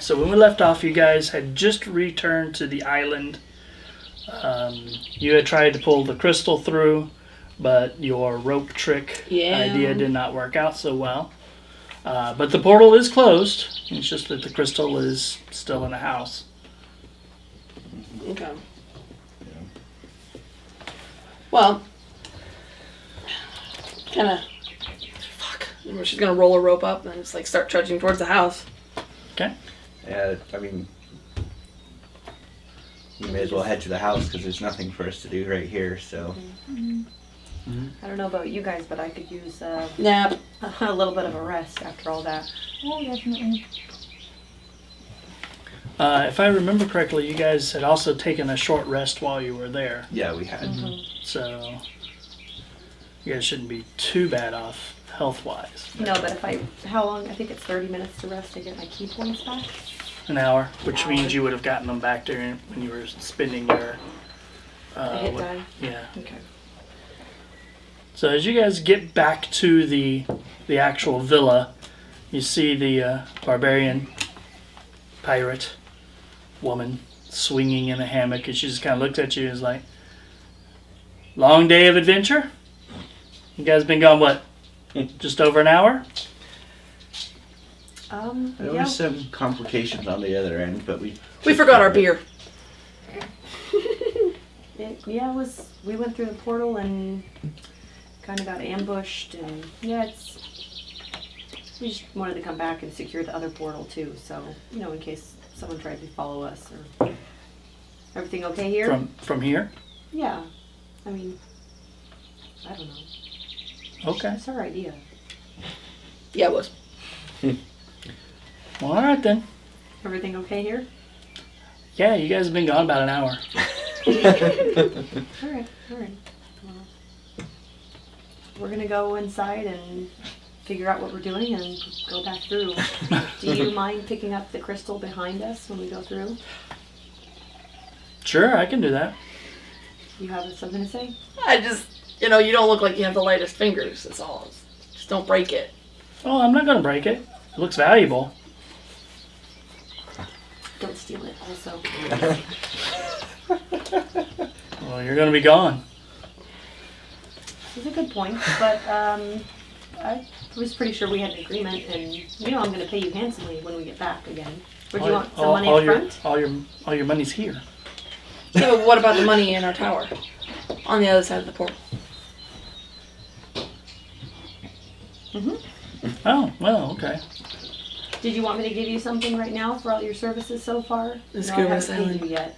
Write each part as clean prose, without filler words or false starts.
So when we left off, you guys had just returned to the island. You had tried to pull the crystal through, but your rope trick idea did not work out so well. But the portal is closed. It's just that the crystal is still in the house. Okay. Well, kind of. Fuck. She's gonna roll a rope up and just like start trudging towards the house. Okay. Yeah, I mean, we may as well head to the house because there's nothing for us to do right here. So. I don't know about you guys, but I could use Nap. a little bit of a rest after all that. Oh, definitely. If I remember correctly, you guys had also taken a short rest while you were there. Yeah, we had. So you guys shouldn't be too bad off health-wise. No, but how long? I think it's 30 minutes to rest to get my key points back. An hour, which means you would have gotten them back during when you were spending your... hit die? Yeah. Okay. So as you guys get back to the actual villa, you see the barbarian pirate woman swinging in a hammock, and she just kind of looks at you and is like, "Long day of adventure? You guys been gone, what, just over an hour?" There were some complications on the other end, but we forgot our beer. We went through the portal and kind of got ambushed, and we just wanted to come back and secure the other portal too, so, in case someone tried to follow us. Or everything okay here? From here? Yeah. I mean, I don't know. Okay. That's our idea. Yeah, it was. Well, all right then. Everything okay here? Yeah, you guys have been gone about an hour. All right. Well, we're gonna go inside and figure out what we're doing and go back through. Do you mind picking up the crystal behind us when we go through? Sure, I can do that. You have something to say? I just, you don't look like you have the lightest fingers. That's all. Just don't break it. Oh, I'm not going to break it. It looks valuable. Don't steal it, also. Well, you're going to be gone. That's a good point, but I was pretty sure we had an agreement, and I'm going to pay you handsomely when we get back again. Or do you want some money up front? All your money's here. Yeah, but what about the money in our tower? On the other side of the portal. Oh, well, okay. Did you want me to give you something right now for all your services so far? Let's No, go I with haven't paid Sylen. you yet.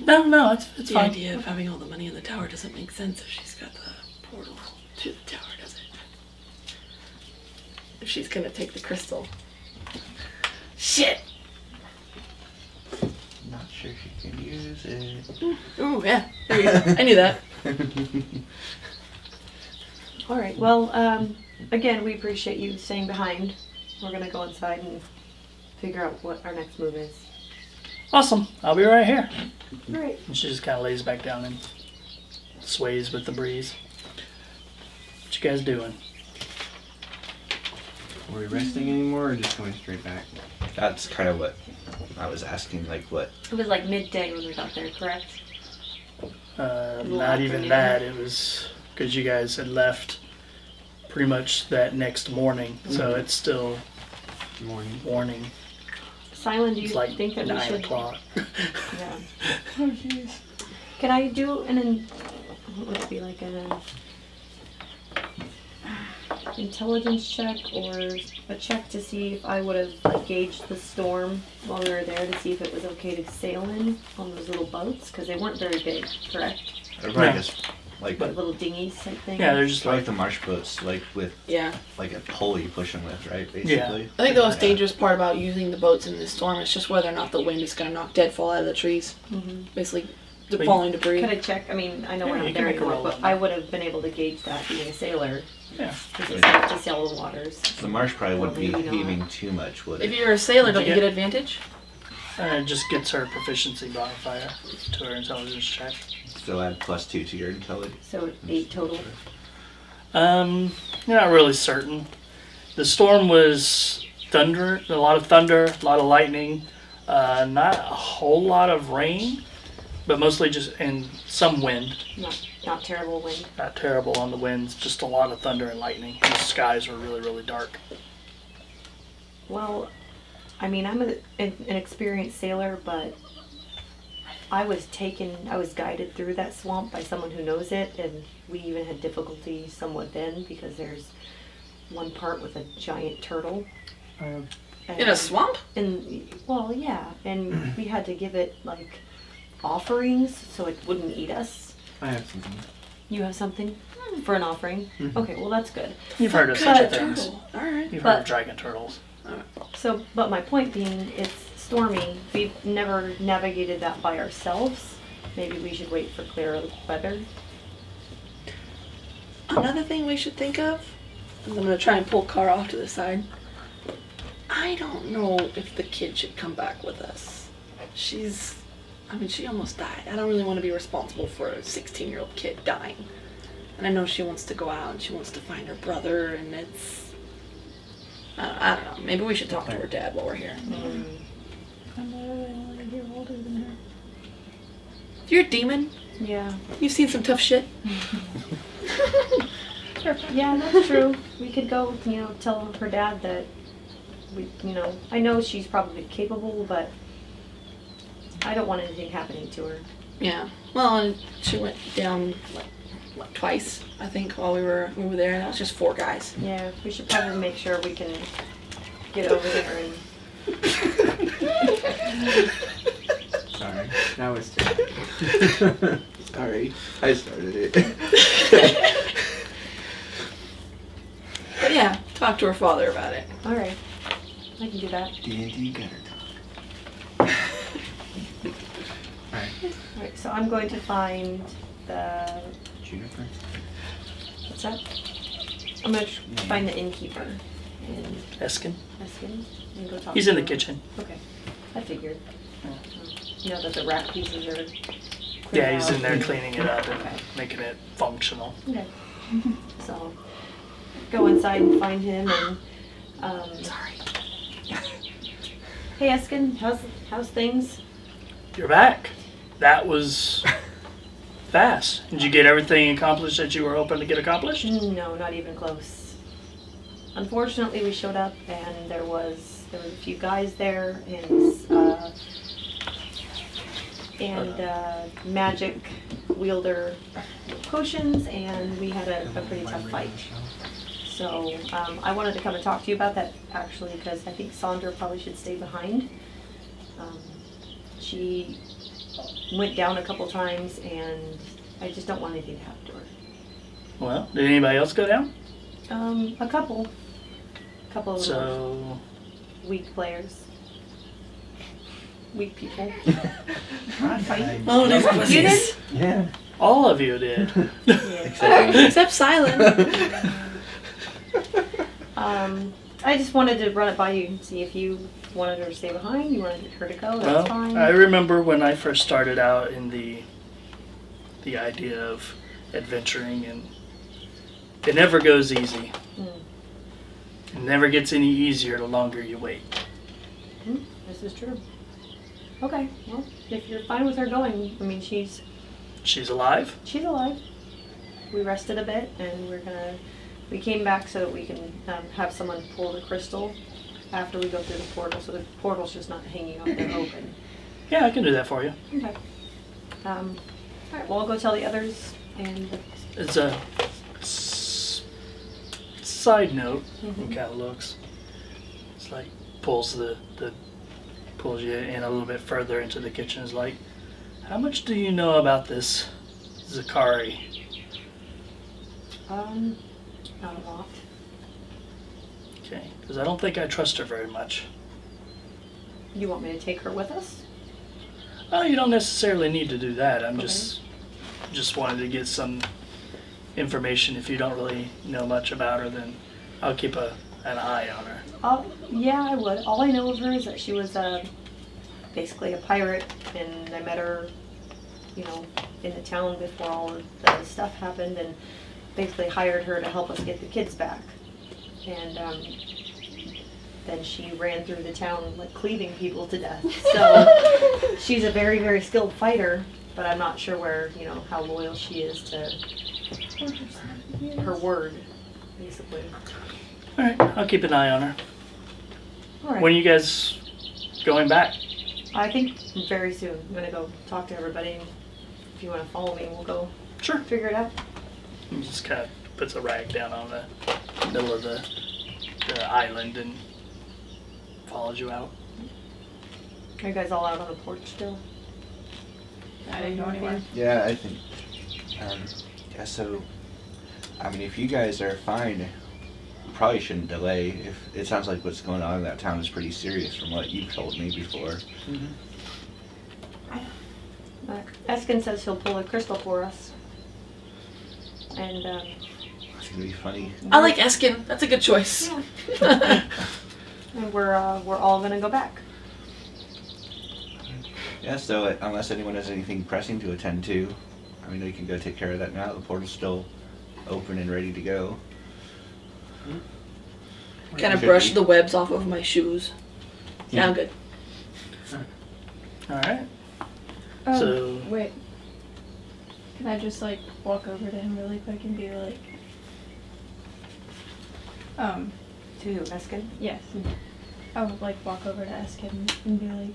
No, it's The fine. idea of having all the money in the tower doesn't make sense if she's got the portal to the tower, does it? If she's gonna take the crystal. Shit! Not sure she can use it. Ooh, yeah. There you go. I knew that. All right. Well, again, we appreciate you staying behind. We're going to go inside and figure out what our next move is. Awesome. I'll be right here. All right. And she just kind of lays back down and sways with the breeze. What you guys doing? Are we resting anymore or just going straight back? That's kind of what I was asking. Like what? It was like midday when we got there, correct? Not even that. It was because you guys had left pretty much that next morning, so it's still morning. Sylen, do you It's like think that we 9 should... o'clock. Yeah. Oh, jeez. Can I do what would it be, like an intelligence check or a check to see if I would have gauged the storm while we were there to see if it was okay to sail in on those little boats? Because they weren't very big, correct? Everybody just like Little dinghies type thing? Yeah, they're just like the marsh boats, like with Yeah. like a pole you push them with, right? Basically. Yeah. I think the most dangerous part about using the boats in this storm is just whether or not the wind is going to knock deadfall out of the trees. Basically, the Wait. falling debris. Could I check? I mean, I know Yeah, we're you not can there make a anymore, roll but on I that. would have been able to gauge that being a sailor. Yeah. Because it's hard to sail the waters. The marsh probably wouldn't be Maybe not. heaving too much, would If it? you're a sailor, don't you Yeah. get advantage? And it just gets her proficiency modifier to her intelligence check. Still add +2 to your intelligence. So 8 total. You're not really certain. The storm was thunder, a lot of lightning, not a whole lot of rain, but mostly just, and some wind. Not terrible wind. Not terrible on the winds, just a lot of thunder and lightning. The skies were really, really dark. Well, I mean, I'm an experienced sailor, but I was guided through that swamp by someone who knows it, and we even had difficulty somewhat then because there's one part with a giant turtle. In a swamp? Well, yeah, and we had to give it like offerings so it wouldn't eat us. I have something. You have something for an offering? Mhm. Okay, well that's good. You've heard of such things. Alright. You've heard of dragon turtles. So, but my point being, it's stormy. We've never navigated that by ourselves. Maybe we should wait for clearer weather. Another thing we should think of, is I'm going to try and pull Car off to the side. I don't know if the kid should come back with us. She almost died. I don't really want to be responsible for a 16-year-old kid dying. And I know she wants to go out and she wants to find her brother, and it's... I don't know. Maybe we should talk to her dad while we're here. I'm only a year older than her. You're a demon. Yeah. You've seen some tough shit. Yeah, that's true. We could go, tell her dad that I know she's probably capable, but I don't want anything happening to her. Yeah. Well, and she went down like twice, I think, while we were there. That was just 4 guys. Yeah, we should probably make sure we can get over there and... Sorry, that was terrible. Sorry, I started it. But yeah, talk to her father about it. Alright, I can do that. D&D gutter talk. Alright, Alright, so I'm going to find the... Juniper. What's that? I'm going to find the innkeeper in Eskin? Eskin and go talk He's to in the him. kitchen. Okay, I figured. That the rat pieces are... Yeah, he's in there cleaned out. cleaning it up and Okay. making it functional. Okay. So, go inside and find him and, Sorry. hey Eskin, how's things? You're back. That was fast. Did you get everything accomplished that you were hoping to get accomplished? No, not even close. Unfortunately, we showed up and there was a few guys there and magic wielder potions, and we had a pretty tough fight. So I wanted to come and talk to you about that actually, because I think Sandra probably should stay behind. She went down a couple times, and I just don't want anything to happen to her. Well, did anybody else go down? A couple of So, weak players. Weak people. Oh, these You pussies. did? Yeah. all of you did. Except Sylen. I just wanted to run it by you and see if you wanted her to stay behind, you wanted her to go, that's Well, fine. I remember when I first started out in the idea of adventuring, and it never goes easy. It never gets any easier the longer you wait. This is true. Okay, well, if you're fine with her going, I mean, she's alive? She's alive. We rested a bit, and we came back so that we can have someone pull the crystal after we go through the portal, so the portal's just not hanging out there open. Yeah, I can do that for you. Okay. Alright, well, I'll go tell the others, and... It's a side note. It kind of looks. It's like pulls pulls you in a little bit further into the kitchen. It's like, how much do you know about this Zakari? Not a lot. Okay, because I don't think I trust her very much. You want me to take her with us? Oh, you don't necessarily need to do that. I'm Okay. just wanted to get some information. If you don't really know much about her, then I'll keep an eye on her. Yeah, I would. All I know of her is that she was basically a pirate, and I met her, in the town before all of the stuff happened, and basically hired her to help us get the kids back. And then she ran through the town like cleaving people to death. So she's a very, very skilled fighter, but I'm not sure where, how loyal she is to her word, basically. Alright, I'll keep an eye on her. All right. When are you guys going back? I think very soon. I'm gonna go talk to everybody. And if you want to follow me, we'll go Sure. figure it out. He just kind of puts a rag down on the middle of the island and follows you out. Are you guys all out on the porch still? I didn't go anywhere. Yeah, I think. So, if you guys are fine, you probably shouldn't delay. If it sounds like what's going on in that town is pretty serious from what you've told me before. Eskin says he'll pull a crystal for us. And It's gonna be funny. I like Eskin. That's a good choice. and we're all gonna go back. Yeah, so unless anyone has anything pressing to attend to, they can go take care of that now. The portal's still open and ready to go. Kind of Should brush be. the webs off of my shoes. Yeah, I'm good. Alright. Oh, So- wait. Can I just walk over to him really quick and be like, To Eskin? yes. I would walk over to Eskin and be like,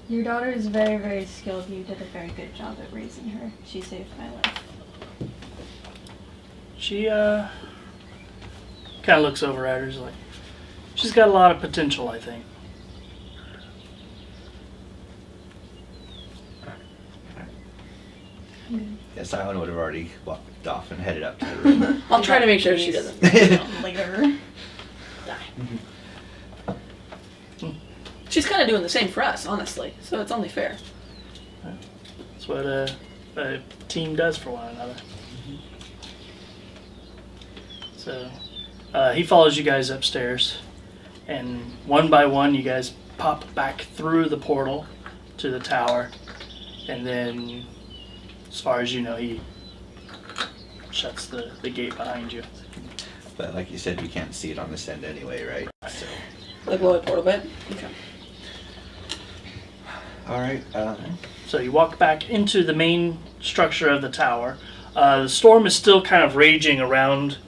your daughter is very, very skilled. You did a very good job at raising her. She saved my life. She kind of looks over at her. She's like, she's got a lot of potential, I think. Yeah, Sylen would have already walked off and headed up to the room. I'll try to make sure she doesn't Later. die. She's kind of doing the same for us, honestly. So it's only fair. That's what a team does for one another. So he follows you guys upstairs, and one by one you guys pop back through the portal to the tower, and then as far as you know, he shuts the gate behind you. But like you said, we can't see it on this end anyway, right? So, The glowy portal bit. Okay. all right. So you walk back into the main structure of the tower. The storm is still kind of raging around.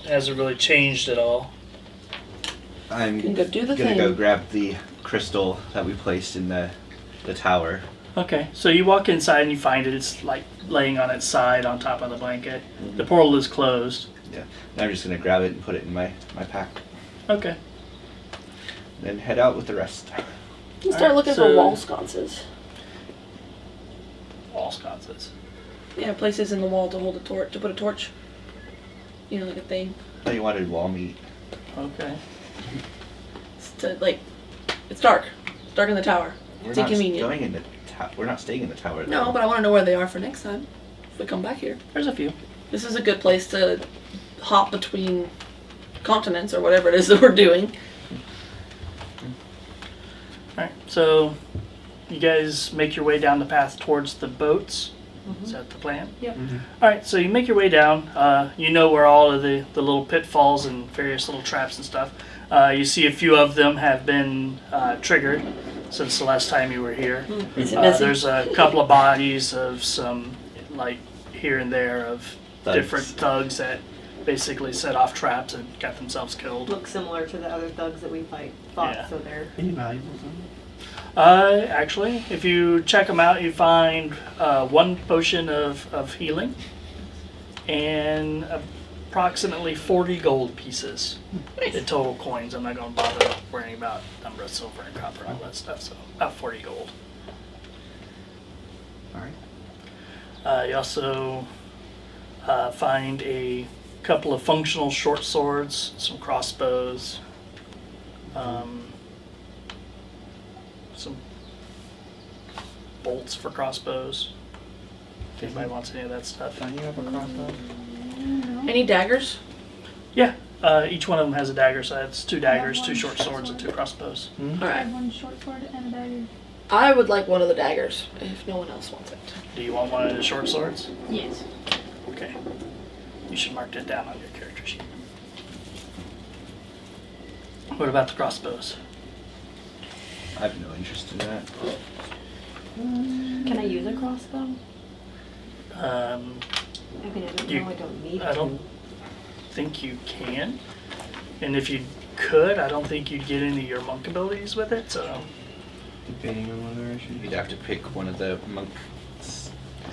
Hasn't really changed at all. I'm Can go do the gonna thing. go grab the crystal that we placed in the tower. Okay, so you walk inside and you find it. It's laying on its side on top of the blanket. The portal is closed. Yeah, and I'm just gonna grab it and put it in my pack, Okay. then head out with the rest. You start Alright, looking for so- wall sconces. All sconces. Yeah, places in the wall to hold a torch, to put a torch. Like a thing. I thought you wanted wall meat. Okay. It's to, it's dark. It's dark in the tower. We're It's not inconvenient. going in the we're not staying in the tower. No, though. but I want to know where they are for next time. If we come back here. There's a few. This is a good place to hop between continents or whatever it is that we're doing. Alright, so you guys make your way down the path towards the boats. Is that the plan? Yep. Alright, so you make your way down. You know where all of the little pitfalls and various little traps and stuff. You see a few of them have been triggered since the last time you were here. Is it messy? There's a couple of bodies of some, here and there, of Thugs. different thugs that basically set off traps and got themselves killed. Look similar to the other thugs that we fought, Yeah. so they're... Any valuables on Actually, if you check them out, you find one potion of healing and approximately 40 gold pieces. The total coins. I'm not going to bother worrying about number of silver and copper and all that stuff. So about 40 gold. All right. You also find a couple of functional short swords, some crossbows, some bolts for crossbows. If anybody wants any of that stuff. Don't you have a crossbow? Any daggers? Yeah, each one of them has a dagger, so that's 2 daggers, one 2 short short swords, and 2 sword. crossbows. All I right. have one short sword and a dagger. I would like one of the daggers if no one else wants it. Do you want one of the short swords? Yes. Okay. You should mark that down on your character sheet. What about the crossbows? I have no interest in that. Can I use a crossbow? Um, I mean, I don't You- know. I don't need I don't to. think you can. And if you could, I don't think you'd get any of your monk abilities with it, so... Debating on whether I should. You'd have to pick one of the monk,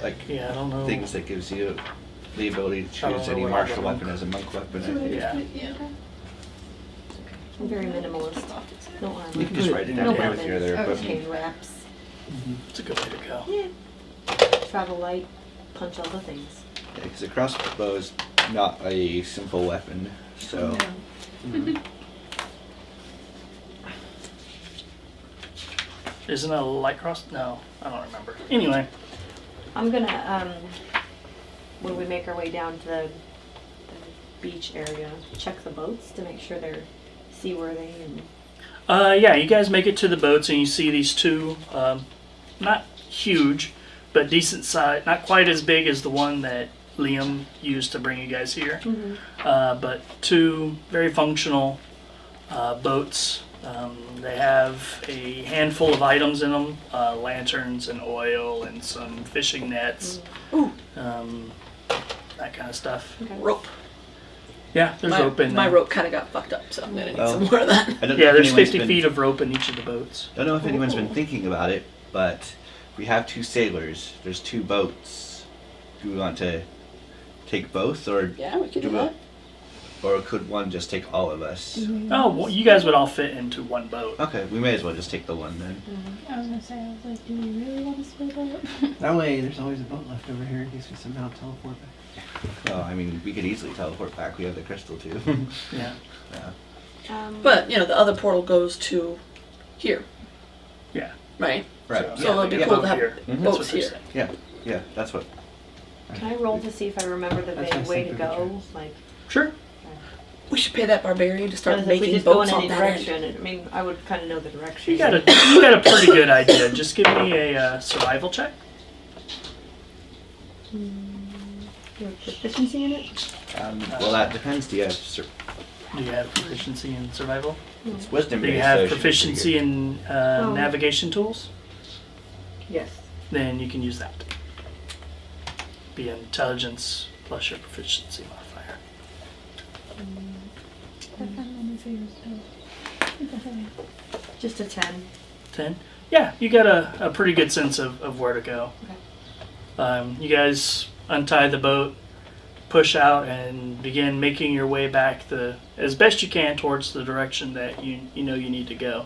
like, Yeah, I don't know. things that gives you the ability to I don't choose know any what all martial the weapon monk- as a monk weapon. I So I think. just Yeah. put- yeah. I'm very minimalist. No armor. You can just write it down No here weapons. with your other Or equipment. chain wraps. It's a good way to go. Travel light. Punch all the things. Because the crossbow is not a simple weapon, so Isn't it a light cross? No, I don't remember. Anyway, I'm gonna, when we make our way down to the beach area, check the boats to make sure they're seaworthy and. yeah, you guys make it to the boats and you see these two, not huge, but decent size, not quite as big as the one that Liam used to bring you guys here, but two very functional boats. They have a handful of items in them, lanterns and oil and some fishing nets, that kind of stuff. Okay. Rope. Yeah, there's rope in My there. rope kind of got fucked up, so I'm gonna need Well, some more of that. I don't know Yeah, if there's anyone's 50 been- feet of rope in each of the boats. Don't know if anyone's been Ooh. thinking about it, but we have two sailors. There's two boats. Do we want to take both, or Yeah, we could do Do that. could one just take all of us? Oh, well, you guys would all fit into one boat. Okay, we may as well just take the one then. I was gonna say, I was like, do we really want to split up? That way, there's always a boat left over here in case we somehow teleport back. Well, I mean, we could easily teleport back. We have the crystal too. Yeah. Yeah. But, you know, the other portal goes to here, Yeah. right? Right. So, So yeah, it'd be they cool got to have here. Mhm. That's boats what they're here. saying. Yeah, that's what. Can I roll to see if I remember the That's vague my way to simple go? choice. Like, Sure. We should pay that barbarian to start because if we making just go in boats any on the land. direction, I mean, I would kind of know the direction. You got a pretty good idea. Just give me a survival check. You have proficiency in it? Well, that depends. Do you have Do you have proficiency in survival? it's wisdom Do you based, have so it should be pretty proficiency good. in Oh. navigation tools? Yes. Then you can use that. Be intelligence plus your proficiency modifier. I found my new favorite spell. Just a 10. 10? Yeah, you got a pretty good sense of where to go. Okay. You guys untie the boat, push out, and begin making your way back as best you can towards the direction that you know you need to go.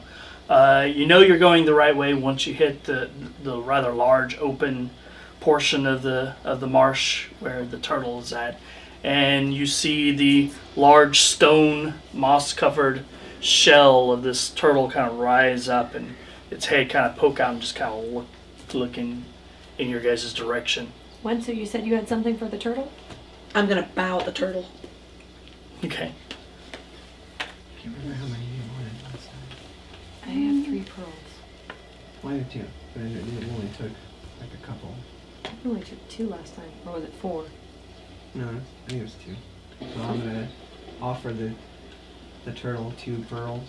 You know you're going the right way once you hit the rather large open portion of the marsh where the turtle is at, and you see the large stone moss-covered shell of this turtle kind of rise up and its head kind of poke out and just kind of looking in your guys' direction. Wentsu, you said you had something for the turtle? I'm gonna bow at the turtle. Okay. I can't remember how many you wanted last time. I have 3 pearls. One or two, but it only took like a couple. I only took 2 last time. Or was it 4? No, I think it was 2. So I'm gonna offer the turtle 2 pearls.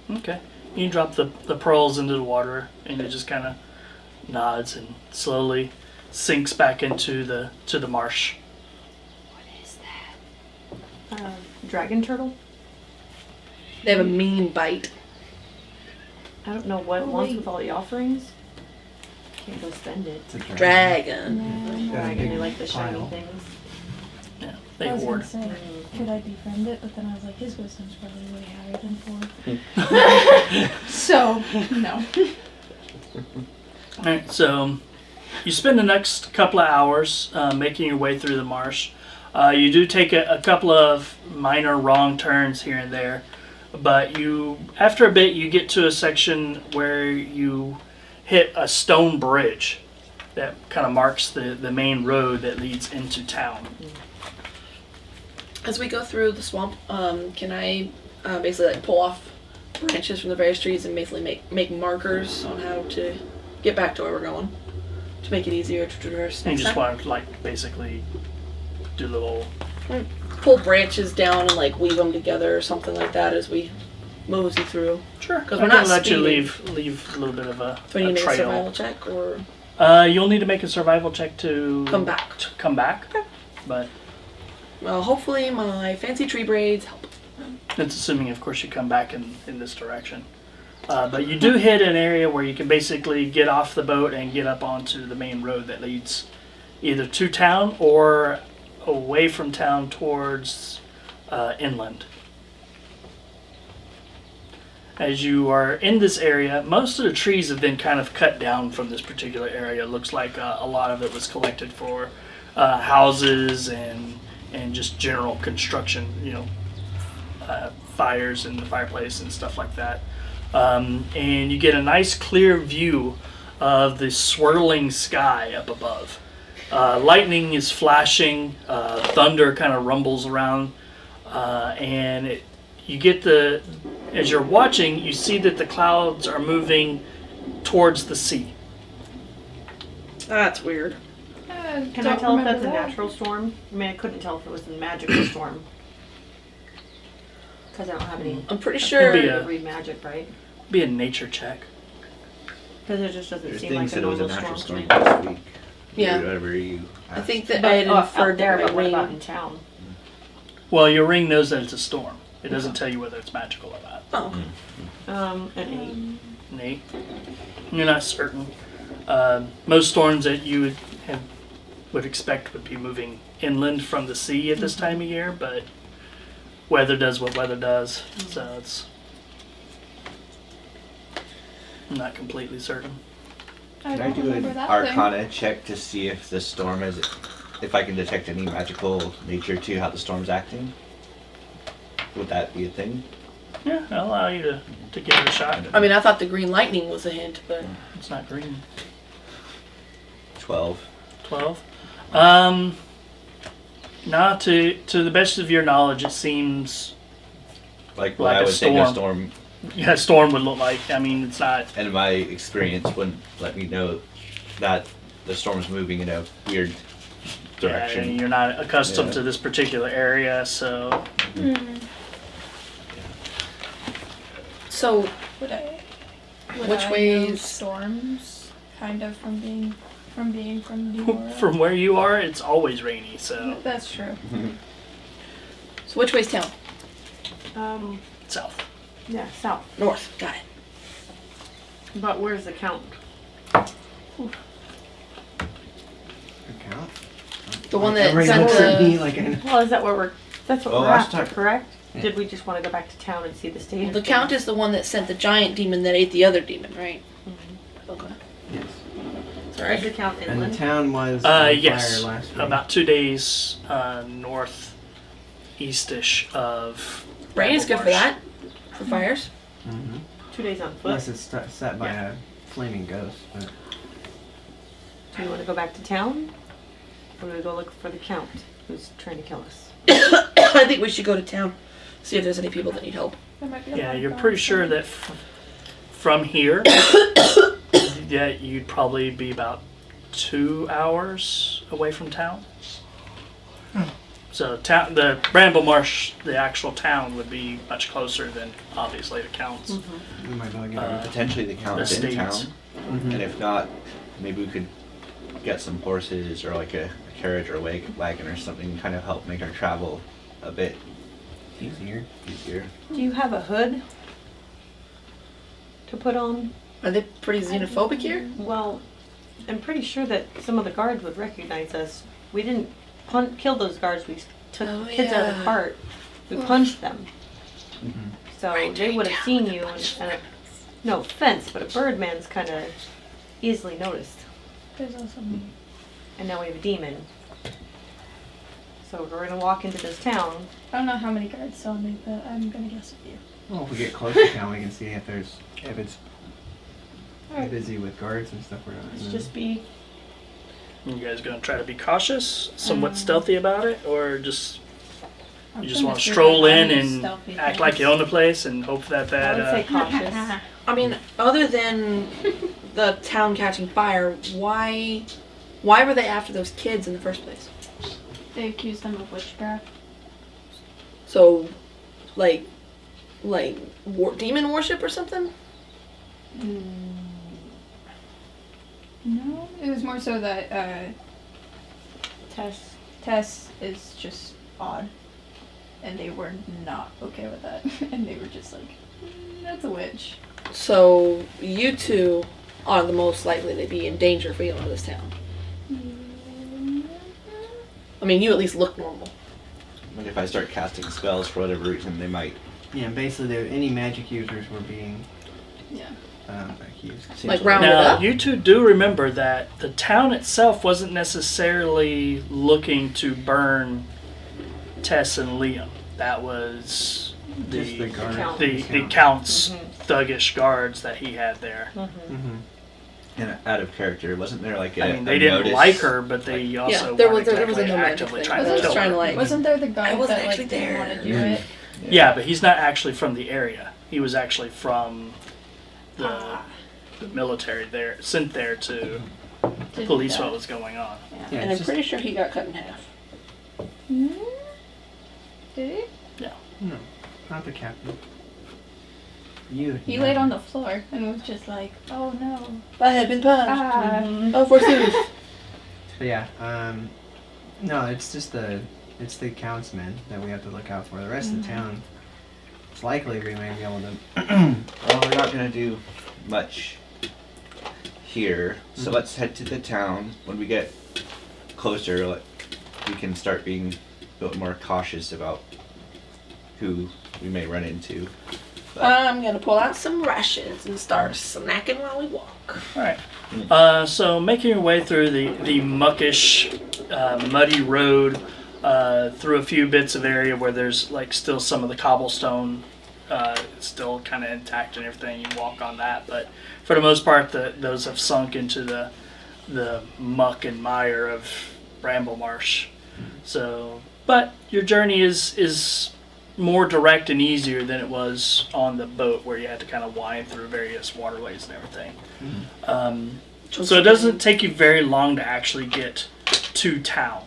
Okay. You drop the pearls into the water, and it just kind of nods and slowly sinks back into the marsh. What is that? Dragon turtle? They have a mean bite. I don't know what it Oh, wants wait. with all the offerings. Can't go spend it. It's a dragon. Dragon. Yeah. Got a Dragon, they big like the shiny pile. things. Yeah, they I was hoard. gonna say, could I befriend it? But then I was like, his wisdom's probably way higher than 4. So, no. Alright, so you spend the next couple of hours making your way through the marsh. You do take a couple of minor wrong turns here and there, but after a bit you get to a section where you hit a stone bridge that kind of marks the main road that leads into town. As we go through the swamp, can I basically like pull off branches from the various trees and basically make markers on how to get back to where we're going to make it easier to traverse And you next just time? want to like basically do little Pull branches down and like weave them together or something like that as we mosey through? Sure. 'Cause I we're can not let you speeding. leave a little bit of a, Do I need to make a trail. survival check or You'll need to make a survival check to come back? come back. Okay. But Well, hopefully my fancy tree braids help. it's assuming, of course, you come back in this direction. But you do hit an area where you can basically get off the boat and get up onto the main road that leads either to town or away from town towards inland. As you are in this area, most of the trees have been kind of cut down from this particular area. It looks like a lot of it was collected for houses and just general construction, fires in the fireplace and stuff like that. And you get a nice clear view of the swirling sky up above. Lightning is flashing, thunder kind of rumbles around, and you get as you're watching, you see that the clouds are moving towards the sea. That's weird. Can I tell if that's a natural storm? I mean, I couldn't tell if it was a magical storm. Because I don't have any. I'm pretty It'd sure. be To read magic, right? Be a nature check. Because it just doesn't There's seem like things a that it was a normal natural storm storm to me. this week. Yeah. Whatever you I asked. think that But I had out inferred there, that but my what about ring. in town? Well, your ring knows that it's a storm. It doesn't tell you whether it's magical or not. Oh, An Nate, you're not certain. Most storms that you would expect would be moving inland from the sea at this time of year, but weather does what weather does, so it's I'm not completely certain. I Can I don't do remember an that Arcana check to see if the storm is, if I can detect any magical nature to how the storm's acting? Would that be a thing? Yeah, I'll allow you to give it a shot. I mean, I thought the green lightning was a hint, but It's not green. 12. 12. Not to the best of your knowledge, it seems Like what Like I a would think a storm. storm, a storm would look like. I mean, it's not. and my experience wouldn't let me know that the storm's moving in a weird Yeah, direction. and you're not accustomed Yeah. to this particular area, so so Would I? Would Which I know ways- storms, kind of from being from the world. from where you are, it's always rainy. So That's true. so which way's town? south. yeah, south. North. Got it. But where's the count? Account? The one that Everybody sent looks at me the like I know. Well, is that where that's what Well, we're last after, time- correct? Yeah. Did we just want to go back to town and see the state? of the count things? is the one that sent the giant demon that ate the other demon, right? Okay. Yes. Sorry. Is the count And the inland? town was on Yes, fire last week. about 2 days northeastish of. Rain is good for Bramblemarsh. that. For fires. Mm-hmm. 2 days on foot. Unless it's set by a flaming ghost. But Do you want to go back to town? Or do we go look for the count who's trying to kill us? I think we should go to town. See if there's any people that need help. There might be a Yeah, lot of you're guards pretty sure there. that from here, yeah, you'd probably be about 2 hours away from town. So the Bramblemarsh, the actual town, would be much closer than obviously the counts. we might be able to get Uh, Potentially the count's the in town. states. Mhm. And if not, maybe we could get some horses or like a carriage or a wagon or something to kind of help make our travel a bit easier. easier. Do you have a hood to put on? Are they pretty xenophobic here? Well, I'm pretty sure that some of the guards would recognize us. We didn't kill those guards. We took Oh, kids out of the yeah. cart. We punched them. Mm-hmm. So Right, they would have down seen with you, the and punch. no offense, but a birdman's kind of easily noticed. There's also me. And now we have a demon. So we're gonna walk into this town. I don't know how many guards saw me, but I'm gonna guess a few. Well, if we get close to town, we can see if it's Alright. busy with guards and stuff. We're not. Let's just be. You guys gonna try to be cautious, somewhat stealthy about it, or just I'm you just gonna want to see if stroll I in find and stealthy act like you things. own the place and hope that I would say cautious. I mean, other than the town catching fire, why were they after those kids in the first place? They accused them of witchcraft. So, like, like demon worship or something? No, it was more so that Tess is just odd, and they were not okay with that, and they were just like, that's a witch. So you two are the most likely to be in danger if we go into this town. I mean, you at least look normal. But if I start casting spells for whatever reason, they might. Yeah, basically, any magic users were being Yeah. accused. Seems Like round it Now, up? you two do remember that the town itself wasn't necessarily looking to burn Tess and Liam. That was Just the guard. Count. the Count. Count's Mhm. thuggish guards that he had there. Mm-hmm. And out of character, wasn't there like a? I mean, they a didn't notice? like her, but they also there weren't was a exactly no magic actively thing. trying I to was kill trying her. to like. Wasn't there the I guy wasn't that actually like didn't there. want to do it? Yeah, but he's not actually from the area. He was actually from the military there, sent there to Did police that. what was going on. Yeah. Yeah, And it's I'm pretty sure he got cut in half. Hmm? Did he? No, not the captain. You. He laid on the floor and was just like, oh no. I had been punched. Ah. Oh, forsooth. But yeah, no, it's just the councilmen that we have to look out for. The rest of the town, it's likely we may be able to. Well, we're not gonna do much here, so Mhm. let's head to the town. When we get closer, we can start being a bit more cautious about who we may run into. But I'm gonna pull out some rations and start snacking while we walk. All right. So making your way through the muckish, muddy road, through a few bits of area where there's like still some of the cobblestone still kind of intact and everything. You walk on that, but for the most part, those have sunk into the muck and mire of Bramblemarsh. So, but your journey is more direct and easier than it was on the boat, where you had to kind of wind through various waterways and everything. So it doesn't take you very long to actually get to town.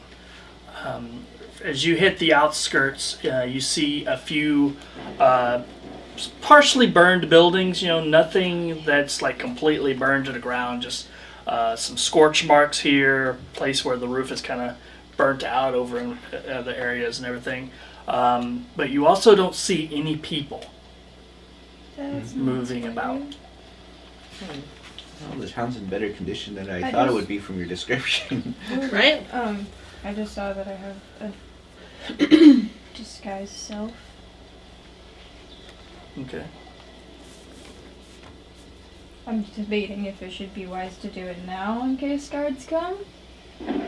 As you hit the outskirts, you see a few partially burned buildings. You know, nothing that's like completely burned to the ground. Just some scorch marks here, place where the roof is kind of burnt out over in other areas and everything. But you also don't see any people That's moving not about. scary. well, the town's in better condition than I I thought it just- would be from your description. Right? I just saw that I have a disguised self. Okay. I'm debating if it should be wise to do it now in case guards come.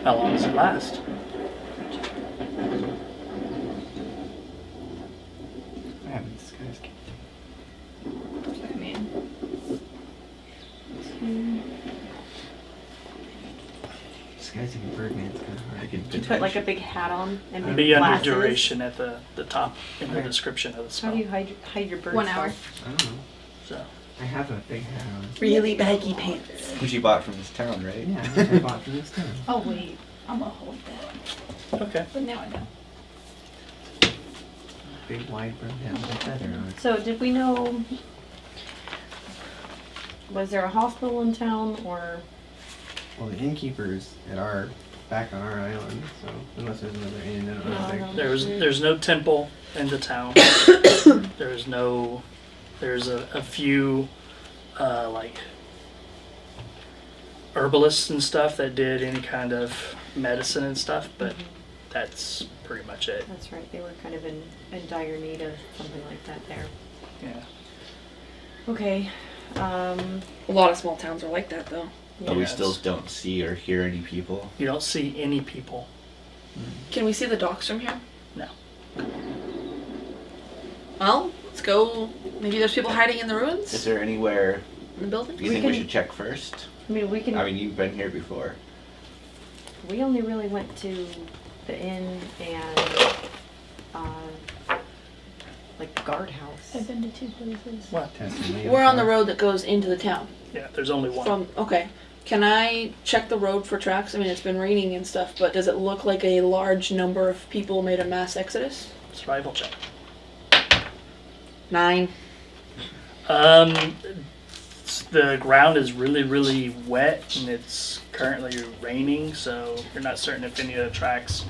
How long does it last? I haven't disguised. I mean, Disguising a birdman's kind of hard. I could You put like a big hat on and big Be under glasses. duration at the top in the Okay. description of the How spell. do you hide your bird 1 hour. self? I don't know. So I have a big hat on. Really baggy pants. which you bought from this town, right? Yeah, which I bought for this town. Oh wait, I'm gonna hold that. okay. But now I know. Big wide brimmed hat with a feather on it. So did we know, was there a hospital in town or? Well, the innkeeper's back on our island, so unless there's another inn, I don't know. if they're- There's no temple in the town. There's a few like herbalists and stuff that did any kind of medicine and stuff, but that's pretty much it. That's right, they were kind of in dire need of something like that there. Yeah. Okay, A lot of small towns are like that, though. But we Yes. still don't see or hear any people. You don't see any people. Can we see the docks from here? No. Well, let's go. Maybe there's people hiding in the Is ruins there anywhere in the building. you think we should check first? I mean, we can, I mean, you've been here before. we only really went to the inn and, like the guardhouse. I've been to 2 places. What? Testing We're on the info. road that goes into the town. Yeah, there's only one. Okay. Can I check the road for tracks? I mean, it's been raining and stuff, but does it look like a large number of people made a mass exodus? Survival check. 9. The ground is really, really wet, and it's currently raining, so you're not certain if any of the tracks.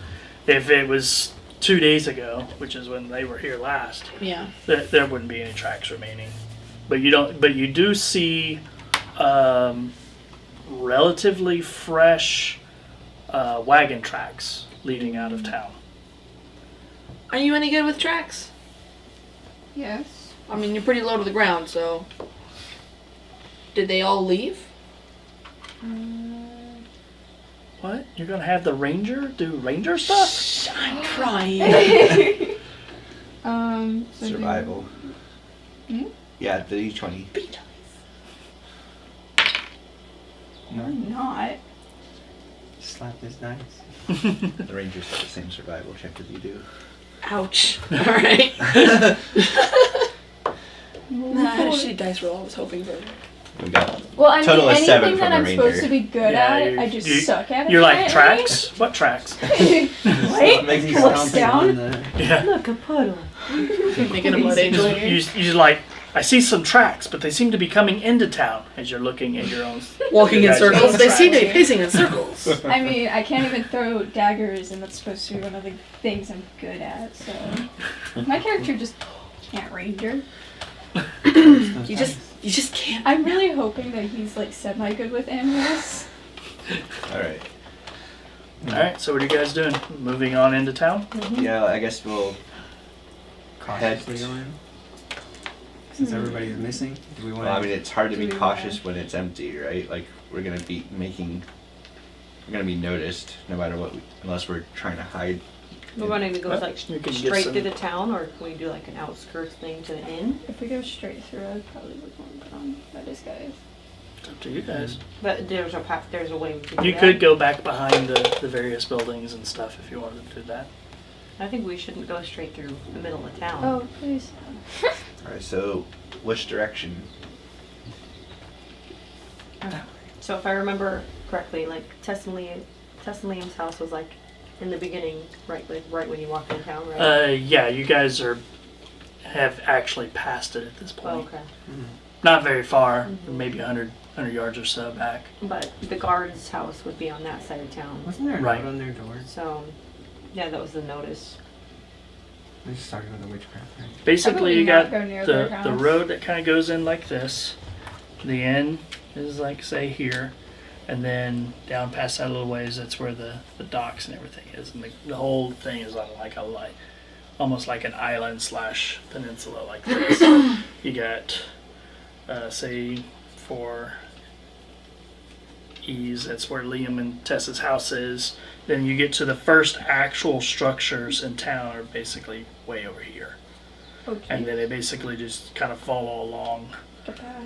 If it was 2 days ago, which is when they were here last, Yeah. there wouldn't be any tracks remaining. But you don't. But you do see relatively fresh wagon tracks leading out of town. Are you any good with tracks? Yes. I mean, you're pretty low to the ground, so. Did they all leave? What? You're gonna have the ranger do ranger stuff? Shh, I'm crying. So Survival. Hmm? Yeah, the D20. Or not. Slap this dice. The Rangers have the same survival check as you do. Ouch. Alright. I had a shitty dice roll. I was hoping for. We got Well, I mean, Total of 7 anything from that the I'm ranger. supposed to be good Yeah, at, you- I just you- suck at it. You're like apparently. tracks? What tracks? What? Makes you Looks stomping down. on the. Yeah. Look, a puddle. Thinking of Mud Angel here. You like. I see some tracks, but they seem to be coming into town as you're looking at your own. Walking in Your guys' circles. own They seem to be tracks. pacing in circles. I mean, I can't even throw daggers, and that's supposed to be one of the things I'm good at, so. My character just can't ranger. You just can't. I'm really hoping that he's like semi-good with animals. Alright. All right. So what are you guys doing? Moving on into town? Yeah, I guess we'll Cautiously go in. Since everybody's missing, do we want Well, I mean, it's hard to be Do we cautious when it's empty, right? Like, we're gonna be noticed no matter what, unless we're trying to hide. We're wanting to go Well, like you can get straight some- through the town, or can we do like an outskirts thing to the inn? If we go straight through, I probably would want to put on my disguise. It's up to you guys. But there's a path, there's a way to do You that. could go back behind the various buildings and stuff if you wanted to do that. I think we shouldn't go straight through the middle of town. Oh, please. Alright, so which direction? So if I remember correctly, like Liam's house was like in the beginning, right, like right when you walk in town, right? Yeah, you guys have actually passed it at this Oh, point. okay. Not very far, maybe 100 yards or so back. But the guard's house would be on that side of town. Wasn't there a Right. note on their door? So, yeah, that was the notice. We're just talking about the witchcraft, right? Basically, Probably you not got go near their the house. road that kind of goes in like this. The inn is like, say, here. And then down past that little ways, that's where the docks and everything is. And the whole thing is on like almost like an island / peninsula like this. You got, say, for ease, that's where Liam and Tessa's house is. Then you get to the first actual structures in town are basically way over here. Okay. And then they basically just kind of follow along The path.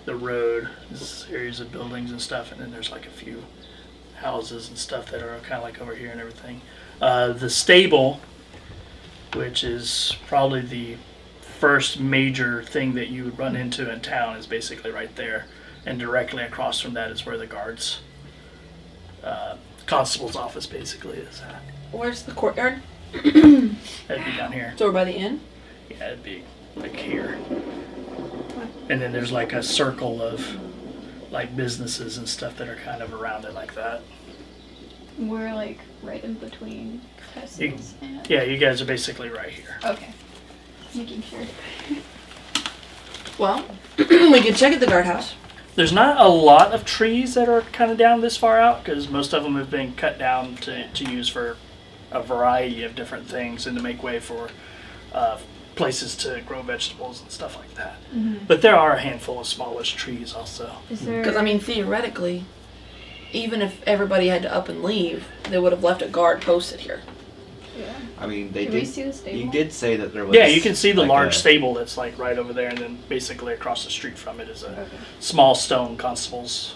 the road, this series of buildings and stuff, and then there's like a few houses and stuff that are kind of like over here and everything. The stable, which is probably the first major thing that you would run into in town, is basically right there, and directly across from that is where the guards, constable's office basically is at. Where's the courtyard? That'd be down here. It's over by the inn. Yeah, it'd be like here. And then there's like a circle of like businesses and stuff that are kind of around it like that. We're like right in between Tessa's and. Yeah, you guys are basically right here. Okay. Making sure. Well, we could check at the guardhouse. There's not a lot of trees that are kind of down this far out because most of them have been cut down to use for a variety of different things and to make way for places to grow vegetables and stuff like that. Mm-hmm. But there are a handful of smallish trees also. Is there? Because, I mean, theoretically, even if everybody had to up and leave, they would have left a guard posted here. Yeah. I mean, they Can we did. see the stable? You did say that there was. Yeah, you can see the like large a- stable that's like right over there, and then basically across the street from it is a Okay. small stone constable's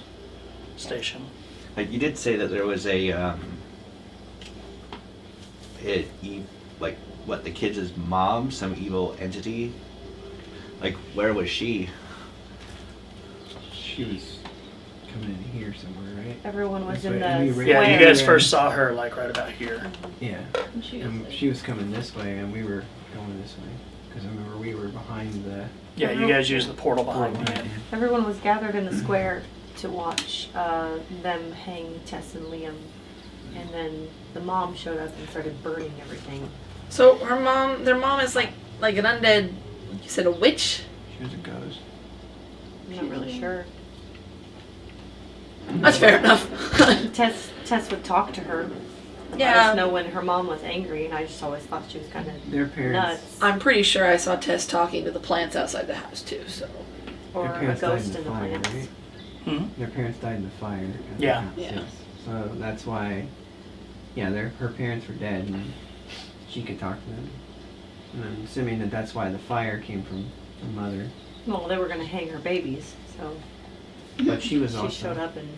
station. Like you did say that there was a like what the kids' mom, some evil entity. Like where was she? She was coming in here somewhere, right? Everyone was That's in right, the we ran- Yeah, you square. guys first saw her like right about here. Yeah. And she was like, She was coming this way, and we were going this way. Because I remember we were behind the. Yeah, you guys use the portal behind me. Everyone was gathered in the square to watch them hang Tess and Liam. And then the mom showed up and started burning everything. So their mom is like an undead. You said a witch. She was a ghost. I'm not really sure. That's fair enough. Tess would talk to her. Let us know when her mom was angry, and I just always thought she was kind of Their parents. nuts. I'm pretty sure I saw Tess talking to the plants outside the house too. So Or Their a parents died ghost in in the the fire, plants. right? Hmm? Their parents died in the fire. at the Yeah. house, Yeah. yes. So that's why, yeah, her parents were dead, and she could talk to them. And I'm assuming that that's why the fire came from the mother. Well, they were going to hang her babies, so But she was she also. showed up and...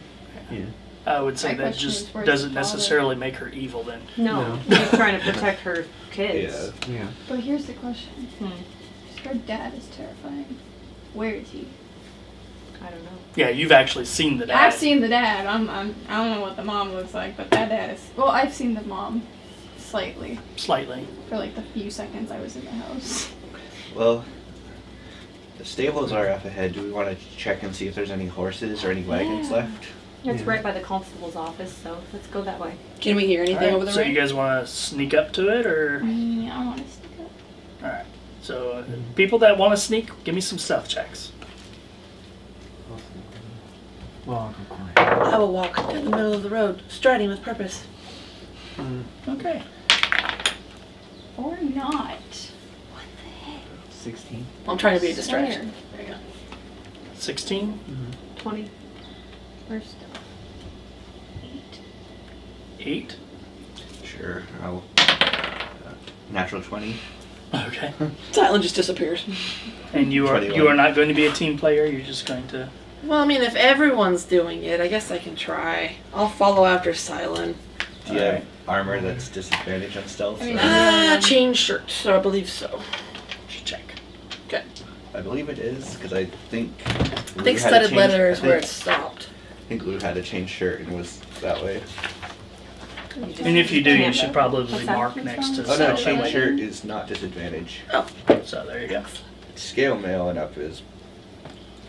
Yeah. I would say My that question just is, where's doesn't the father? necessarily make her evil then. No, No. she's trying to protect her kids. Yeah. But here's the question. Hmm. Her dad is terrifying. Where is he? I don't know. Yeah, you've actually seen the dad. I've seen the dad. I don't know what the mom looks like, but that dad is. Well, I've seen the mom slightly Slightly. for like the few seconds I was in the house. Well, the stables are up ahead. Do we want to check and see if there's any horses or any wagons Yeah. left? It's Yeah. right by the constable's office, so let's go that way. can we hear anything Alright, over the so ring? you guys want to sneak up to it, or? Yeah, I want to stick up. Alright. So, people that want to sneak, give me some stealth checks. Well, I'll go quiet. I will walk down the middle of the road, striding with purpose. Okay. Or not. 16. I'm trying to be a distraction. Swear. There you go. 16? 20. First 8. 8? Sure. I'll. Natural 20. Okay. Sylen just disappears. And you are 21. not going to be a team player, you're just going to... Well, I mean, if everyone's doing it, I guess I can try. I'll follow after Sylen. Do you have Alright. armor that's disadvantage on stealth? I mean, or- Chain shirt, so I believe so. Should check. Okay. I believe it is, because I think. I think studded leather is where it stopped. I think Lou had a chain shirt and it was that way. And if you do, you should probably What's that? mark next to Oh no, stealth, chain that way- shirt is not disadvantage. So there you go. Scale mail and up is,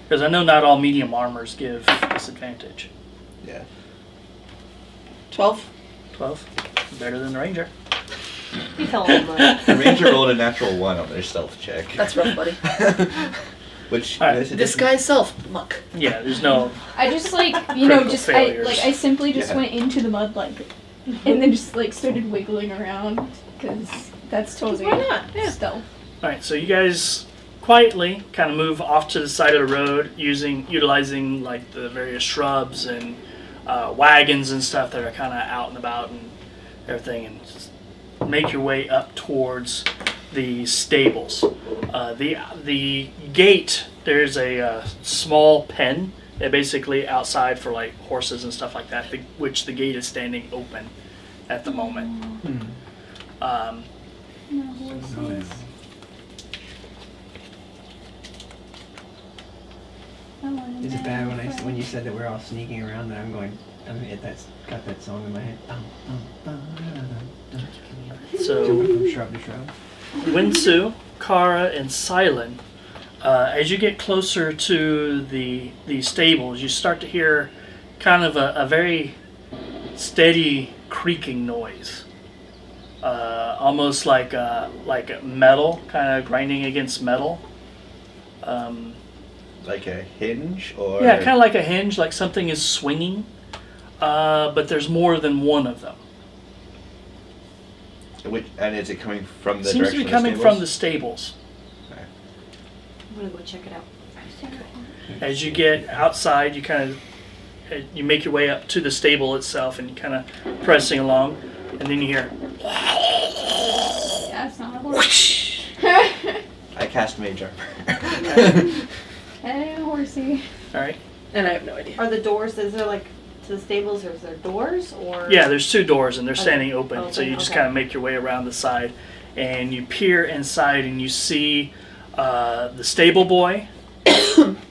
Because I know not all medium armors give disadvantage. yeah. 12? 12? Better than the ranger. You tell them what. The ranger rolled a natural 1 on their stealth check. That's rough, buddy. Which Alright, is a Disguise self, muck. Yeah, there's no... I just I Critical failures. simply just Yeah. went into the mud and then just started wiggling around because that's totally Why not? Yeah. stealth. Alright, so you guys quietly kind of move off to the side of the road utilizing like the various shrubs and wagons and stuff that are kind of out and about and everything, and just make your way up towards the stables. The gate, there's a small pen basically outside for like horses and stuff like that, which the gate is standing open at the moment. No horses. I want Is it bad when you said that we're all sneaking around that I'm got that song in my head? So Jumping from shrub to shrub. Wentsu, Kara, and Sylen, as you get closer to the stables, you start to hear kind of a very steady creaking noise, almost like metal, kind of grinding against metal. like a hinge or. Yeah, kind of like a hinge, like something is swinging, but there's more than one of them. And is it coming from the Seems to direction be of coming the from the stables? stables. I'm gonna go check it out. As you get outside, you make your way up to the stable itself, and you kind of pressing along, and then you hear, Yeah, it's not a horse. I cast mage armor. Hey, horsey. all right. And I have no idea. Are the doors, is there like, to the stables, or is there doors, or? Yeah, there's 2 doors, and they're standing open, so Open, you just okay. kind of make your way around the side, and you peer inside, and you see the stable boy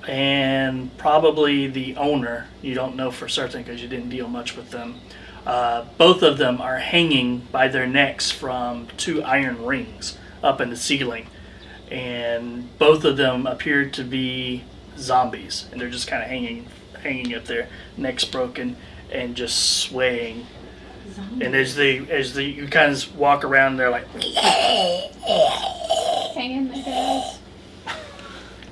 and probably the owner. You don't know for certain because you didn't deal much with them. Both of them are hanging by their necks from 2 iron rings up in the ceiling. and both of them appear to be zombies, and they're just kind of hanging up there, necks broken, and just swaying. And as you kind of walk around, they're like, Hang in there, guys.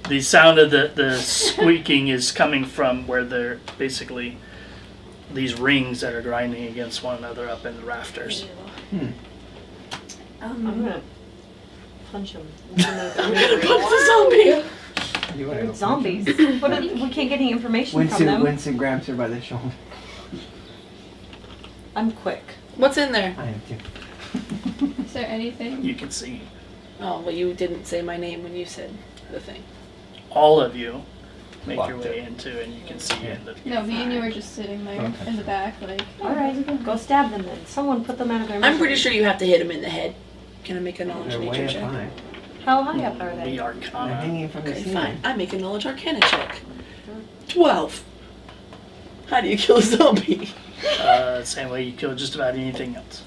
the sound of the squeaking is coming from where they're basically these rings that are grinding against one another up in the rafters. I'm gonna punch him. Punch the zombie. You wanna go Zombies. What we can't get any information from Wentsu, them. Wentsu grabs her by the shoulder. I'm quick. What's in there? I am too. Is there anything? You can see Oh, well, you didn't say my name when you said the thing. all of you make your Locked way it. into, and you can see in the. No, me and you were just sitting there Okay. in the back, like. All right, go stab them then. Someone put them out of their I'm misery. pretty sure you have to hit him in the head. Can I make a knowledge They're way nature up check? high. How high up are The they? They're Arcana. hanging from the Okay, ceiling. fine. I make a knowledge arcana check. 12. How do you kill a zombie? Same way you kill just about anything else.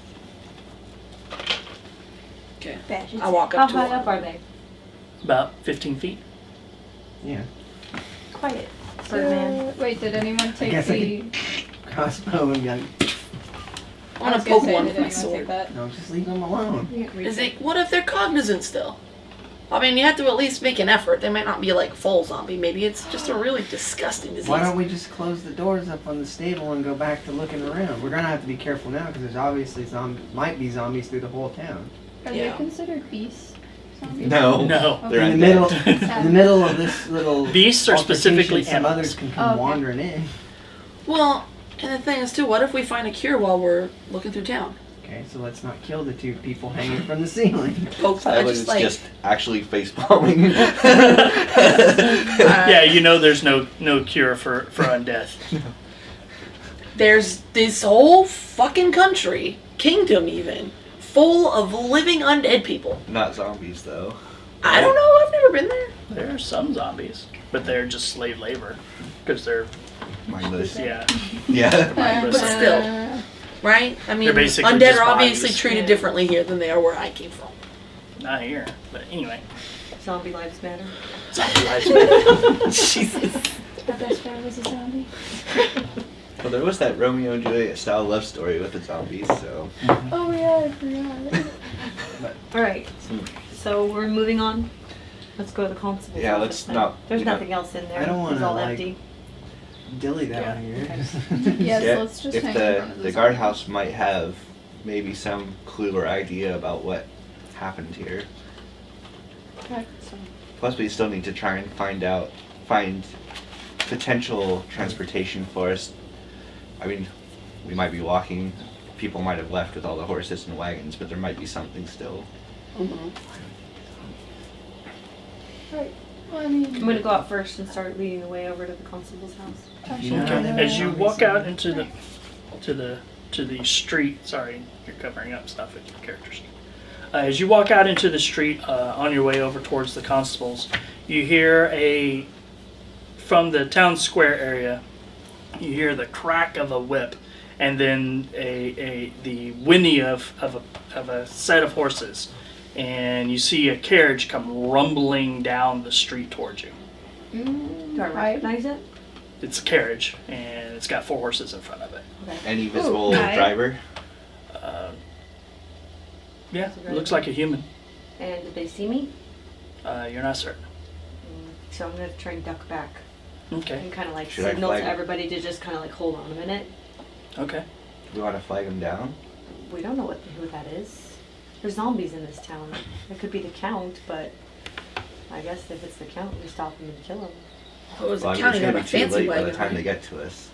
Okay. Badges. I walk How up to high him. up are they? About 15 feet. Yeah. Quiet. Birdman. Wait, did anyone take guess I the? Crossbow and gun. I want was to gonna poke say, one did with my anyone take sword. that? No, just leave them alone. Is it? What if they're cognizant still? I mean, you have to at least make an effort. They might not be like full zombie. Maybe it's just a really disgusting disease. Why don't we just close the doors up on the stable and go back to looking around? We're gonna have to be careful now because there's obviously might be zombies through the whole town. Are Yeah. they considered beasts? Zombies? No. No. They're In the undead. middle, in the middle of this little Beasts are specifically altercation, some animals. others can come Okay. wandering in. Well, and the thing is too, what if we find a cure while we're looking through town? Okay, so let's not kill the two people hanging from the ceiling. Poke, I Sylen's just like, just actually face palming. Yeah, you know there's no cure for undeath. there's this whole fucking country, kingdom even, full of living undead people. Not zombies though. I don't know, I've never been there. There are some zombies, but they're just slave labor because they're Mindless. yeah. Yeah. But still. Right? I mean, They're basically undead just are obviously bodies. treated Yeah. differently here than they are where I came from. Not here, but anyway. Zombie lives matter. Zombie lives matter. Jesus. My best friend was a zombie. Well, there was that Romeo and Juliet style love story with the zombies, so. Oh yeah, I forgot. All right. So we're moving on. Let's go to the constable's Yeah, office let's then. not- There's you know- nothing else in there. I don't It's wanna, all like, empty. Dilly Yeah. down here. Yes, Yeah, let's just if hang in the front of the zombie. guardhouse might have maybe some clue or idea about what happened here. Okay. Plus, we still need to try and find potential transportation for us. I mean, we might be walking. People might have left with all the horses and wagons, but there might be something still. Mm-hmm. Right. Well, I mean, I'm gonna go out first and start leading the way over to the constable's house. I You should know, go Okay. there. As you walk out into the street, sorry, you're covering up stuff with your characters. As you walk out into the street on your way over towards the constables, you hear from the town square area, you hear the crack of a whip, and then the whinny of a set of horses, and you see a carriage come rumbling down the street towards you. Do I Right. recognize it? It's a carriage, and it's got 4 horses in front of it. Any visible hi. driver? Yeah, it looks like a human. And did they see me? You're not certain. So I'm gonna try and duck back Okay. and kind of like Should I signal to flag it? everybody to just kind of like hold on a minute. Okay. We want to flag them down? We don't know who that is. There's zombies in this town. It could be the Count, but I guess if it's the Count, we stop him and kill him. What was Well, it? it's Counting gonna on be a too fancy late by the wagon. time they Right? get to us.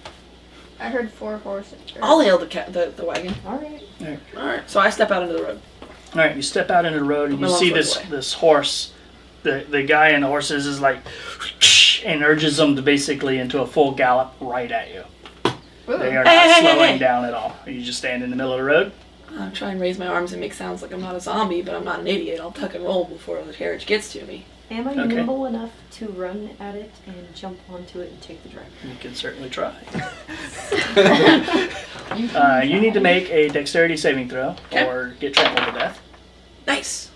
I heard 4 horses. I'll hail the wagon. All right. Alright, so I step out into the road. All right. You step out into the road and My you long see sword this away. this horse. The guy in the horses is like, and urges them to basically into a full gallop right at you. Ooh. They are Hey, not hey, slowing hey. down at all. You just stand in the middle of the road. I try and raise my arms and make sounds like I'm not a zombie, but I'm not an idiot. I'll tuck and roll before the carriage gets to me. Am I Okay. nimble enough to run at it and jump onto it and take the drive? You can certainly try. You need to make a dexterity saving throw Okay. or get trampled to death. Nice.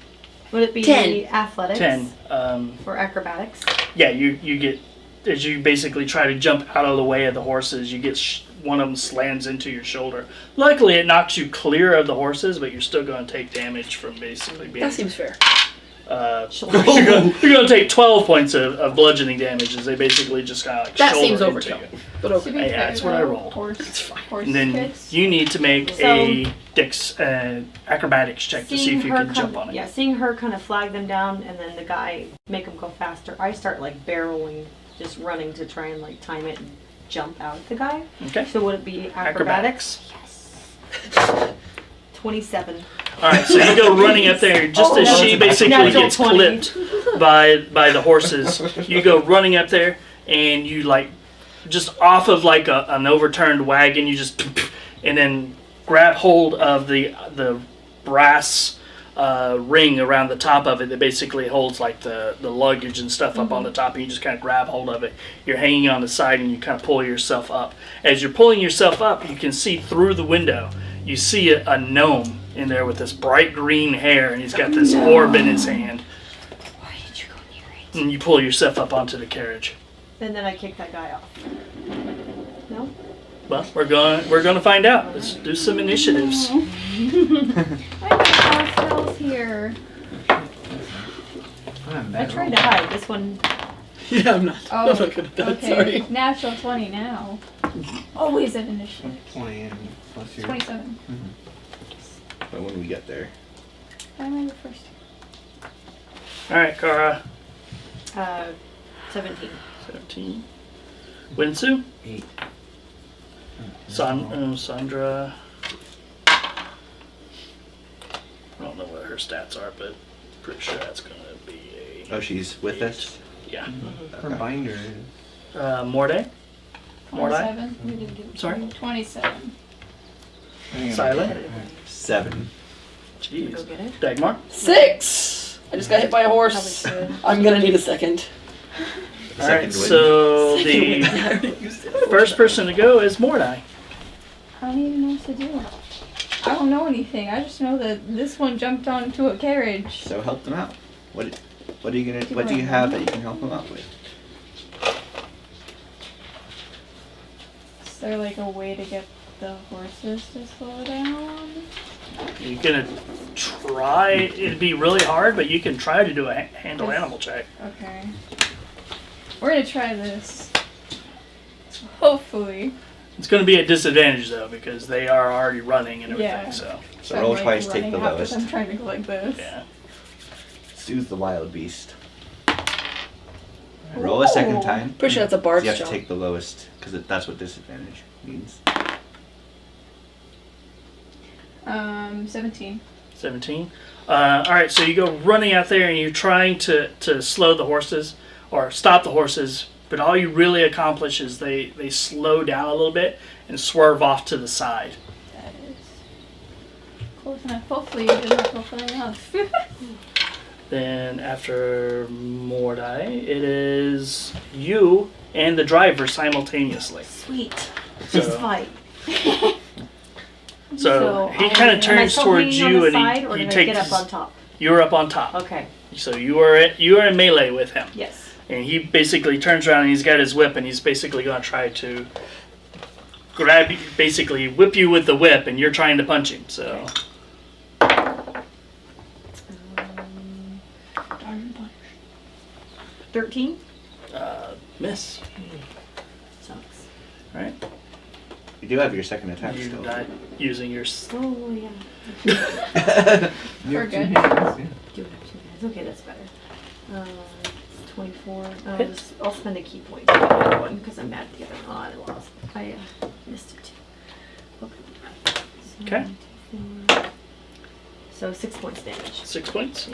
Would it be 10. athletics 10. or acrobatics? Yeah, you get, as you basically try to jump out of the way of the horses, you get one of them slams into your shoulder. Luckily, it knocks you clear of the horses, but you're still going to take damage from basically being. That seems fair. You're going to take 12 points of bludgeoning damage as they basically just kind of like That shoulder seems into overkill. you. But To okay. be Yeah, fair, that's what I though, rolled. Horse And then kicks. you need to make So- a acrobatics check to see if you can jump on it. Yeah, seeing her kind of flag them down and then the guy make them go faster, I start like barreling, just running to try and like time it and jump out at the guy. Okay. So would it be acrobatics? Yes. 27. All right, so you go running up there just as she basically Natural gets 20. clipped by the horses. You go running up there and you like just off of like an overturned wagon. You just and then grab hold of the brass ring around the top of it that basically holds like the luggage and stuff up on the top. And you just kind of grab hold of it. You're hanging on the side and you kind of pull yourself up. As you're pulling yourself up, you can see through the window. You see a gnome in there with this bright green hair, and he's got this orb in his hand. Why did you go near it? And you pull yourself up onto the carriage. And then I kick that guy off. No? Well, we're gonna find out. Let's do some initiatives. I got spells here. I tried to hide. This one. Yeah, I'm not. Oh, I'm not good at that. okay. Sorry. Natural 20 now. Always an initiative. 20 and plus your... 27. But when we get there. I remember first. All right, Kara. 17. 17. Wentsu. 8. Sandra. I don't know what her stats are, but pretty sure that's gonna be a. Oh, she's with us? Yeah. Her binder is... Mordai. Mordai. 27. We didn't do Sorry? 27. Silent. 7. Go Jeez. get it. Dagmar. 6. I just got hit by a horse. Probably should. I'm gonna need a second. All right, Second win. so Second win. the I already used it. first person to go is Mordai. I don't even know what to do. I don't know anything. I just know that this one jumped onto a carriage. So help them out. What are you gonna? What do you have that you can help them out with? Is there like a way to get the horses to slow down? You're gonna try. It'd be really hard, but you can try to do a handle animal check. Okay. We're gonna try this. Hopefully. It's gonna be a disadvantage though because they are already running and everything. Yeah. So So I'm, roll like, twice, take running the out 'cause lowest. I'm trying to go like this. yeah. Soothe the wild beast. Roll a second Ooh. time. Pretty sure that's a bard's You have to job. take the lowest because that's what disadvantage means. 17. 17. All right, so you go running out there and you're trying to slow the horses or stop the horses, but all you really accomplish is they slow down a little bit and swerve off to the side. That is close enough. Hopefully it is not close enough. Then after Mordai, it is you and the driver simultaneously. Sweet. So- Just fight. So he I- kind am of I turns still towards hanging on you the and side, or he did I takes. get up on top? You're up on top. Okay. So you are in melee with him. Yes. And he basically turns around and he's got his whip and he's basically going to try to grab you, basically whip you with the whip, and you're trying to punch him. So Darn bunch. 13. miss. Sucks. Right? You do have your second attack You still. not using your. Oh yeah. We're good. Do have 2 hands. Okay, that's better. 24. Hit. I'll spend a key point on that one because I'm mad at the other one. I lost. I missed it too. Okay. Okay. So 6 points damage. 6 points.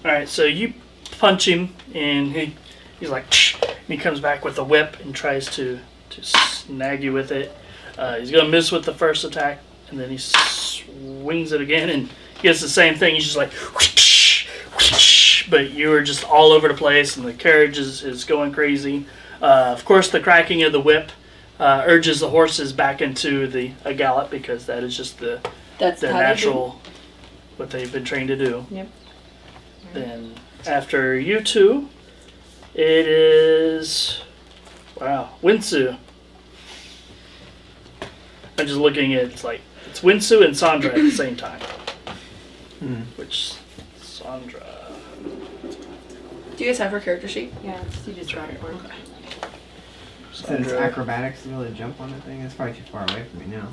All right, so you punch him, and he's like, and he comes back with a whip and tries to snag you with it. He's gonna miss with the first attack, and then he swings it again, and he gets the same thing. He's just like, but you are just all over the place, and the carriage is going crazy. Of course, the cracking of the whip urges the horses back into a gallop because that is just That's the how they do. natural what they've been trained to do. Yep. Then after you two, it is Wentsu. I'm just looking at it's Wentsu and Sandra at the same time. Which Sandra? Do you guys have her character sheet? Yeah, you just got it one. So it's acrobatics to be able to jump on the thing. It's probably too far away from me now,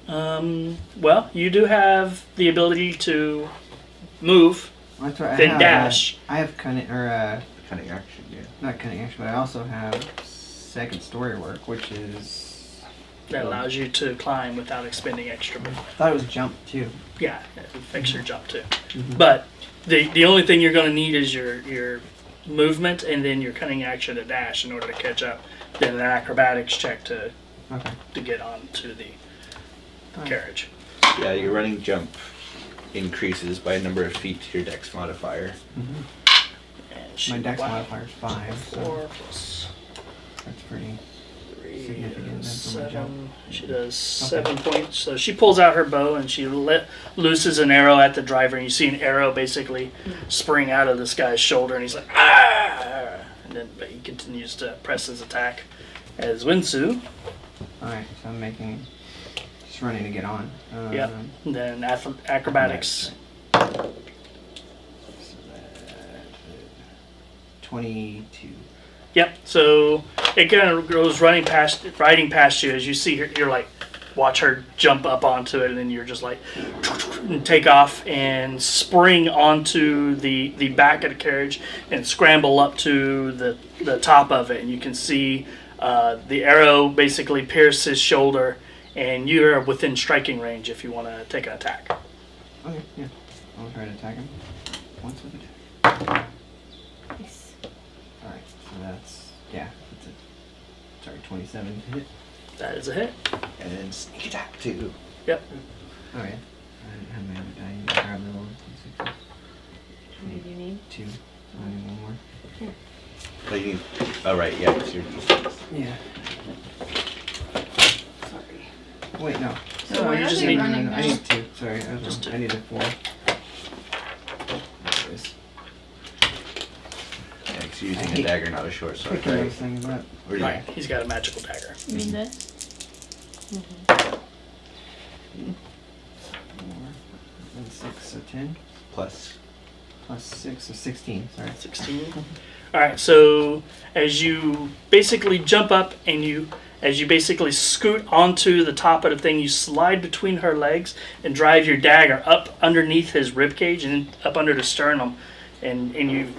huh? Well, you do have the ability to move, Well, that's right. then dash. I have cunning, or Cunning action, yeah. not cunning action, but I also have second story work, which is. That allows you to climb without expending extra movement. I thought it was jump too. Yeah, it affects your jump too. But the only thing you're going to need is your movement and then your cunning action to dash in order to catch up. Then an acrobatics check to get onto the carriage. Yeah, your running jump increases by a number of feet to your dex modifier. And she, My dex modifier is 5, 4 so plus that's pretty 3 significant is then for my jump. 7. She does 7 points. So she pulls out her bow and she looses an arrow at the driver. And you see an arrow basically spring out of this guy's shoulder, and he's like, ah! But he continues to press his attack as Wentsu. Alright, so I'm just running to get on. Yep. And then acrobatics. So that 22. Yep. So it kind of goes riding past you as you see her. You're like, watch her jump up onto it, and then you're just like, and take off and spring onto the back of the carriage and scramble up to the top of it, and you can see the arrow basically pierce his shoulder, and you're within striking range if you want to take an attack. Okay, yeah. I'll try to attack him. Once with attack. Nice. Alright, so that's, it's 27 to hit. That is a hit. And then sneak attack too. Yep. Oh yeah. I didn't have my other die. You can grab the little d6. What did you need? 2. So I need one more. Oh, you need, oh right, yeah, it's your d6. Yeah. Sorry. Wait, no. So No, where you are just they need- running I now? need 2. Sorry, I was Just wrong. 2. I needed 4. There it is. Yeah, because you're using I a hate dagger, not a short sword, Picking right? those things up. Or do you- Right. He's got a magical dagger. You mean this? 4 and 6, so 10. Plus. Plus 6, so 16. Sorry. 16. All right. So as you basically jump up and as you basically scoot onto the top of the thing, you slide between her legs and drive your dagger up underneath his ribcage and up under the sternum, and you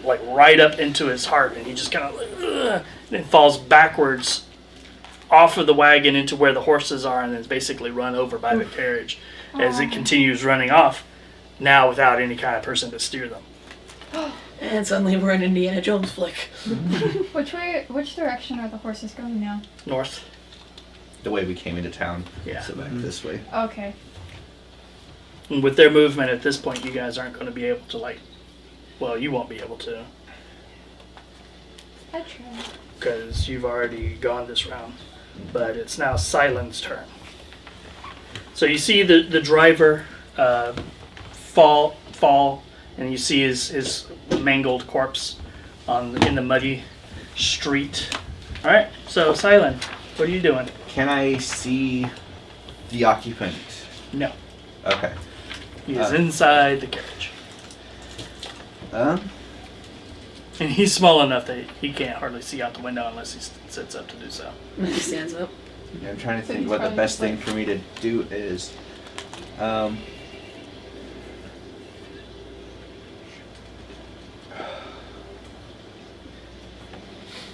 like right up into his heart, and he just kind of like, and it falls backwards off of the wagon into where the horses are, and then is basically run over by the carriage as it continues running off, now without any kind of person to steer them. And suddenly we're in Indiana Jones flick. Which direction are the horses going now? North. The way we came into town. Yeah. So back this way. Okay. And with their movement at this point, you guys aren't going to be able to you won't be able to I try. because you've already gone this round. But it's now Sylen's turn. So you see the driver fall, and you see his mangled corpse in the muddy street. All right, so Sylen, what are you doing? Can I see the occupant? No, Okay. he is inside the carriage, and he's small enough that he can't hardly see out the window unless he sits up to do so. And he stands up. Yeah, I'm trying to So think he's what the probably best just thing for me to do is.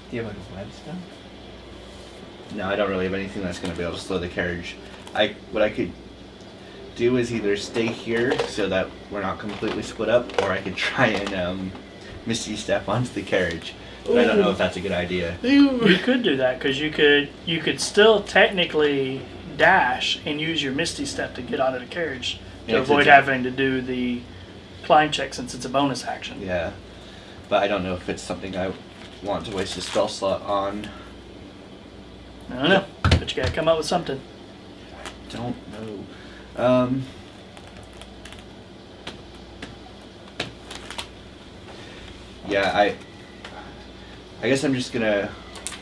Do you have like a web stuff? No, I don't really have anything that's going to be able to slow the carriage. What I could do is either stay here so that we're not completely split up, or I could try and Misty Step onto the carriage. But I don't know if that's a good idea. You could do that because you could still technically dash and use your Misty Step to get onto the carriage to Yeah, avoid it's- having to do the climb check since it's a bonus action. Yeah, but I don't know if it's something I want to waste a spell slot on. I don't know, but you gotta come up with something. Don't know. Yeah, I guess I'm just gonna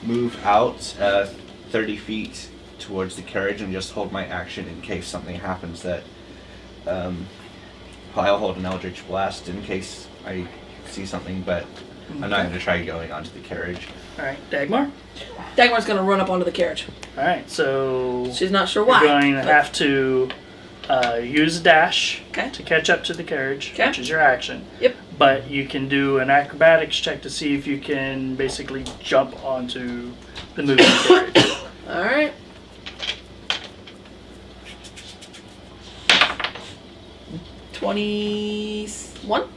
move out 30 feet towards the carriage and just hold my action in case something happens that I'll hold an Eldritch Blast in case I see something, but I'm not going to try going onto the carriage. Alright, Dagmar? Dagmar's gonna run up onto the carriage. Alright, so She's not sure why. you're going to but- have to use a dash Okay. to catch up to the carriage, Okay. which is your action. Yep. But you can do an acrobatics check to see if you can basically jump onto the moving carriage. Alright. $21?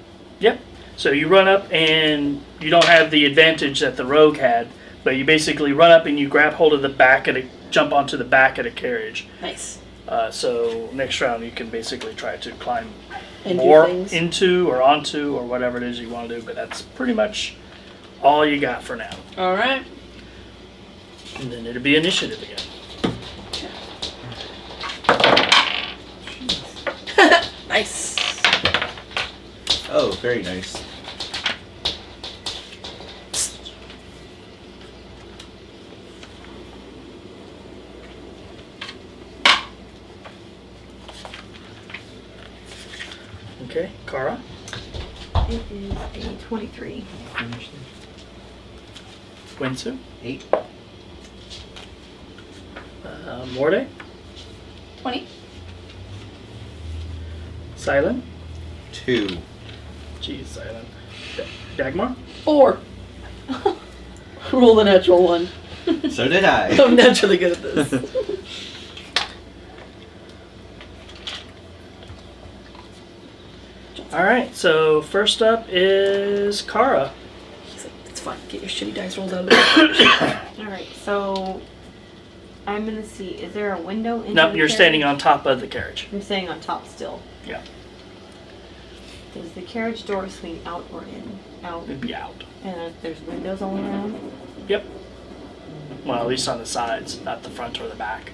Yep. So you run up and you don't have the advantage that the rogue had, but you basically run up and you grab hold of the back of the, jump onto the back of the carriage. Nice. So next round you can basically try to climb And do more things. into or onto or whatever it is you want to do, but that's pretty much all you got for now. Alright. And then it'll be initiative again. Nice. Oh, very nice. Okay, Kara? It is a 23. Finish Wentsu? 8. Mordai? 20. Sylen? 2. Jeez, Sylen. Dagmar? 4. Roll the natural one. So did I. I'm naturally good at this. Alright, so first up is Kara. He's like, it's fine. Get your shitty dice rolls out of there. Alright, so I'm gonna see. Is there a window into Nope, the you're carriage? standing on top of the carriage. I'm staying on top still. Yeah, Does the carriage door swing out or in? Out. it'd be out. And there's windows all around? Yep. Well, at least on the sides, not the front or the back.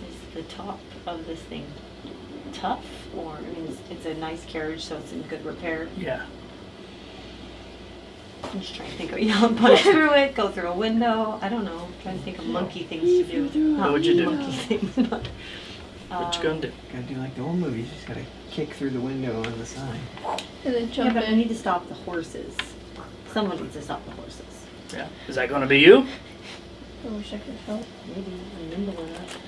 Is the top of this thing tough? Or, I mean, it's a nice carriage, so it's in good repair. Yeah. I'm just trying to think of, punch through it, go through a window. I don't know. I'm trying to think of monkey things to do. What would you do? Monkey things, but, What you gonna do? Gotta do like the old movies. Just gotta kick through the window on the side. And then Yeah, jump but I in. need to stop the horses. Someone needs to stop the horses. Yeah. Is that gonna be you? I wish I could help. Maybe I'm nimble enough.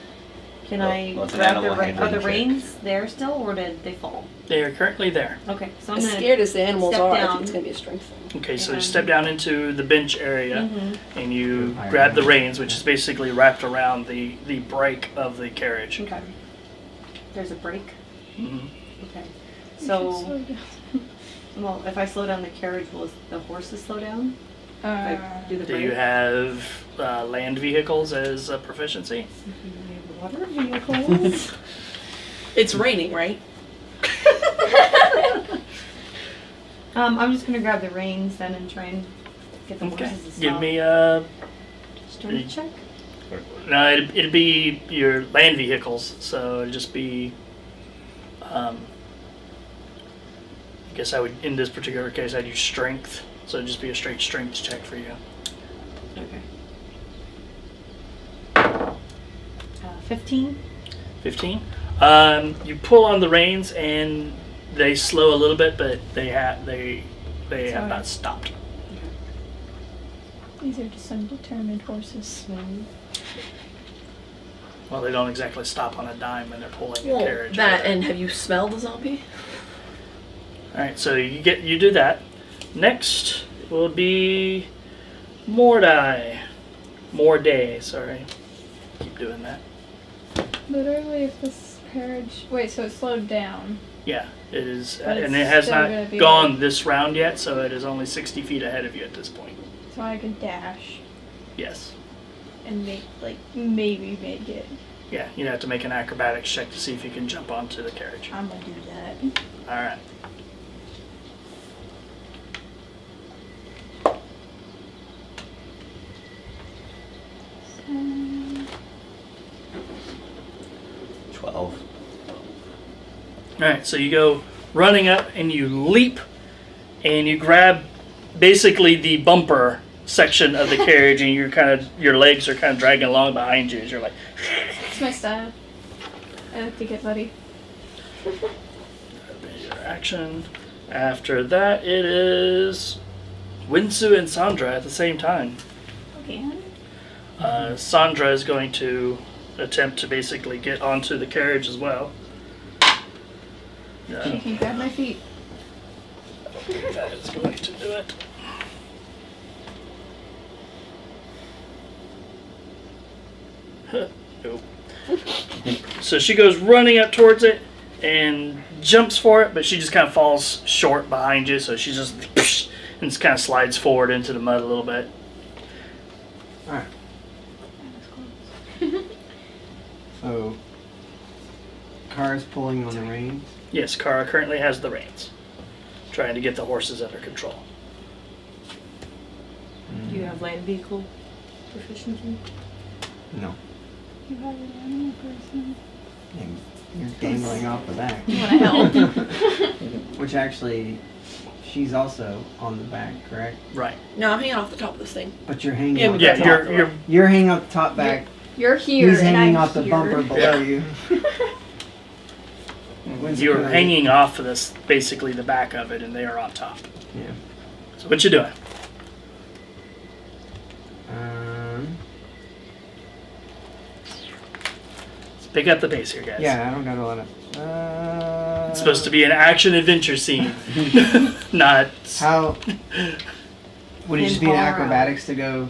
Can Well, I well, it's an grab animal are handling the check. reins there still, or did they fall? They are currently there. Okay, so I'm As gonna scared as the animals step are, I down. think it's gonna be a strength thing. Okay, so you And- step down into the bench area Mhm. and you Higher grab the level. reins, which is basically wrapped around the brake of the carriage. Okay. There's a break. hmm Okay. You should So, slow down. well, if I slow down the carriage, will the horses slow down? If I do the Do break? you have land vehicles as a proficiency? Water vehicles? It's raining, right? I'm just gonna grab the reins then and try and get the Okay. horses to stop. Give me a. Strength check. No, it'd be your land vehicles, so it'd just be. I guess I would, in this particular case, I'd use strength, so it'd just be a straight strength check for you. Okay. 15. 15. You pull on the reins and they slow a little bit, but they have Sorry. not stopped. These are just some determined horses. Well, they don't exactly stop on a dime when they're pulling the Well, carriage. that either. and have you smelled the zombie? All right, so you do that. Next will be Mordai. Sorry, keep doing that. Literally, if this carriage. Wait, so it slowed down. Yeah, it is, But and it's it has still gonna not be gone like- this round yet, so it is only 60 feet ahead of you at this point. So I could dash Yes. and maybe make it. Yeah, you have to make an acrobatics check to see if you can jump onto the carriage. I'm gonna do that. All right. Um, 12. All right, so you go running up and you leap and you grab basically the bumper section of the carriage, and your legs are kind of dragging along behind you as you're like. It's my style. I like to get muddy. Your action. After that, it is Wentsu and Sandra at the same time. Again? Sandra is going to attempt to basically get onto the carriage as well. She can grab my feet. That is going to do it. Nope. So she goes running up towards it and jumps for it, but she just kind of falls short behind you, so she just and just kind of slides forward into the mud a little bit. Alright. So, Kara's pulling on the reins. Yes, Kara currently has the reins, trying to get the horses under control. Do you have land vehicle proficiency? No. You have an animal person. You're dangling off the back. You want to help? Which actually, she's also on the back, correct? Right. No, I'm hanging off the top of this thing. But you're hanging Yeah, off Yeah, the top. you're You're hanging off the top back. You're here. He's and hanging I'm off the here. bumper below you. you're hanging off of this, basically the back of it, and they are on top. Yeah. So what you doing? Let's pick up the pace here, guys. Yeah, I don't got a lot of. It's supposed to be an action adventure scene, not. How? Would it just be an Far out. acrobatics to go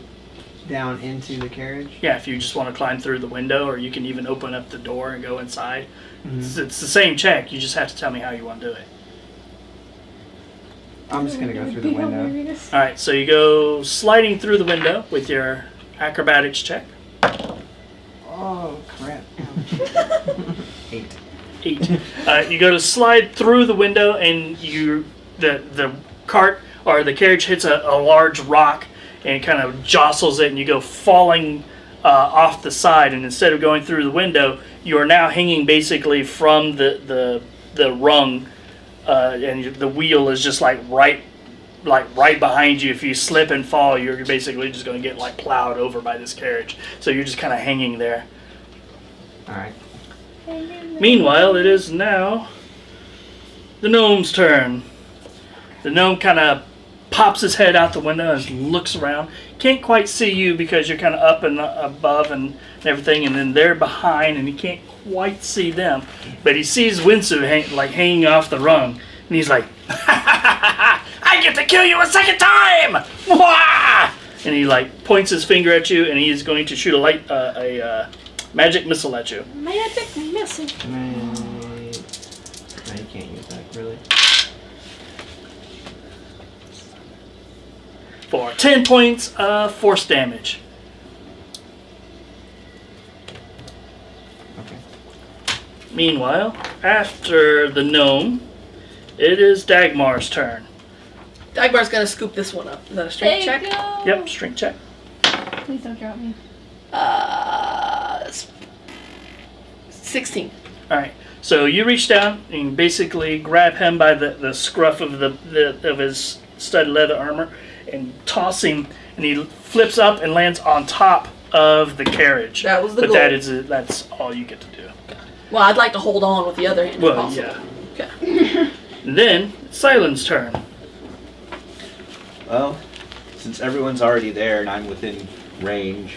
down into the carriage? Yeah, if you just want to climb through the window, or you can even open up the door and go inside. Mhm. It's the same check. You just have to tell me how you want to do it. I'm just gonna go through the window. All right, so you go sliding through the window with your acrobatics check. Oh crap! 8. 8. You go to slide through the window, and the cart or the carriage hits a large rock and kind of jostles it, and you go falling off the side. And instead of going through the window, you are now hanging basically from the rung, and the wheel is just like right behind you. If you slip and fall, you're basically just going to get like plowed over by this carriage. So you're just kind of hanging there. All right. Meanwhile, it is now the gnome's turn. The gnome kind of pops his head out the window and looks around. Can't quite see you because you're kind of up and above and everything, and then they're behind, and he can't quite see them. But he sees Wentsu hanging off the rung, and he's like, "I get to kill you a second time!" Wah! And he points his finger at you, and he is going to shoot a magic missile at you. Magic missile. No, you can't use that really. For 10 points of force damage. Okay. Meanwhile, after the gnome, it is Dagmar's turn. Dagmar's gonna scoop this one up. Is that a strength check? Go. Yep, strength check. Please don't drop me. 16. Alright, so you reach down and basically grab him by the scruff of of his studded leather armor and toss him, and he flips up and lands on top of the carriage. That was the but goal. That's all you get to do. Well, I'd like to hold on with the other hand if Well, possible. yeah. Okay. And then, it's Sylen's turn. Well, since everyone's already there and I'm within range,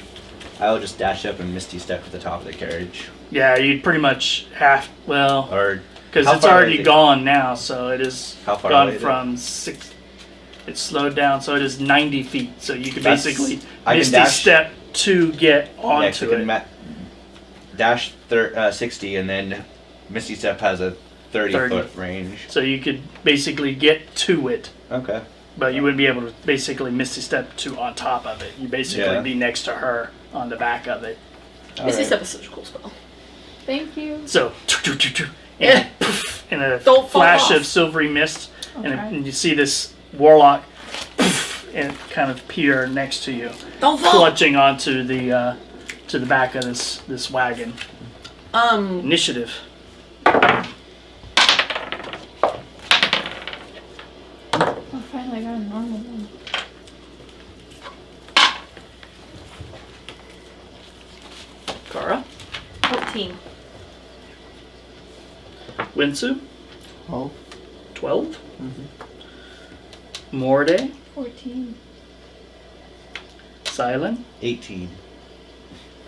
I'll just dash up and Misty step to the top of the carriage. Yeah, you'd pretty much have, well, Or because how it's far away already is it? gone now, so it is How far gone away is it? from 6. It's slowed down, so it is 90 feet. So you can That's- basically I can Misty dash- step to get Yeah, 'cause onto I can it. dash 60, and then Misty Step has a 30 foot range. So you could basically get to it, Okay. but you wouldn't be able to basically Misty step to on top of it. You basically Yeah. be next to her on the back of it. Misty Alright. Step is such a cool spell. Thank you. So, Yeah. and poof, and a Don't fall flash off. of silvery mist, I'll and, try. and you see this warlock poof, and kind of appear next to you, Don't fall! clutching onto the to the back of this wagon. Initiative. Oh, finally I got a normal one. Kara, 14. Wentsu, 12. 12. Mordai, 14. Sylen, 18.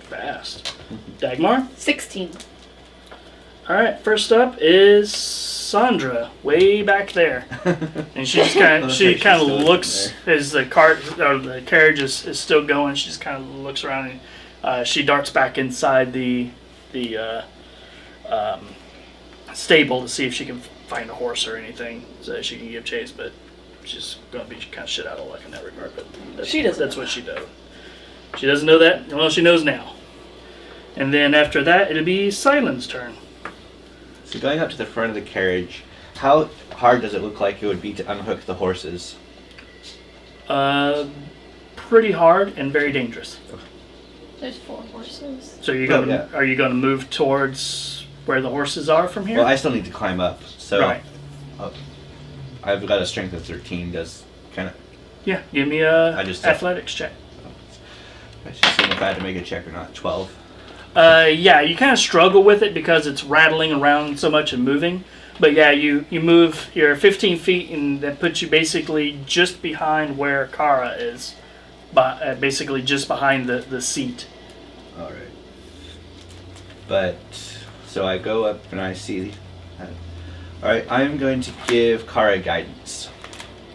fast. Dagmar. 16. All right, first up is Sandra, way back there, and she just kind of Looks like she's still looks as the cart or the carriage is still going. She just kind of looks around and she darts back inside the stable to see if she can find a horse or anything so that she can give chase. But she's gonna be kind of shit out of luck in that regard. But She doesn't That's know what she does. She doesn't know that. Well, she knows now. And then after that, it'll be Sylen's turn. So going up to the front of the carriage, how hard does it look like it would be to unhook the horses? Pretty hard and very dangerous. There's 4 horses. So you're Oh, gonna yeah. are you gonna move towards where the horses are from here? Well, I still need to climb up, so Right. I've got a strength of 13. Does kind of Yeah. Give me a I just- athletics check. I should see if I had to make a check or not. 12. Yeah, you kind of struggle with it because it's rattling around so much and moving. But yeah, you move. You're 15 feet, and that puts you basically just behind where Kara is, basically just behind the seat. All right. But so I go up and I see. All right, I'm going to give Kara guidance.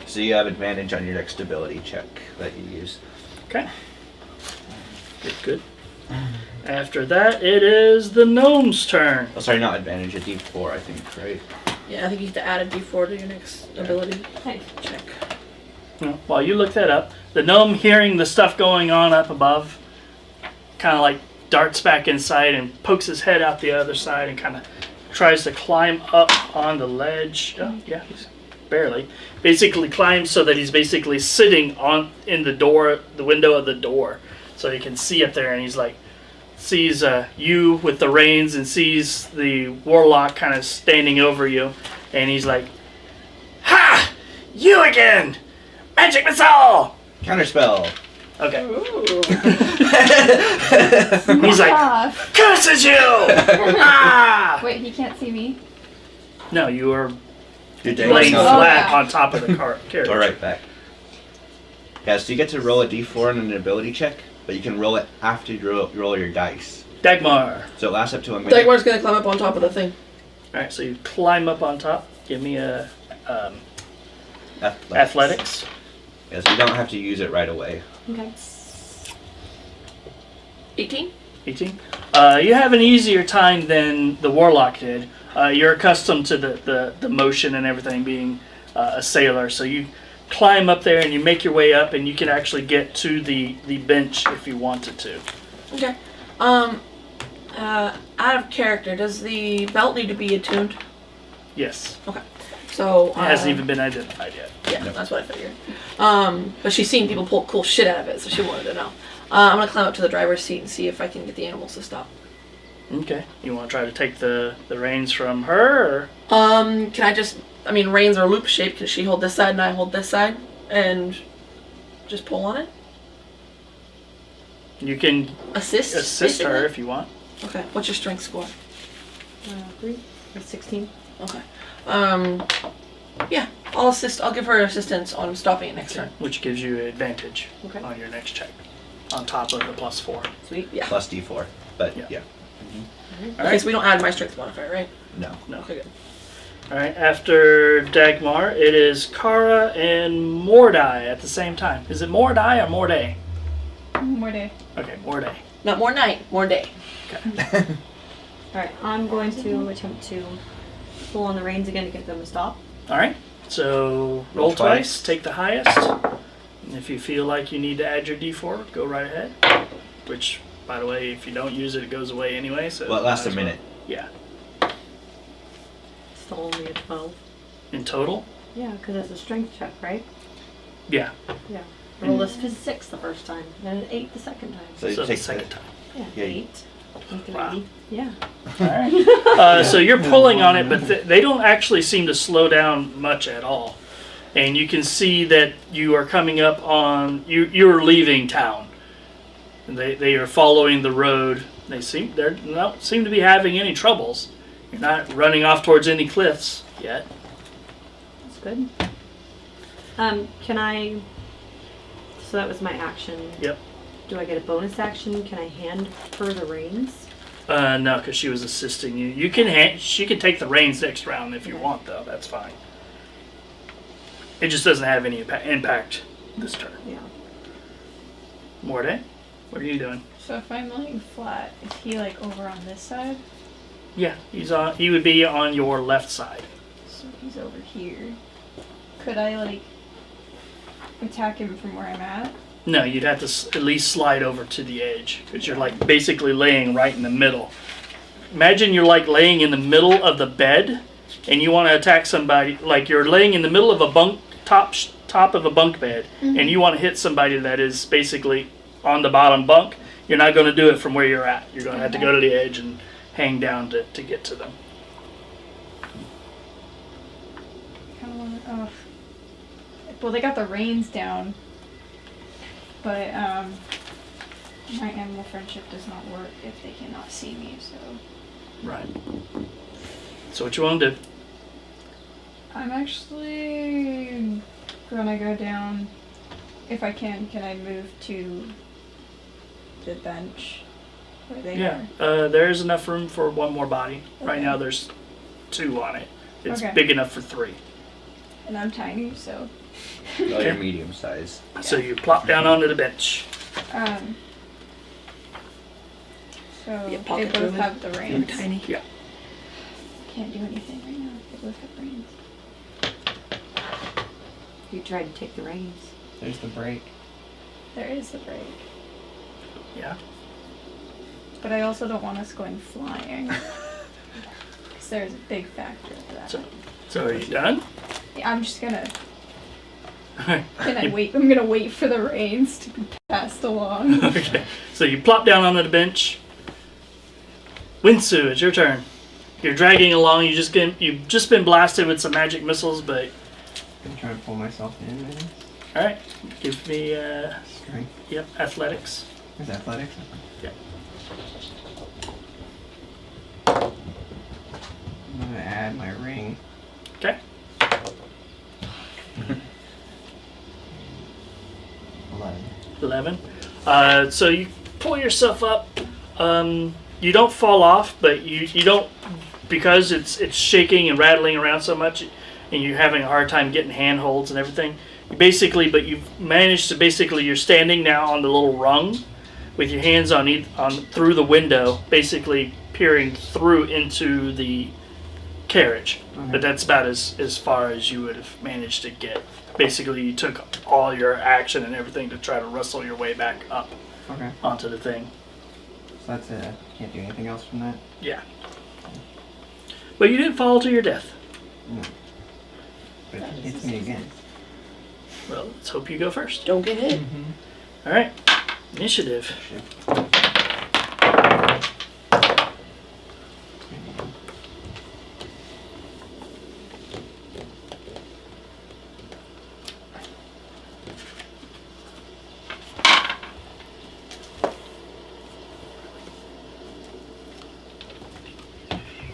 So you have advantage on your next ability check that you use. Okay. Good. After that, it is the gnome's turn. Oh, sorry, not advantage, a D4, I think, right? Yeah, I think you have to add a D4 to your next ability Nice. check. While you look that up, the gnome, hearing the stuff going on up above, kind of like darts back inside and pokes his head out the other side and kind of tries to climb up on the ledge. Oh, yeah, he's barely. Basically climbs so that he's basically sitting in the window of the door, so he can see up there. And he's like, sees you with the reins and sees the warlock kind of standing over you, and he's like, "Ha! You again! Magic missile!" Counterspell. Okay. Ooh. He's like, Ah! "Curses you!" Ah! Wait, he can't see me? No, you are You're laying dangling Oh, flat yeah. on top of the carriage. Go right back. Yeah, so you get to roll a D4 on an ability check, but you can roll it after you roll your dice. Dagmar. So it lasts up to a minute. Dagmar's gonna climb up on top of the thing. Alright, so you climb up on top. Give me a Athletics. athletics. Yeah, so you don't have to use it right away. Okay. 18? 18. You have an easier time than the warlock did. You're accustomed to the motion and everything, being a sailor, so you climb up there and you make your way up, and you can actually get to the bench if you wanted to. Okay. Out of character, does the belt need to be attuned? Yes. So It hasn't even been identified yet. Yeah, that's what I figured. But she's seen people pull cool shit out of it, so she wanted to know. I'm gonna climb up to the driver's seat and see if I can get the animals to stop. Okay. You want to try to take the reins from her, or? Can I just? I mean, reins are loop shaped. Can she hold this side and I hold this side, and just pull on it? You can Assist assist her basically? if you want. Okay. What's your strength score? 3 or 16. Okay. Yeah, I'll assist. I'll give her assistance on stopping it next turn. Which gives you advantage Okay. on your next check, on top of the +4. Sweet. Yeah. Plus D4. But Yeah. yeah. Okay, so we don't add my strength modifier, right? No. No. Okay, good. All right. After Dagmar, it is Kara and Mordai at the same time. Is it Mordai or Mordai? More day. Okay, Mordai. Not more night, more day. Alright, I'm going to attempt to pull on the reins again to get them to stop. All right. So roll Roll twice. twice. Take the highest. And if you feel like you need to add your D4, go right ahead. Which, by the way, if you don't use it, it goes away anyway. So Well, it lasts might a as well. minute. Yeah. Still only a 12. In total. Yeah, because it's a strength check, right? Yeah. Yeah. Roll this for 6 the first time, then an 8 the second time. So you So the take second time. Yeah, Yeah, 8 and 3. Wow. Yeah. All right. So you're pulling on it, but they don't actually seem to slow down much at all. and you can see that you are coming up on you're leaving town. And they are following the road. They don't seem to be having any troubles. You're not running off towards any cliffs yet. That's good. Can I? So that was my action. Yep. Do I get a bonus action? Can I hand her the reins? No, because she was assisting you. She can take the reins next round if you want, though. That's fine. It just doesn't have any impact this turn. Yeah. Mordai, what are you doing? So if I'm laying flat, is he like over on this side? Yeah, he would be on your left side. So he's over here. Could I like attack him from where I'm at? No, you'd have to at least slide over to the edge because you're like basically laying right in the middle. Imagine you're like laying in the middle of the bed, and you want to attack somebody. Like you're laying in the middle of a bunk top of a bunk bed, and you want to hit somebody that is basically on the bottom bunk. You're not going to do it from where you're at. You're going to have to go to the edge and hang down to get to them. Kind of want to. Well, they got the reins down, but my animal friendship does not work if they cannot see me. So Right. So what you want to do? I'm actually gonna go down. If I can I move to the bench where they are? There is enough room for one more body. Right Okay. now there's 2 on it. It's Okay. big enough for 3. And I'm tiny, so Oh, you're medium size. So you plop down onto the bench. Yeah, they pocket both room. have the You're reins. tiny. Can't do anything right now. They both have reins. You tried to take the reins. There's the break. There is a break. Yeah. But I also don't want us going flying. Because there's a big factor to that. So are you done? Yeah, I'm just gonna wait. I'm gonna wait for the reins to be passed along. Okay. So you plop down onto the bench. Wentsu, it's your turn. You're dragging along. You've just been blasted with some magic missiles, but I'm trying to pull myself in, maybe. all right. Give me Strength. athletics. Is athletics? Yeah. I'm gonna add my ring. Okay. 11. So you pull yourself up. You don't fall off, but you don't, because it's shaking and rattling around so much, and you're having a hard time getting handholds and everything. But you've managed to you're standing now on the little rung, with your hands on through the window, basically peering through into the carriage. Okay. But that's about as far as you would have managed to get. Basically, you took all your action and everything to try to wrestle your way back up Okay. onto the thing. So that's it. Can't do anything else from that? Yeah. But you didn't fall to your death. No. But if it hits me again. Well, let's hope you go first. Don't get hit. All right. Initiative.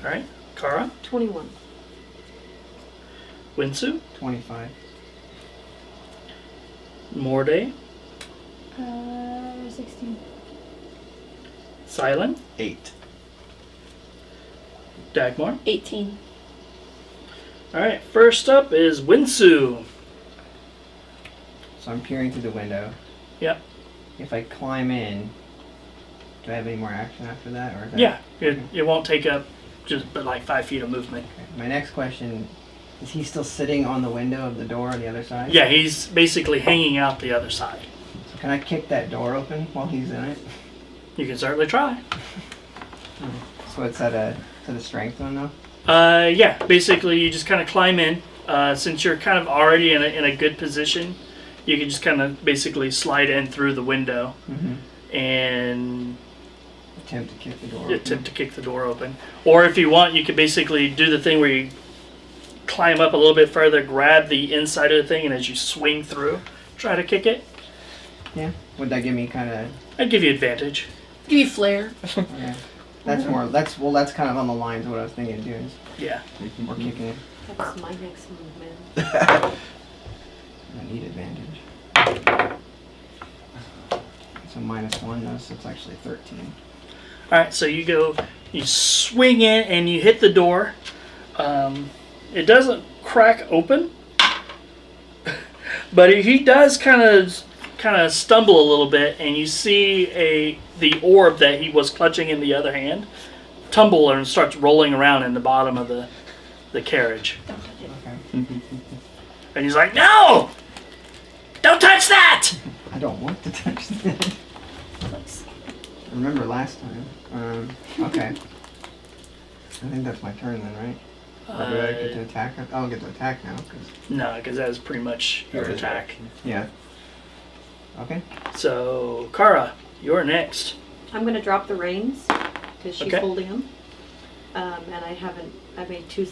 All right. Kara, 21. Wentsu, 25. Mordai, 16. Sylen, 8. Dagmar. 18. All right. First up is Wentsu. So I'm peering through the window. Yep. If I climb in, do I have any more action after that? Or is that... Yeah. It won't take up but like 5 feet of movement. Okay. My next question, is he still sitting on the window of the door on the other side? Yeah, he's basically hanging out the other side. So can I kick that door open while he's in it? You can certainly try. So it's at a strength one though? Yeah, basically you just kind of climb in. Since you're kind of already in a good position, you can just kind of basically slide in through the window and Attempt to kick the door attempt to kick the door open. Or if you want, you could basically do the thing where you climb up a little bit further, grab the inside of the thing, and as you swing through, try to kick it. Yeah. Would that give me kind of? I'd give you advantage. Give you flair. Okay. That's more. That's kind of on the lines of what I was thinking of doing. Yeah. Or kicking it. That's my next movement. I need advantage. So -1 though, so it's actually 13. All right, so you swing in and you hit the door. It doesn't crack open, but he does kind of stumble a little bit, and you see the orb that he was clutching in the other hand tumble and starts rolling around in the bottom of the carriage. Okay. And he's like, "No! Don't touch that!" I don't want to touch that. Remember last time. Okay. I think that's my turn then, right? Or do I get to attack? I don't get to attack now. No, because that was pretty much your attack. Yeah. Okay. So, Kara, you're next. I'm gonna drop the reins because she's Okay. holding them, and I made two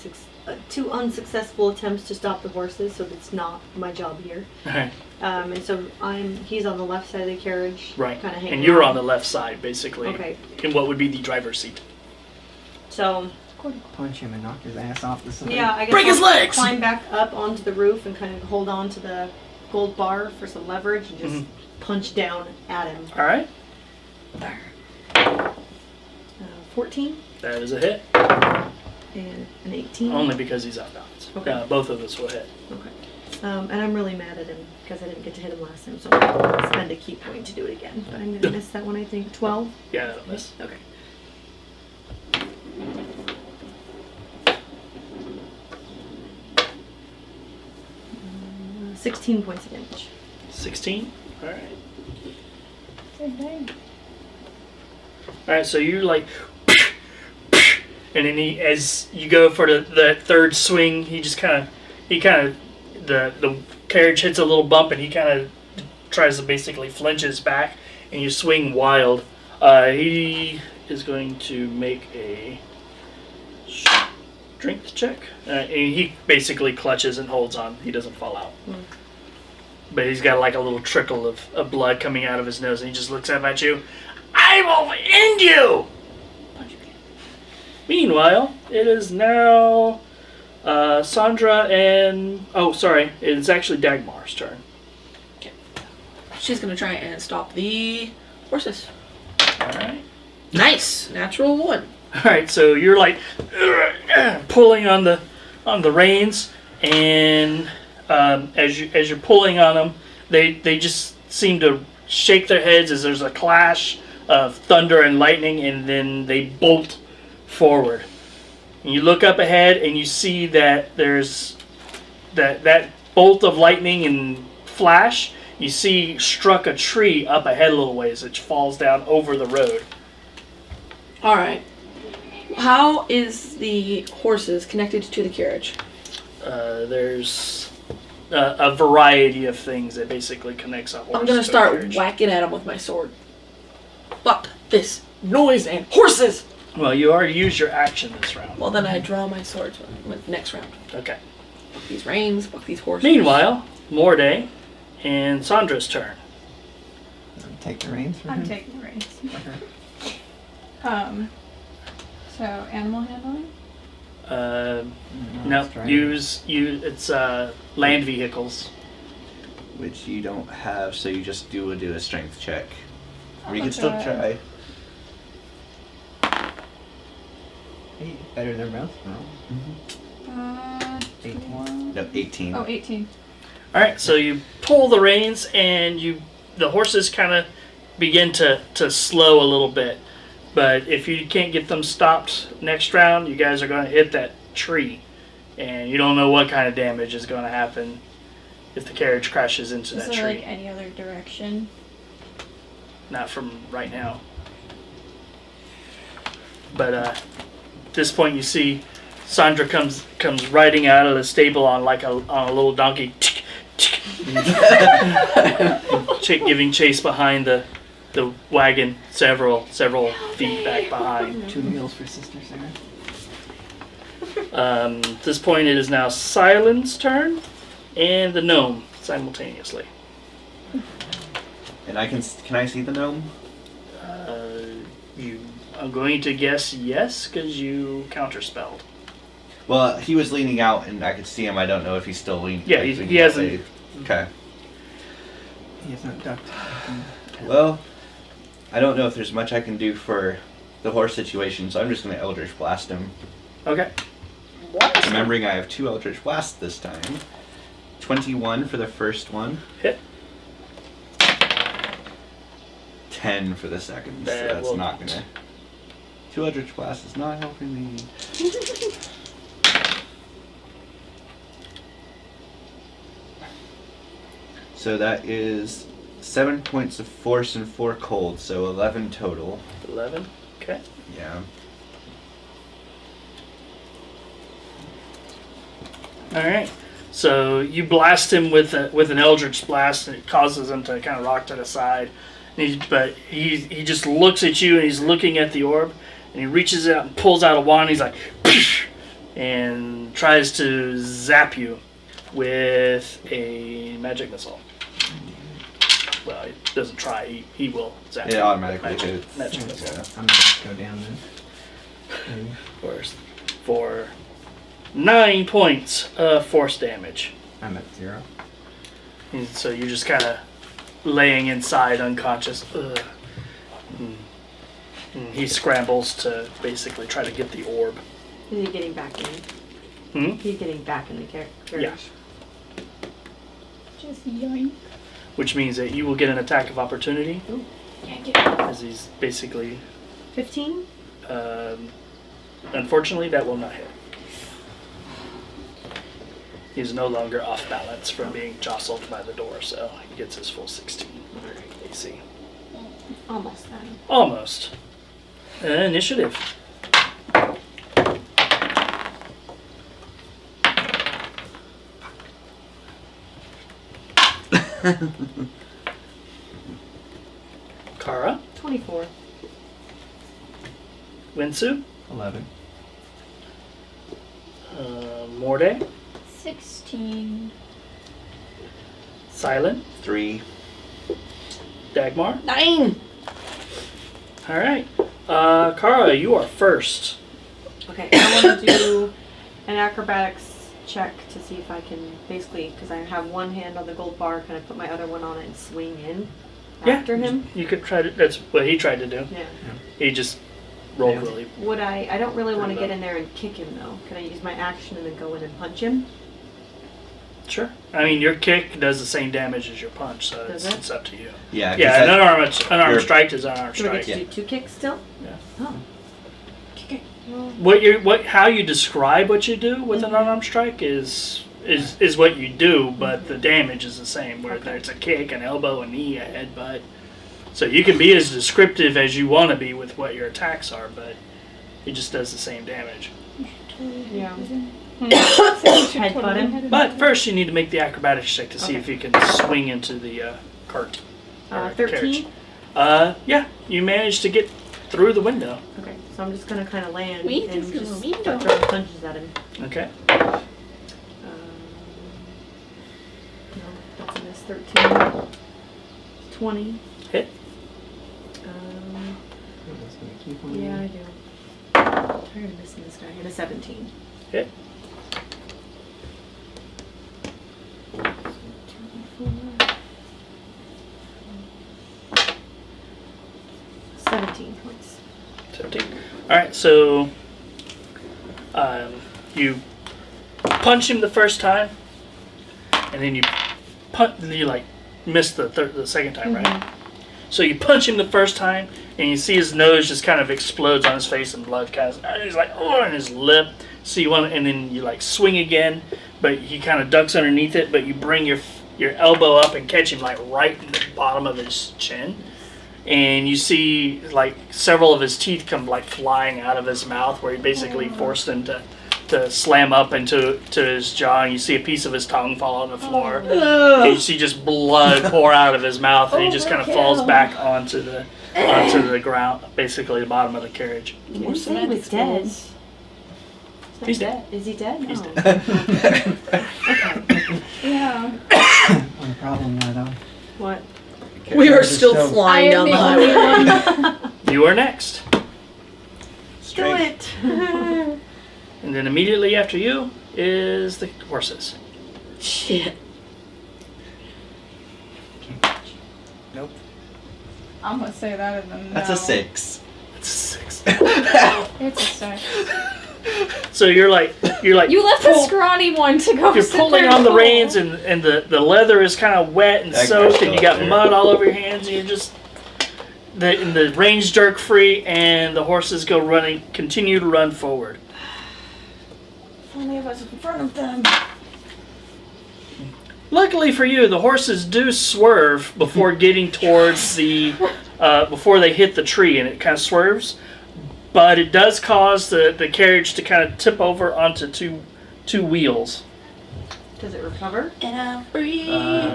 unsuccessful attempts to stop the horses, so it's not my job here. Alright. And so he's on the left side of the carriage, Right. kind of hanging And you're out. on the left side, basically. Okay. In what would be the driver's seat. So Punch him and knock his ass off the side. yeah, I guess Break his I'll legs! climb back up onto the roof and kind of hold on to the gold bar for some leverage and just punch down at him. Alright. 14 That is a hit. and an 18. Only because he's out of bounds. Okay. Both of us will hit. Okay. And I'm really mad at him because I didn't get to hit him last time, so I'm going to spend a key point to do it again. But I'm going to miss that one, I think. 12? Yeah, that'll miss. Okay. 16 points of damage. 16? Alright. Dang. Alright, so you're like... And then as you go for the third swing, the carriage hits a little bump and he kind of tries to basically flinches back and you swing wild. He is going to make a strength check. And he basically clutches and holds on. He doesn't fall out. But he's got like a little trickle of blood coming out of his nose and he just looks up at you. I will end you! Meanwhile, it is now Sandra and... Oh, sorry. It's actually Dagmar's turn. She's gonna try and stop the horses. Alright. Nice, natural 1. Alright, so you're like pulling on the reins, and as you're pulling on them, they just seem to shake their heads as there's a clash of thunder and lightning, and then they bolt forward. And you look up ahead and you see that there's that bolt of lightning and flash you see struck a tree up ahead a little ways. It falls down over the road. Alright. How is the horses connected to the carriage? There's a variety of things that basically connects a horse. I'm gonna to a start carriage. whacking at them with my sword. Fuck this noise and horses! Well, you already used your action this round. Well, then I draw my sword with next round. Okay. Fuck these reins, fuck these horses. Meanwhile, Mordai and Sandra's turn. Take the reins for I'm him. taking the reins. Okay. So animal handling? No, that's right. it's land vehicles. Which you don't have, so you just do a strength check. Or you can That's still right. try. Hey, better than everybody else? 18. No, 18. Oh, 18. All right, so you pull the reins and the horses kind of begin to slow a little bit. But if you can't get them stopped next round, you guys are going to hit that tree. And you don't know what kind of damage is going to happen if the carriage crashes into Is that there tree. like any other direction? Not from right now. But at this point you see Sandra comes riding out of the stable on a little donkey. Giving chase behind the wagon several feet back behind. 2 meals for Sister Sarah. At this point, it is now Sylen's turn and the gnome simultaneously. And can I see the gnome? I'm going to guess yes, because you counterspelled. Well, he was leaning out, and I could see him. I don't know if he's still leaning. Yeah, he hasn't. Okay. He has not ducked. Well, I don't know if there's much I can do for the horse situation, so I'm just going to Eldritch Blast him. Okay. Remembering I have 2 Eldritch Blasts this time. 21 for the first one. Hit. 10 for the second. So That that's will not going to... 2 Eldritch Blasts is not helping me. So that is 7 points of force and 4 cold, so 11 total. 11. Okay. Yeah. All right. So you blast him with an Eldritch blast, and it causes him to kind of rock to the side. But he just looks at you, and he's looking at the orb, and he reaches out and pulls out a wand. And he's like, Psh! And tries to zap you with a magic missile. Well, he doesn't try. He will zap you. It automatically hits. Magic missile. Okay. I'm gonna go down then. For 9 points of force damage. I'm at 0. And so you're just kind of laying inside unconscious. Ugh. And he scrambles to basically try to get the orb. Is he getting back in? He's getting back in the carriage. Yeah. Just yoink. Which means that you will get an attack of opportunity. Can't get it. As he's basically... 15? Unfortunately, that will not hit. He's no longer off balance from being jostled by the door, so he gets his full 16 AC. Almost then. Almost. Initiative. Kara, 24. Wentsu, 11. Mordai, 16. Sylen, 3. Dagmar. 9! Alright. Kara, you are first. Okay, I want to do an acrobatics check to see if I can basically, because I have one hand on the gold bar, kind of put my other one on it and swing in after him. You could try to, that's what he tried to do. Yeah. He just rolled Yeah. really. Would I don't really want to Pretty get in there and kick him though. Can I use my action and then go in and punch him? Sure. I mean, your kick does the same damage as your punch, so Does it's up to you. Yeah. 'cause Yeah, that- unarmed you're- strike is unarmed Do I get strike. to do 2 kicks still? Yeah. Oh. Kick it. Well, how you describe what you do with an unarmed strike is what you do, but the damage is the same. Whether it's a kick, an elbow, a knee, a headbutt. So you can be as descriptive as you want to be with what your attacks are, but it just does the same damage. Yeah. Headbutt him. But first, you need to make the acrobatics check to see if you can swing into the cart. or 13? carriage. Yeah, you managed to get through the window. Okay, so I'm just gonna kind of land We and just just gonna window. start throwing punches at him. Okay. No, that's a miss. 13. 20. Hit. That's gonna keep on. Yeah, I do. I'm tired of missing this guy. And a 17. Hit. 17 points. 17. Alright, so you punch him the first time, and then you miss the second time, right? So you punch him the first time, and you see his nose just kind of explodes on his face, and blood kind of, he's like, oh, and his lip. So you want, and then you like swing again, but he kind of ducks underneath it, but you bring your elbow up and catch him like right in the bottom of his chin. And you see like several of his teeth come like flying out of his mouth, where he basically forced him to slam up into his jaw, and you see a piece of his tongue fall on the floor. And you see just blood pour out of his mouth, and he just kind of falls back onto the ground, basically the bottom of the carriage. You didn't say he was dead. He's dead. Is he dead? He's Oh. dead. Yeah. One problem now, though. What? We are Just still go. flying I down am the the highway. only one. You are next. Strength. And then immediately after you is the horses. Shit. Nope. I'm gonna say that and then That's no. a 6. It's a 6. It's a 6. So you're like You left the scrawny one to go. you're sit pulling there on the and reins pull. and the leather is kind of wet and Dagmar's soaked still and you up got there. mud all over your hands and you just the reins jerk free and the horses go running, continue to run forward. If only I was in front of them. Luckily for you, the horses do swerve before getting towards the before they hit the tree, and it kind of swerves. But it does cause the carriage to kind of tip over onto two wheels. Does it recover? And I'm free.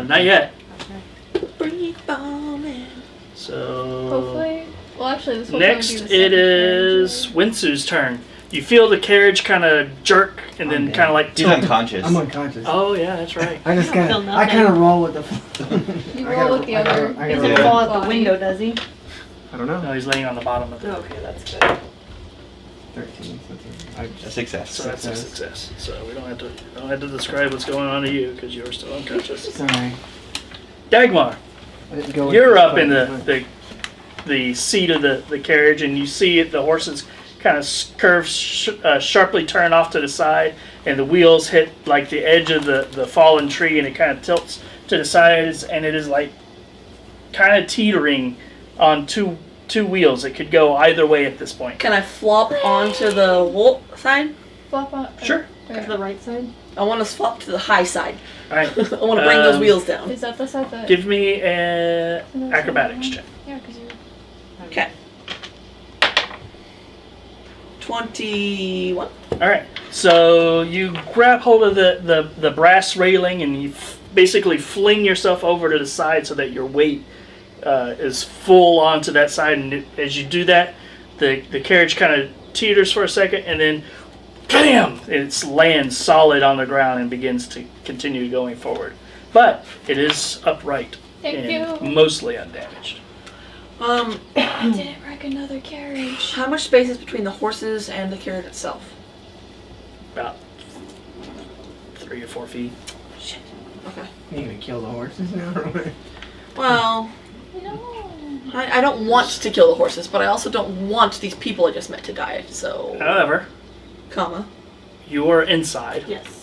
Not yet. Free falling. So Hopefully. Well, actually, this will next probably be the it second is Wentsu's turn. You feel the carriage kind of jerk and then Okay. kind of like He's tilt. unconscious. I'm unconscious. Oh yeah, that's right. I just I don't kind feel of, I nothing. kind of roll with the. You I roll gotta- with the I gotta- other. I He gotta doesn't roll. fall out the Body. window, does he? I don't know. No, he's laying on the bottom of it. Okay, that's good. 13. So it's A success. So that's a success. So we don't have to describe what's going on to you because you're still unconscious. sorry. Dagmar, I didn't go with you're this up in button. the seat of the carriage, and you see it. The horses kind of curve sharply turn off to the side, and the wheels hit like the edge of the fallen tree, and it kind of tilts to the sides, and it is like kind of teetering on two wheels. It could go either way at this point. Can I flop onto the wolf side? Flop on. Sure. To the right side? I want to swap to the high side. All right. I want to bring those wheels down. Is that the side that? Give me an acrobatics check. Yeah, because you. Okay. 21. All right. So you grab hold of the brass railing and you basically fling yourself over to the side so that your weight is full onto that side. And as you do that, the carriage kind of teeters for a second and then bam! It lands solid on the ground and begins to continue going forward. But it is upright Thank and you. mostly undamaged. I didn't wreck another carriage. How much space is between the horses and the carriage itself? About 3 or 4 feet. Shit. Okay. You gonna kill the horses now? Or what? Well, No. I don't want to kill the horses, but I also don't want these people I just met to die. So, However, comma. you are inside. Yes.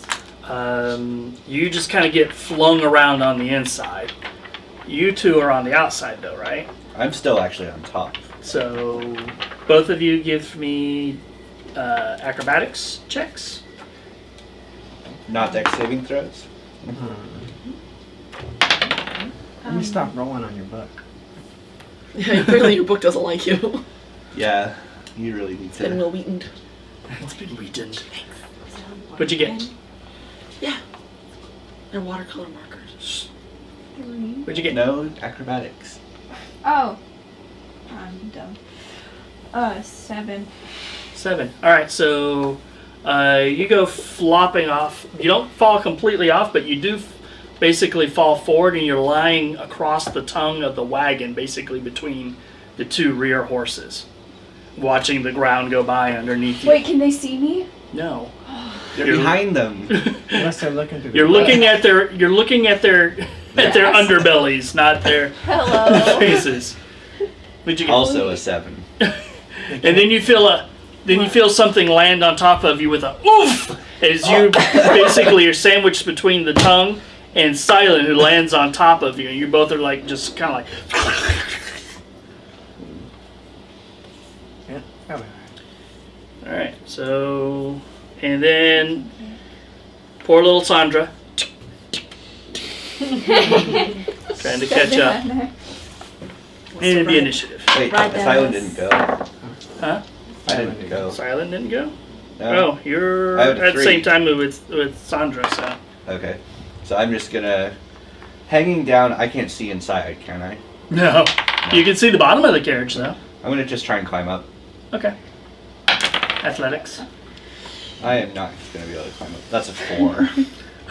You just kind of get flung around on the inside. You two are on the outside, though, right? I'm still actually on top. So both of you give me acrobatics checks. Not dex saving throws. Let me stop rolling on your book. Yeah, clearly your book doesn't like you. Yeah, you really need It's been to. well weakened. It's been weakened. What'd you get? Yeah. And watercolor markers. What'd you get? No acrobatics. Oh. I'm dumb. 7. 7. All right, so you go flopping off. You don't fall completely off, but you do basically fall forward, and you're lying across the tongue of the wagon, basically between the two rear horses, watching the ground go by underneath you. Wait, can they see me? No. You're behind them. Unless they're looking through. You're the looking at their underbellies, not their Hello. faces. What'd you get? Also a 7. And then you feel something land on top of you with a oof as you basically are sandwiched between the tongue and Sylen, who lands on top of you. And you both are like just kind of like. Yeah. Oh, All right. So, and then poor little Sandra trying to catch up. And it'd be initiative. Wait, Right, Sylen Dennis. didn't go. Huh? I didn't go. Sylen didn't go. No. Oh, you're I have a at the 3. same time with Sandra. So. Okay. So I'm just gonna hanging down. I can't see inside, can I? No. You can see the bottom of the carriage, though. I'm gonna just try and climb up. Okay. Athletics. I am not going to be able to climb up. That's a 4.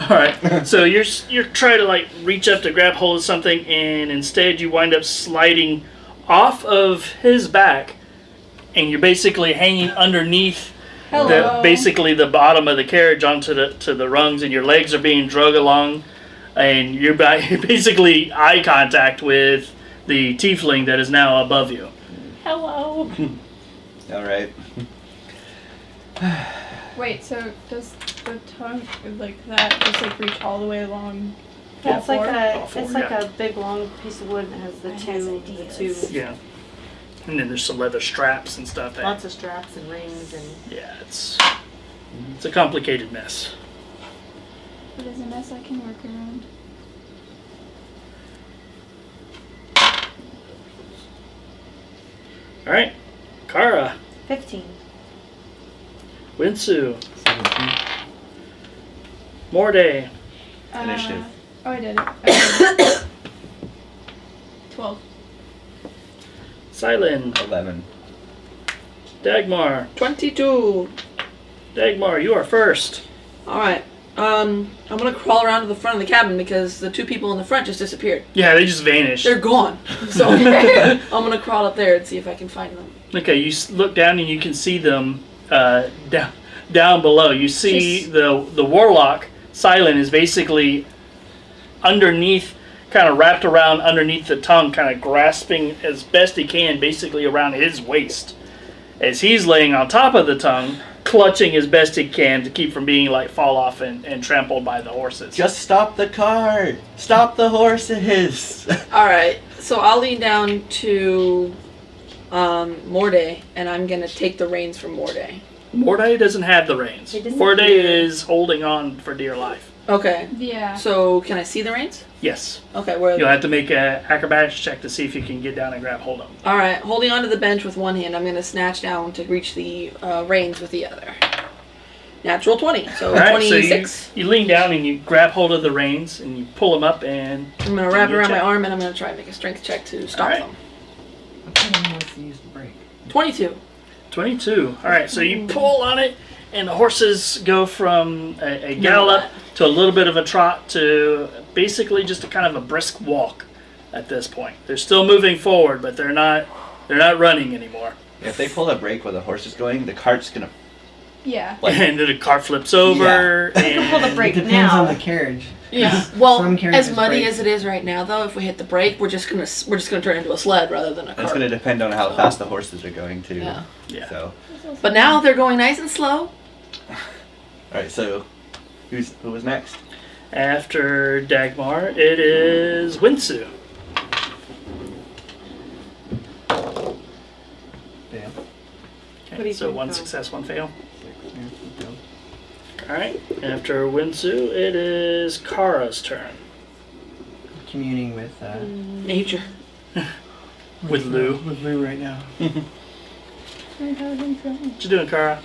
All right. So you're trying to like reach up to grab hold of something, and instead you wind up sliding off of his back, and you're basically hanging underneath basically the bottom of the carriage onto the rungs, and your legs are being drug along, and you're basically eye contact with the tiefling that is now above you. Hello. All right. Wait, so does the tongue like that just like reach all the way along? Yeah. It's like All four, it's like yeah. a big long piece of wood that has the two Yeah. And then there's some leather straps and stuff. lots of straps and rings and Yeah, it's a complicated mess. It is a mess I can work around. All right, Kara, 15. Wentsu, 17. Mordai, Initiative. Oh, I did it. 12. Sylen, 11. Dagmar. 22. Dagmar, you are first. Alright. I'm gonna crawl around to the front of the cabin because the two people in the front just disappeared. Yeah, they just vanished. They're gone. So I'm gonna crawl up there and see if I can find them. Okay, you look down and you can see them down below. You see the Warlock, Sylen, is basically underneath, kind of wrapped around underneath the tongue, kind of grasping as best he can, basically around his waist. As he's laying on top of the tongue, clutching as best he can to keep from being like fall off and trampled by the horses. Just stop the car! Stop the horses! Alright, so I'll lean down to Mordai and I'm gonna take the reins from Mordai. Mordai doesn't have the reins. He doesn't Mordai hear. is holding on for dear life. Okay. Yeah. So can I see the reins? Yes. Okay, where You'll have to make an acrobatics check to see if you can get down and grab hold of them. Alright, holding onto the bench with one hand, I'm gonna snatch down to reach the reins with the other. Natural 20, so Alright, 26. so you lean down and you grab hold of the reins and you pull them up and I'm gonna wrap it you around my check. arm and I'm gonna try and make a strength check to stop Alright. them. I think he wants to use the brake. 22. 22. Alright, so you pull on it and the horses go from a gallop to a little bit of a trot to basically just a kind of a brisk walk at this point. They're still moving forward, but they're not running anymore. If they pull a brake while the horse is going, the cart's gonna Yeah. And then the car flips over. You can pull the and brake It depends now. on the carriage. Yeah. Well, Some carriages as muddy break. as it is right now, though, if we hit the brake, we're just gonna turn into a sled rather than a It's cart. gonna depend on how fast the horses are going too. Yeah. Yeah. So, But now they're going nice and slow. all right. So, who was next? After Dagmar, it is Wentsu. Fail. What do Okay, you so think, one Phil? success, one fail. 6. Yeah, fail. Alright, after Wentsu, it is Kara's turn. Communing with Nature. With Lou. With Lou right now. What you doing, Kara?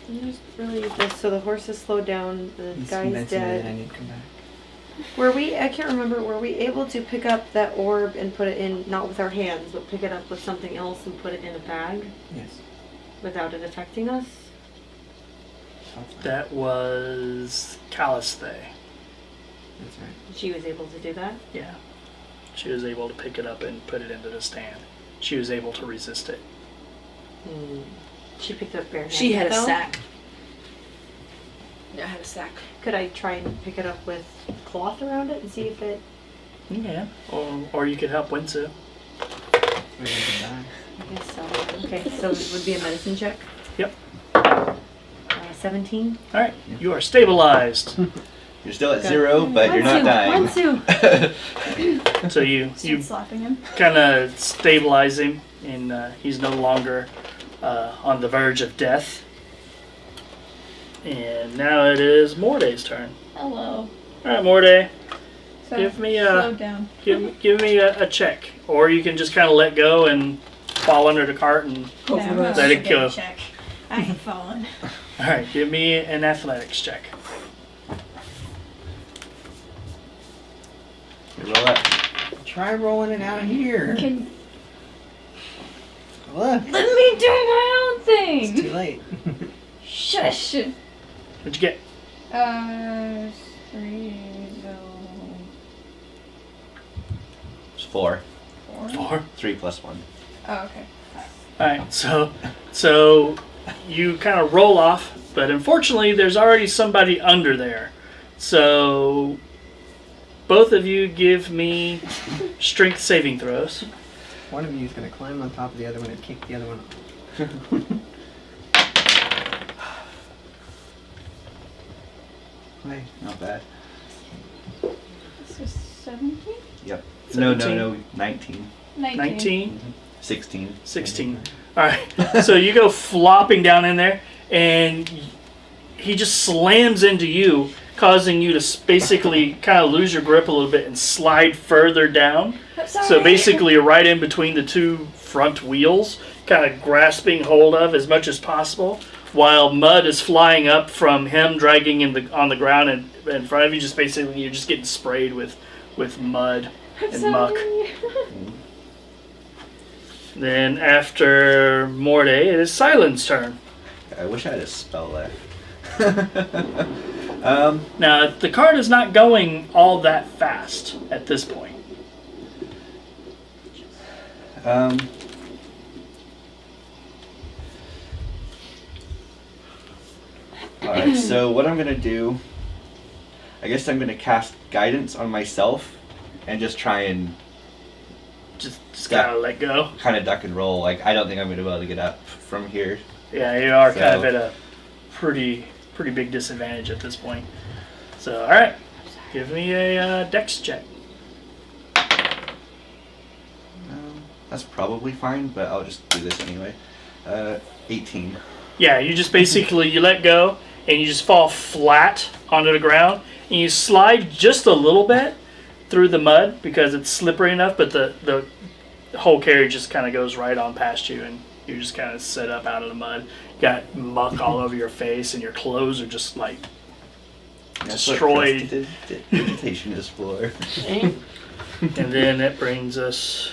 I'm just really this. So the horses slowed down. The He's guy's convincing me that I dead. need to come back. I can't remember. Were we able to pick up that orb and put it in, not with our hands, but pick it up with something else and put it in a bag Yes. without it affecting us? That was Kalista. That's right. She was able to do that. Yeah. She was able to pick it up and put it into the stand. She was able to resist it. She picked it up barehanded. She had a though. sack. Yeah, I had a sack. Could I try and pick it up with cloth around it and see if it? Yeah. Or you could help Wentsu. We're going to die. I guess so. Okay, so it would be a medicine check. Yep. 17. Alright, you are stabilized. You're still at 0, but you're not dying. Wentsu. So you Start slapping him. kind of stabilize him, and he's no longer on the verge of death. And now it is Mordai's turn. Hello. Alright, Mordai, So give me slow down. give me a check. Or you can just kind of let go and fall under the cart and... Go No, for I'm the not rest. Let it gonna get a go. check. I have fallen. Alright, give me an athletics check. You roll that. Try rolling it out here. Can Look. let me do my own It's too thing. late. Shush. What'd you get? 3, so It's 4. 4. 4. 3 plus 1. Oh, okay. Alright, so you kind of roll off, but unfortunately there's already somebody under there. So both of you give me strength saving throws. One of you is going to climb on top of the other one and kick the other one off. Wait. Not bad. This is 17? Yep. 17. No. 19. 19, 16. 16. Alright, so you go flopping down in there, and he just slams into you, causing you to basically kind of lose your grip a little bit and slide further down. I'm sorry. So basically you're right in between the two front wheels, kind of grasping hold of as much as possible, while mud is flying up from him dragging on the ground in front of you. Just basically you're just getting sprayed with mud and muck. Then after Mordai, it is Sylen's turn. I wish I had a spell left. Now, the card is not going all that fast at this point. Alright, so what I'm gonna do, I guess I'm gonna cast guidance on myself and just try and Just gotta let go. kind of duck and roll. Like, I don't think I'm gonna be able to get up from here. Yeah, you are kind of So- at a pretty big disadvantage at this point. So, alright. Give me a dex check. That's probably fine, but I'll just do this anyway. 18. Yeah, you just basically, you let go, and you just fall flat onto the ground, and you slide just a little bit through the mud because it's slippery enough, but the whole carriage just kind of goes right on past you, and you just kind of sit up out of the mud. You got muck all over your face, and your clothes are just like destroyed. Vegetation is for. And then it brings us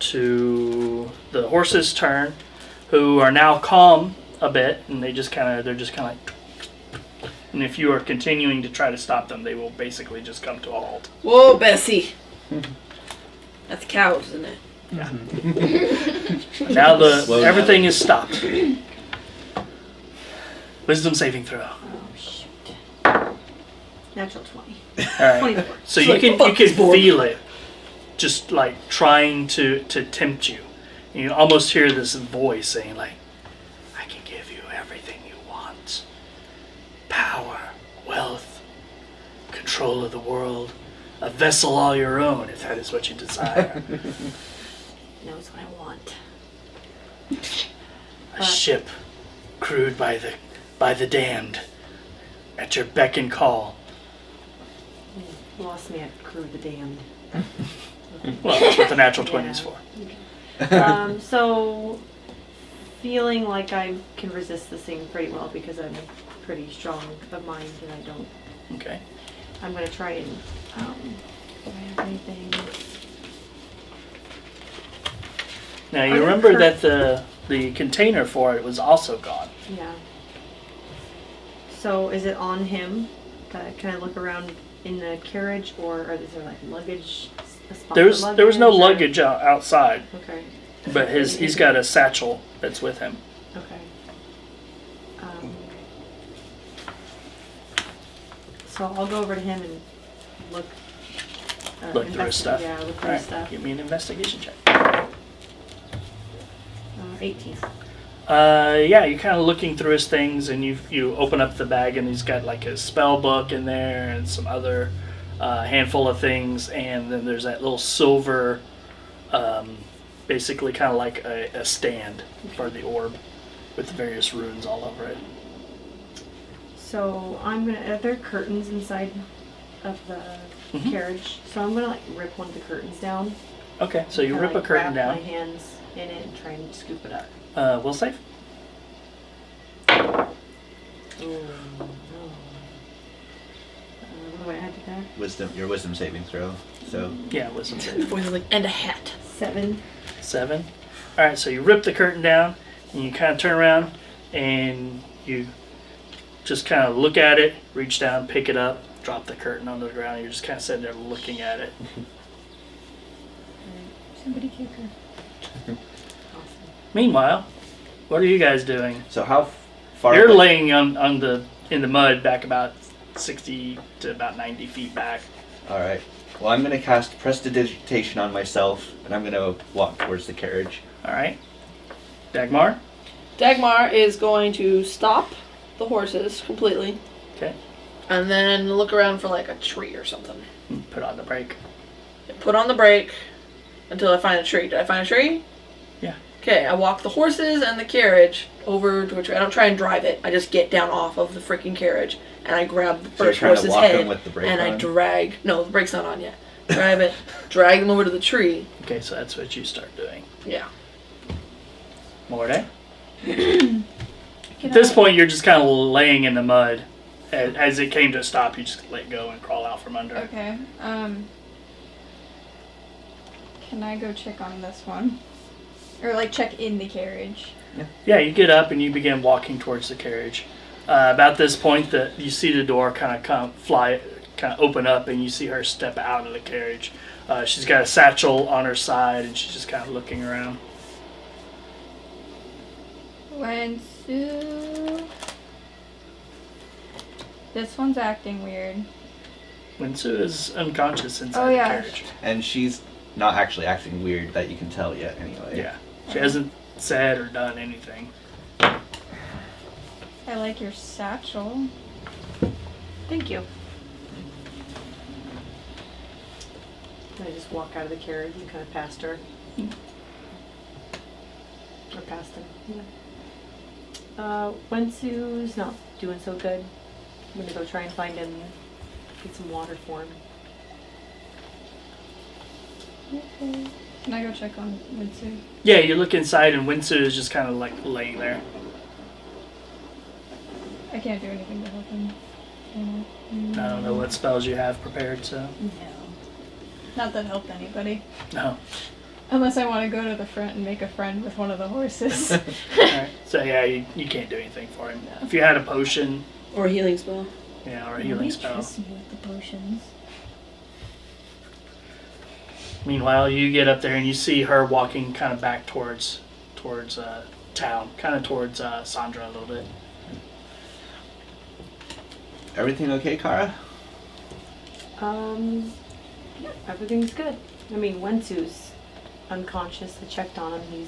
to the horse's turn, who are now calm a bit, and they're just kind of like. And if you are continuing to try to stop them, they will basically just come to a halt. Whoa, Bessie. That's cows, isn't it? Now Slow everything down. is stopped. Wisdom saving throw. Oh shoot. Natural 20. All right. 24. So It's you like, can fuck this board. feel it, just like trying to tempt you. You almost hear this voice saying like, "I can give you everything you want: power, wealth, control of the world, a vessel all your own, if that is what you desire, Knows what I want. a ship crewed by the damned, at your beck and call." Lost me at Crew the Damned. Well, that's what the natural 20 is for. So, feeling like I can resist this thing pretty well because I'm pretty strong of mind and I don't. Okay. I'm gonna try and. Do I have anything? Now Are you there remember cur- that the container for it was also gone. Yeah. So is it on him? Can I look around in the carriage, or is there like luggage? A spot There was for no or- luggage outside, Okay. but he's got a satchel that's with him. Okay. So I'll go over to him and look. Look through his stuff. Yeah, look through All his right, stuff. give me an investigation check. 18. Yeah, you're kind of looking through his things, and you open up the bag, and he's got like a spell book in there, and some other handful of things, and then there's that little silver, basically kind of like a stand for the orb, with the various runes all over it. So I'm gonna. Are there curtains inside of the Mhm. carriage? So I'm gonna like rip one of the curtains down. Okay, so you Kinda, rip a like, curtain wrap down. my hands in it and try and scoop it up. Will save. Oh no. What do I add to that? Your wisdom saving throw. So Yeah, wisdom save. Boy, like, and a hat. 7. 7. Alright, so you rip the curtain down, and you kind of turn around, and you just kind of look at it, reach down, pick it up, drop the curtain onto the ground. You're just kind of sitting there looking at it. Somebody kick her. Meanwhile, what are you guys doing? So how far? You're laying in the mud back about 60 to about 90 feet back. All right. Well, I'm gonna cast Prestidigitation on myself, and I'm gonna walk towards the carriage. All right. Dagmar? Dagmar is going to stop the horses completely. Okay. And then look around for like a tree or something. Put on the brake. Put on the brake until I find a tree. Did I find a tree? Yeah. Okay, I walk the horses and the carriage over to a tree. I don't try and drive it. I just get down off of the freaking carriage and I grab the So you're first trying to horse's walk head them with the brake and I on? drag. No, the brake's not on yet. Grab it, drag them over to the tree. Okay, so that's what you start doing. Yeah. Mordai? At this point, you're just kind of laying in the mud. As it came to a stop, you just let go and crawl out from under. Okay. Can I go check on this one? Or like check in the carriage? Yeah, you get up and you begin walking towards the carriage. About this point, you see the door kind of open up, and you see her step out of the carriage. She's got a satchel on her side, and she's just kind of looking around. Wentsu. This one's acting weird. Wentsu is unconscious inside Oh, the yeah. carriage. And she's not actually acting weird that you can tell yet, anyway. Yeah, she hasn't said or done anything. I like your satchel. Thank you. I just walk out of the carriage and kind of past her. Or past him. Yeah. Wentsu's not doing so good. I'm gonna go try and find him, get some water for him. Okay. Can I go check on Wentsu? Yeah, you look inside, and Wentsu is just kind of like laying there. I can't do anything to help him. I don't know what spells you have prepared, so. No. Not that helped anybody. No. Unless I want to go to the front and make a friend with one of the horses. Alright. So yeah, you can't do anything for him. If you had a potion, Or a healing spell. yeah, or a healing spell. Trust me with the potions. Meanwhile, you get up there and you see her walking kind of back towards town, kind of towards Sandra a little bit. Everything okay, Kara? Yeah, everything's good. I mean, Wentsu's unconscious. I checked on him.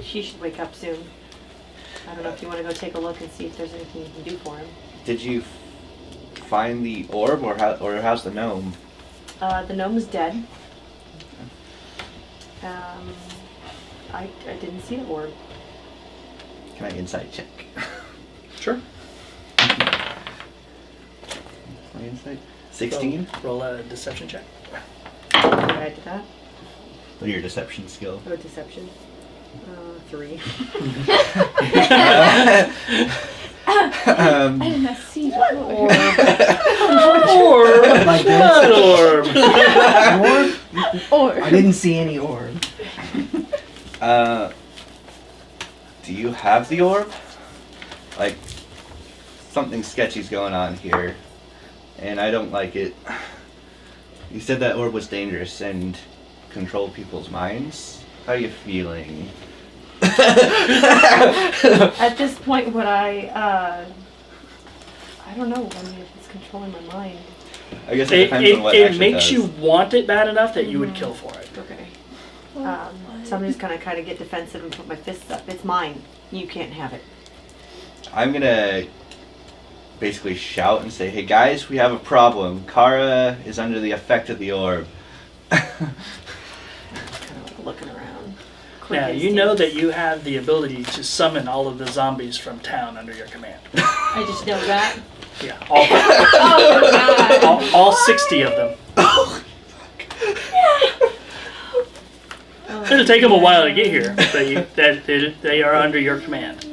He should wake up soon. I don't know if you want to go take a look and see if there's anything you can do for him. Did you find the orb, or how's the gnome? The gnome's dead. I didn't see the orb. Can I insight check? Sure. My insight? 16? Roll a deception check. I did that. What are your deception skill? Oh, deception. 3. I did not see the orb. Orb! Like What orb? Orb? I didn't see any orb. Do you have the orb? Like, something sketchy's going on here, and I don't like it. You said that orb was dangerous and controlled people's minds. How are you feeling? At this point, what I don't know. I mean, if it's controlling my mind. I guess it depends on what It action makes does. you want it bad enough that you would kill for it. Okay. So I'm just gonna kind of get defensive and put my fists up. It's mine. You can't have it. I'm gonna basically shout and say, "Hey guys, we have a problem. Kara is under the effect of the orb." Kind of like looking around. Quick Now, you know instinct. that you have the ability to summon all of the zombies from town under your command. I just know that. Yeah, Oh, God. all 60 of them. It'll take them a while to get here, but they are under your command.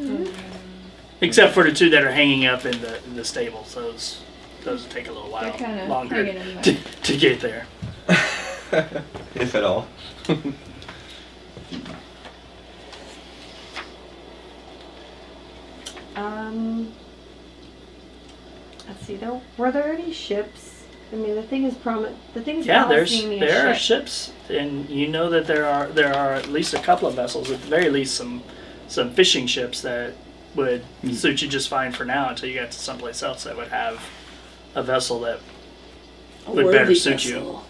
Except for the 2 that are hanging up in the stables. Those will take a little They're while kind of longer hanging in there. to get there. If at all. Let's see though. Were there any ships? I mean, the thing is Yeah, promising me a there are ship. ships, and you know that there are at least a couple of vessels, at the very least some fishing ships that would suit you just fine for now until you got to someplace else that would have a vessel that A would better worthy suit you. vessel.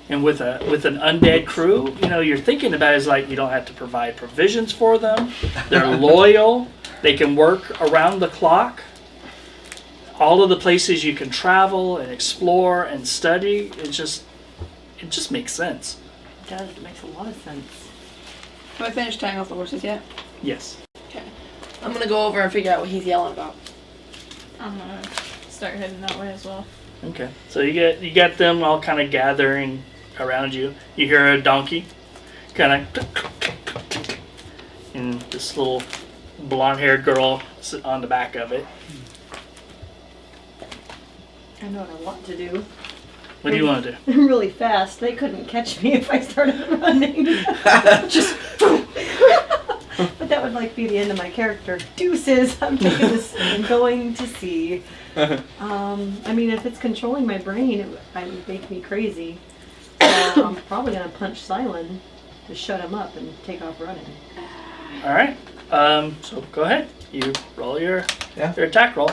And with an undead crew, you know, you're thinking about it is like you don't have to provide provisions for them. They're loyal. They can work around the clock. All of the places you can travel and explore and study, it just makes sense. It does. It makes a lot of sense. Have I finished tying off the horses yet? Yes. Okay. I'm gonna go over and figure out what he's yelling about. I'm gonna start heading that way as well. Okay. So you got them all kind of gathering around you. You hear a donkey, kind of, and this little blonde-haired girl sit on the back of it. I know what I want to do. What do you want to do? I'm really fast. They couldn't catch me if I started running. Just. But that would like be the end of my character. Deuces. I'm taking this and going to sea. I mean, if it's controlling my brain, it would make me crazy. So I'm probably gonna punch Sylen to shut him up and take off running. All right. So go ahead. You roll your attack roll.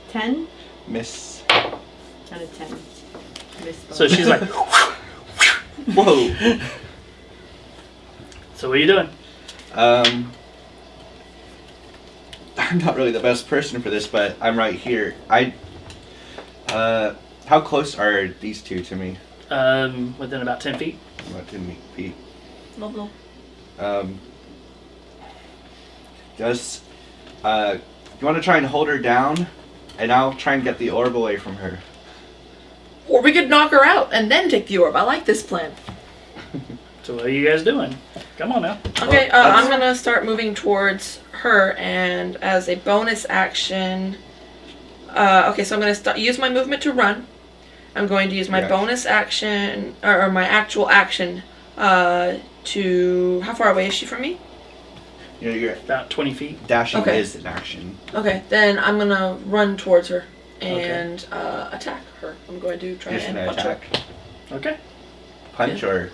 10 Miss. out of 10. Miss both. So she's like, Whoa. so what are you doing? I'm not really the best person for this, but I'm right here. How close are these two to me? Within about 10 feet. About 10 feet. No. Does, you want to try and hold her down? And I'll try and get the orb away from her. Or we could knock her out and then take the orb. I like this plan. So what are you guys doing? Come on now. Okay, Well, I'm gonna start moving towards her, and as a bonus action, okay, so I'm gonna use my movement to run. I'm going to use my bonus action, or my actual action, to, how far away is she from me? You know, you're About 20 feet. dashing Okay. is an action. Okay, then I'm gonna run towards her and attack her. I'm going to try Just and an punch attack. her. Okay. Punch or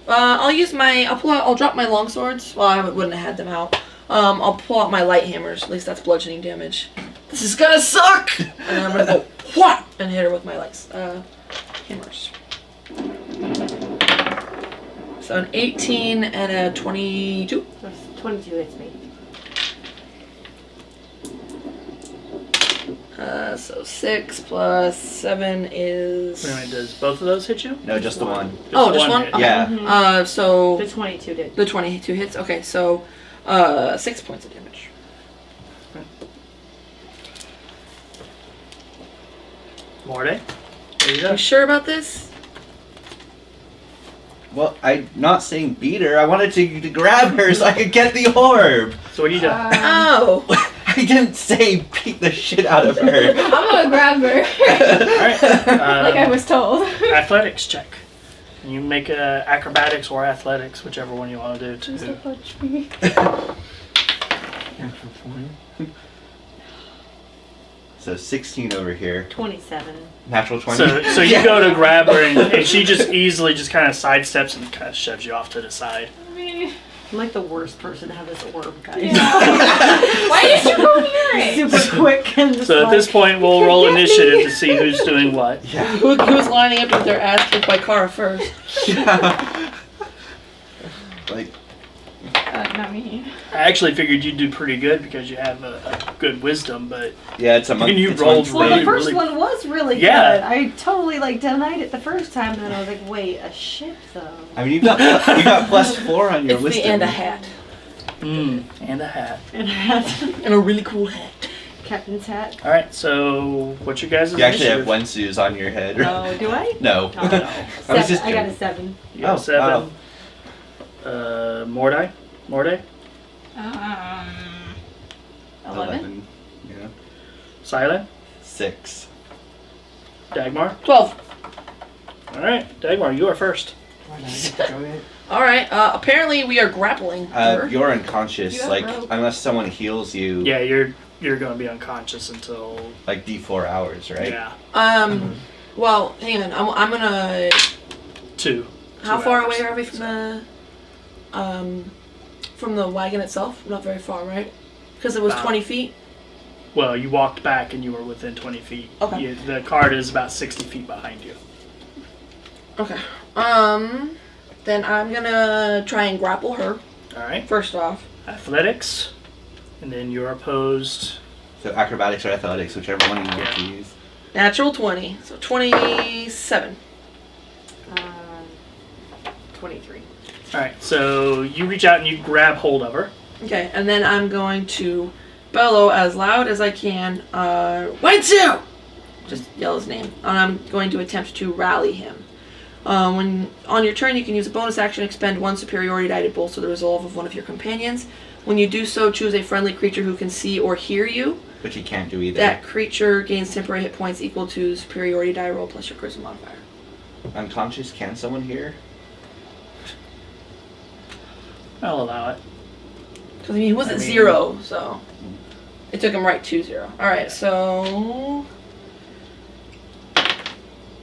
I'll drop my longswords. Well, I wouldn't have had them out. I'll pull out my light hammers. At least that's bludgeoning damage. This is gonna suck! And I'm gonna go whap and hit her with my hammers. So an 18 and a 22. That's 22 hits me. So 6 plus 7 is. Wait a minute, does both of those hit you? no, just the one. Just one? hit. Okay. Yeah. So The 22 did. the 22 hits. Okay, so 6 points of damage. Mordai? There you You go. sure about this? Well, I'm not saying beat her. I wanted to grab her so I could get the orb. So what are you doing? Oh! I didn't say beat the shit out of her. I'm gonna grab her. Alright. Like I was told. Athletics check. You make acrobatics or athletics, whichever one you want to do. Just to punch me. So 16 over here. 27. Natural 20. So you go to grab her and she just easily just kind of sidesteps and kind of shoves you off to the side. I mean, I'm like the worst person to have this orb, guys. why did you go near it? Super quick and just So at this point, we'll "You roll get me." initiative to see who's doing what. Yeah. Who's lining up with their ass kicked by Kara first? Yeah. Like, Not me. I actually figured you'd do pretty good because you have a good wisdom, but yeah, it's a month. And you it's rolled month's Well, really, the first really- one was really Yeah. good. I totally denied it the first time, and then I was like, wait, a ship though. I mean, you got +4 on your It's wisdom. the and a hat. and a hat. And I had And a really cool hat. captain's hat. All right, so what's your guys' You actually have initiative? Wentsu's on your head. Oh, do I? No. Oh, no. I was just I got a joking. 7. You got Oh, 7. Mordai? 11. Yeah. Sylen? 6. Dagmar? 12. All right, Dagmar, you are first. Why not? Go ahead. All right. Apparently we are grappling her. You're unconscious. You have Like rope. unless someone heals you. Yeah, you're going to be unconscious until Like D4 hours, right? yeah Well, hang on. I'm gonna. 2. How 2 far hours. away are we from the wagon itself? Not very far, right? Because it was About- 20 feet. Well, you walked back and you were within 20 feet. Okay. The cart is about 60 feet behind you. Okay. Then I'm gonna try and grapple her All right. first off. Athletics, and then you're opposed. So acrobatics or athletics, whichever one you want to Yeah. use. Natural 20, so 27. 23. All right. So you reach out and you grab hold of her. Okay, and then I'm going to bellow as loud as I can. Wentsu! Just yell his name. And I'm going to attempt to rally him. When on your turn, you can use a bonus action, expend 1 superiority die to bolster the resolve of one of your companions. When you do so, choose a friendly creature who can see or hear you. Which you can't do either. That creature gains temporary hit points equal to superiority die roll plus your charisma modifier. Unconscious, can someone hear? I'll allow it. Because he wasn't 0, so it took him right to 0. Alright, so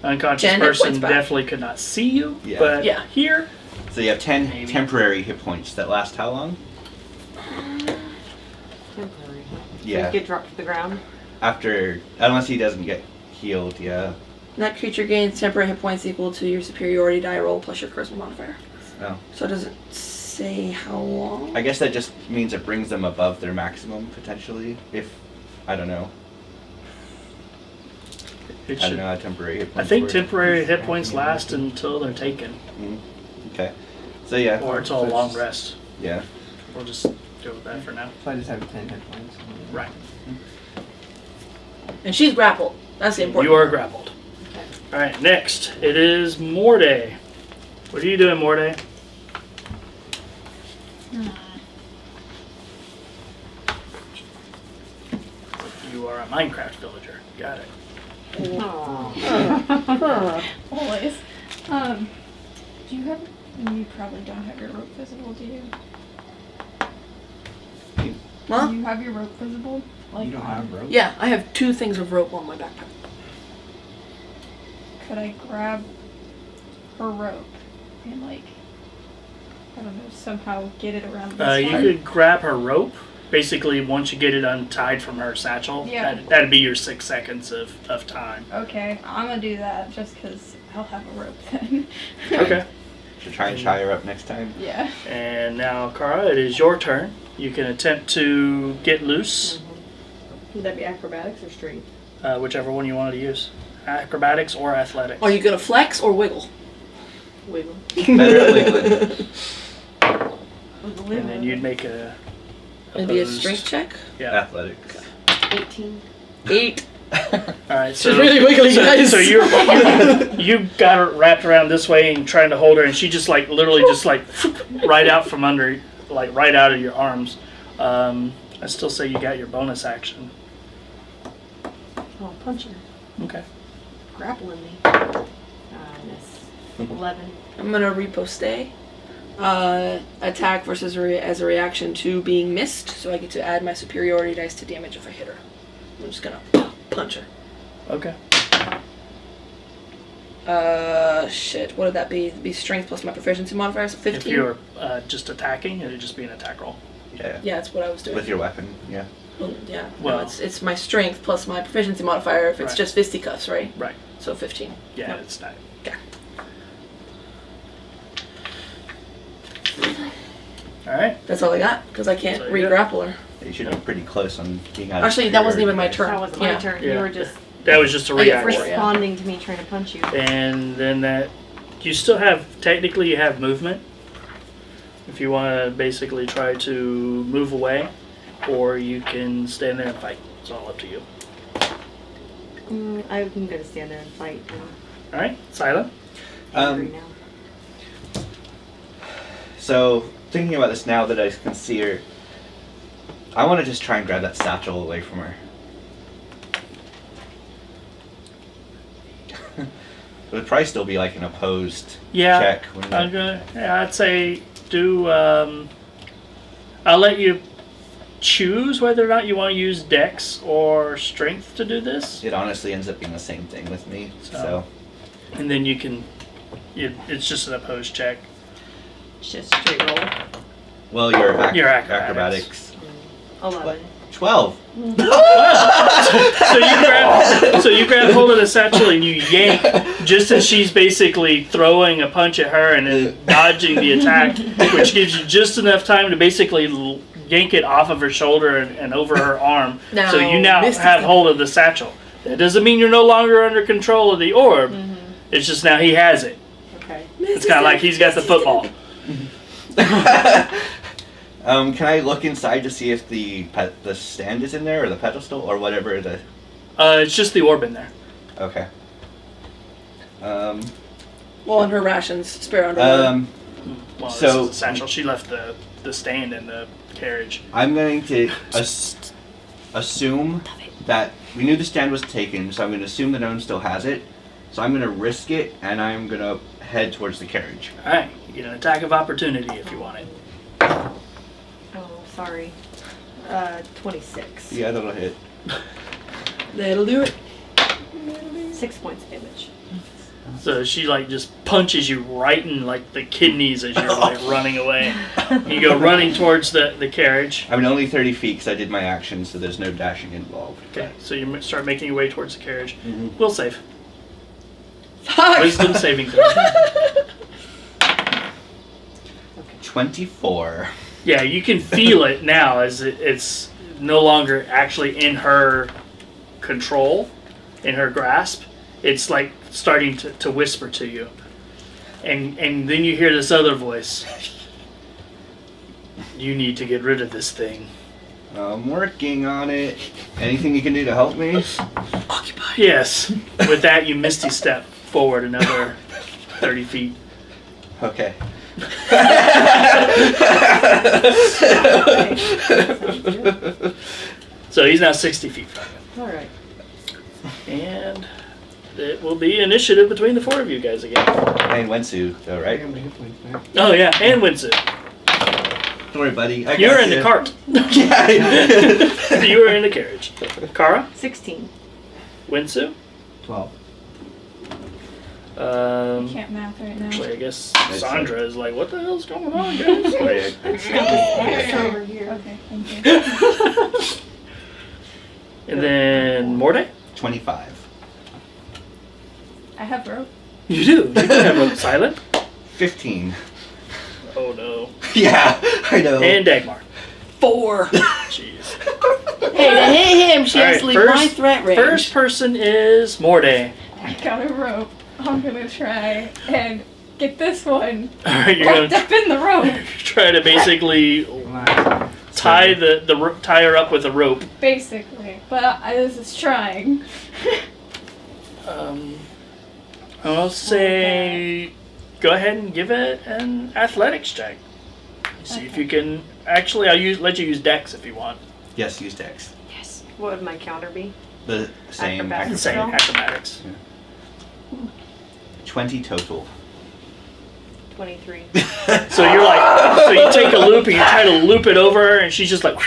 Unconscious 10 hit person points back. definitely could not see you, Yeah. but Yeah. here, So you have 10 Maybe. temporary hit points that last how long? Temporary. Yeah. Get dropped to the ground. After, unless he doesn't get healed, yeah. that creature gains temporary hit points equal to your superiority die roll plus your charisma modifier. Oh. So it doesn't say how long. I guess that just means it brings them above their maximum, potentially. If, I don't know. it I don't should. know how temporary hit I points think work. temporary hit points last until they're taken, Okay. So yeah. or until a long rest. Yeah. We'll just go with that for now. So I just have 10 hit points. Right. And she's grappled. That's the important You are part. grappled. All right. Next, it is Mordai. What are you doing, Mordai? You are a Minecraft villager. Got it. Always. Do you have? You probably don't have your rope visible, do you? Huh? Do you have your rope visible? Like, You don't have rope? Yeah, I have 2 things of rope on my backpack. could I grab her rope and like, I don't know, somehow get it around this You one? could grab her rope. Basically, once you get it untied from her satchel, Yeah. that'd be your 6 seconds of time. Okay, I'm gonna do that just because I'll have a rope then. Okay. Should try and tie her up next time. Yeah. And now, Kara, it is your turn. You can attempt to get loose, Would that be acrobatics or strength? whichever one you wanted to use. Acrobatics or athletics. Are you gonna flex or wiggle? Wiggle. Better at wiggling. And then you'd make a It'd be a opposed- strength check. Yeah. Athletics. 18. 8. All right. So She's really wiggly, guys. So you got her wrapped around this way and trying to hold her, and she just like literally just like right out from under, like right out of your arms. I still say you got your bonus action. Oh, punch her. Okay. Grappling me. Miss. 11. I'm gonna riposte. Attack versus as a reaction to being missed, so I get to add my superiority dice to damage if I hit her. I'm just gonna punch her. Okay. Shit. What would that be? It'd be strength plus my proficiency modifier, so 15. If you're just attacking, it'd just be an attack roll. Yeah. Yeah, that's what I was doing. With your weapon, yeah. Well, yeah. Well- no, it's my strength plus my proficiency modifier if it's Right. just fisticuffs, right? Right. So 15. Yeah, Yep. it's not. Okay. All right. That's all I got because I can't So, yeah. re-grapple her. You should be pretty close on being out of Actually, that wasn't even my superiority turn. dice. That wasn't my Yeah. turn. Yeah. You were just That was just a I get reaction. four, yeah. responding to me trying to punch you. And then that you still have technically you have movement. If you want to basically try to move away, or you can stand there and fight. It's all up to you. I'm gonna stand there and fight now. All right, Sylen. Angry now. So, thinking about this now that I can see her, I want to just try and grab that satchel away from her. It would probably still be like an opposed Yeah, check. wouldn't I'm it? gonna. Yeah, I'd say do. I'll let you choose whether or not you want to use Dex or Strength to do this, It honestly ends up being the same thing with me. So- So, and then you can. It's just an opposed check. It's just straight roll. well, your, Your acrobatics. 11. 12. So you grab hold of the satchel and you yank just as she's basically throwing a punch at her and then dodging the attack, which gives you just enough time to basically yank it off of her shoulder and over her arm. So you now have hold of the satchel. That doesn't mean you're no longer under control of the orb. It's just now he has it. Okay. It's kind of like he's got the football. Can I look inside to see if the stand is in there, or the pedestal, or whatever the... It's just the orb in there. Okay. Well, and her rations, spare underwear. Well, So- this is the satchel. She left the stand in the carriage. I'm going to assume that we knew the stand was taken, so I'm going to assume that no one still has it. So I'm going to risk it, and I'm going to head towards the carriage. Alright, you get an attack of opportunity if you want it. Oh, sorry. 26. Yeah, that'll hit. That'll do it. 6 points of damage. So she like just punches you right in like the kidneys as you're like running away. You go running towards the carriage. I mean, only 30 feet because I did my action, so there's no dashing involved. Okay, so you start making your way towards the carriage. Mhm. We'll save. Fuck! Wisdom saving throw. 24. Yeah, you can feel it now as it's no longer actually in her control, in her grasp. It's like starting to whisper to you. And then you hear this other voice. You need to get rid of this thing. I'm working on it. Anything you can do to help me? Occupy. Yes. With that, you misty step forward another 30 feet. Okay. So he's now 60 feet from you. Alright. And it will be initiative between the four of you guys again. And Wentsu, though, I right? got my hit points back. Oh yeah, and Wentsu. Don't worry, buddy. I You're got in the ya. cart. Yeah. You are in the carriage. Kara? 16. Wentsu? 12. Can't math right now. Actually, I guess Sandra is like, what the hell's going on, guys? Sorry, X over here. Okay, thank you. And then Mordai? 25. I have rope. You do. You do have a Sylen. 15. Oh no. Yeah, I know. And Dagmar. 4. Jeez. Hey, to hit him, she All has right, to leave my threat range. First person is Mordai. I got a rope. I'm gonna try and get this one Alright, you're wrapped gonna up in the rope, try to basically tie tie her up with a rope. basically. But this is trying. I'll say go ahead and give it an athletics check. See if you can. Actually, let you use Dex if you want. Yes, use Dex. Yes. What would my counter be? The same. Acrobatics. Same Still? acrobatics. 20 total. 23. So you're like, so you take a loop and you try to loop it over her, and she's just like.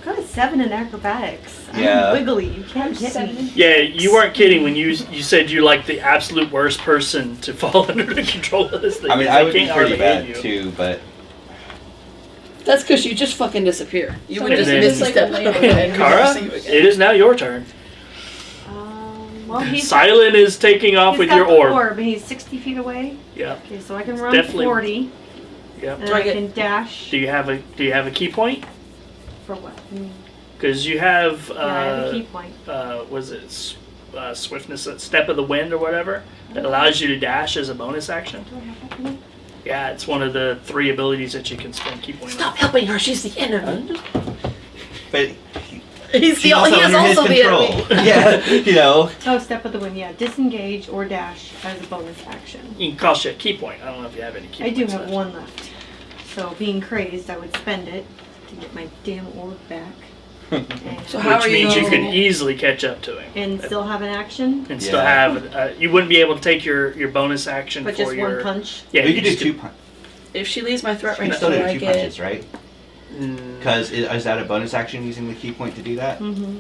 Got a 7 in acrobatics. Yeah. I'm wiggly. You can't get me. Yeah, you weren't kidding when you said you're like the absolute worst person to fall under the control of this thing. I mean, They I would be can't pretty hardly hit bad you. too, but That's because you just fucking disappear. You So would And just then- misty step Like, out of it and we never Kara, see you again. it is now your turn. Well, he's Sylen is taking off he's with got your the orb. and he's 60 feet away. Yeah, Okay, so I can run definitely- 40. Yep. And Do I I get- can dash Do you have a key point? for what? Because you have Yeah, I have a key point. was it swiftness, step of the wind or whatever that allows you to dash as a bonus action. Do I have that for me? Yeah, it's one of the 3 abilities that you can spend key point Stop on. helping her. She's the enemy. but He's she's the, also he is under his also the control. enemy. Yeah, you know. Oh, step of the wind, yeah. Disengage or dash as a bonus action. It can cost you a key point. I don't know if you have any key I do points have left. 1 left. So being crazed, I would spend it to get my damn orb back. So how which are means you? you could easily catch up to him And still have an action, and still Yeah. have. You wouldn't be able to take your bonus action but for just your. one punch. Yeah, you could do just 2 punches. If she leaves my threat You range, can still do do I 2 get? punches, right? Because is that a bonus action using the key point to do that? Mm-hmm.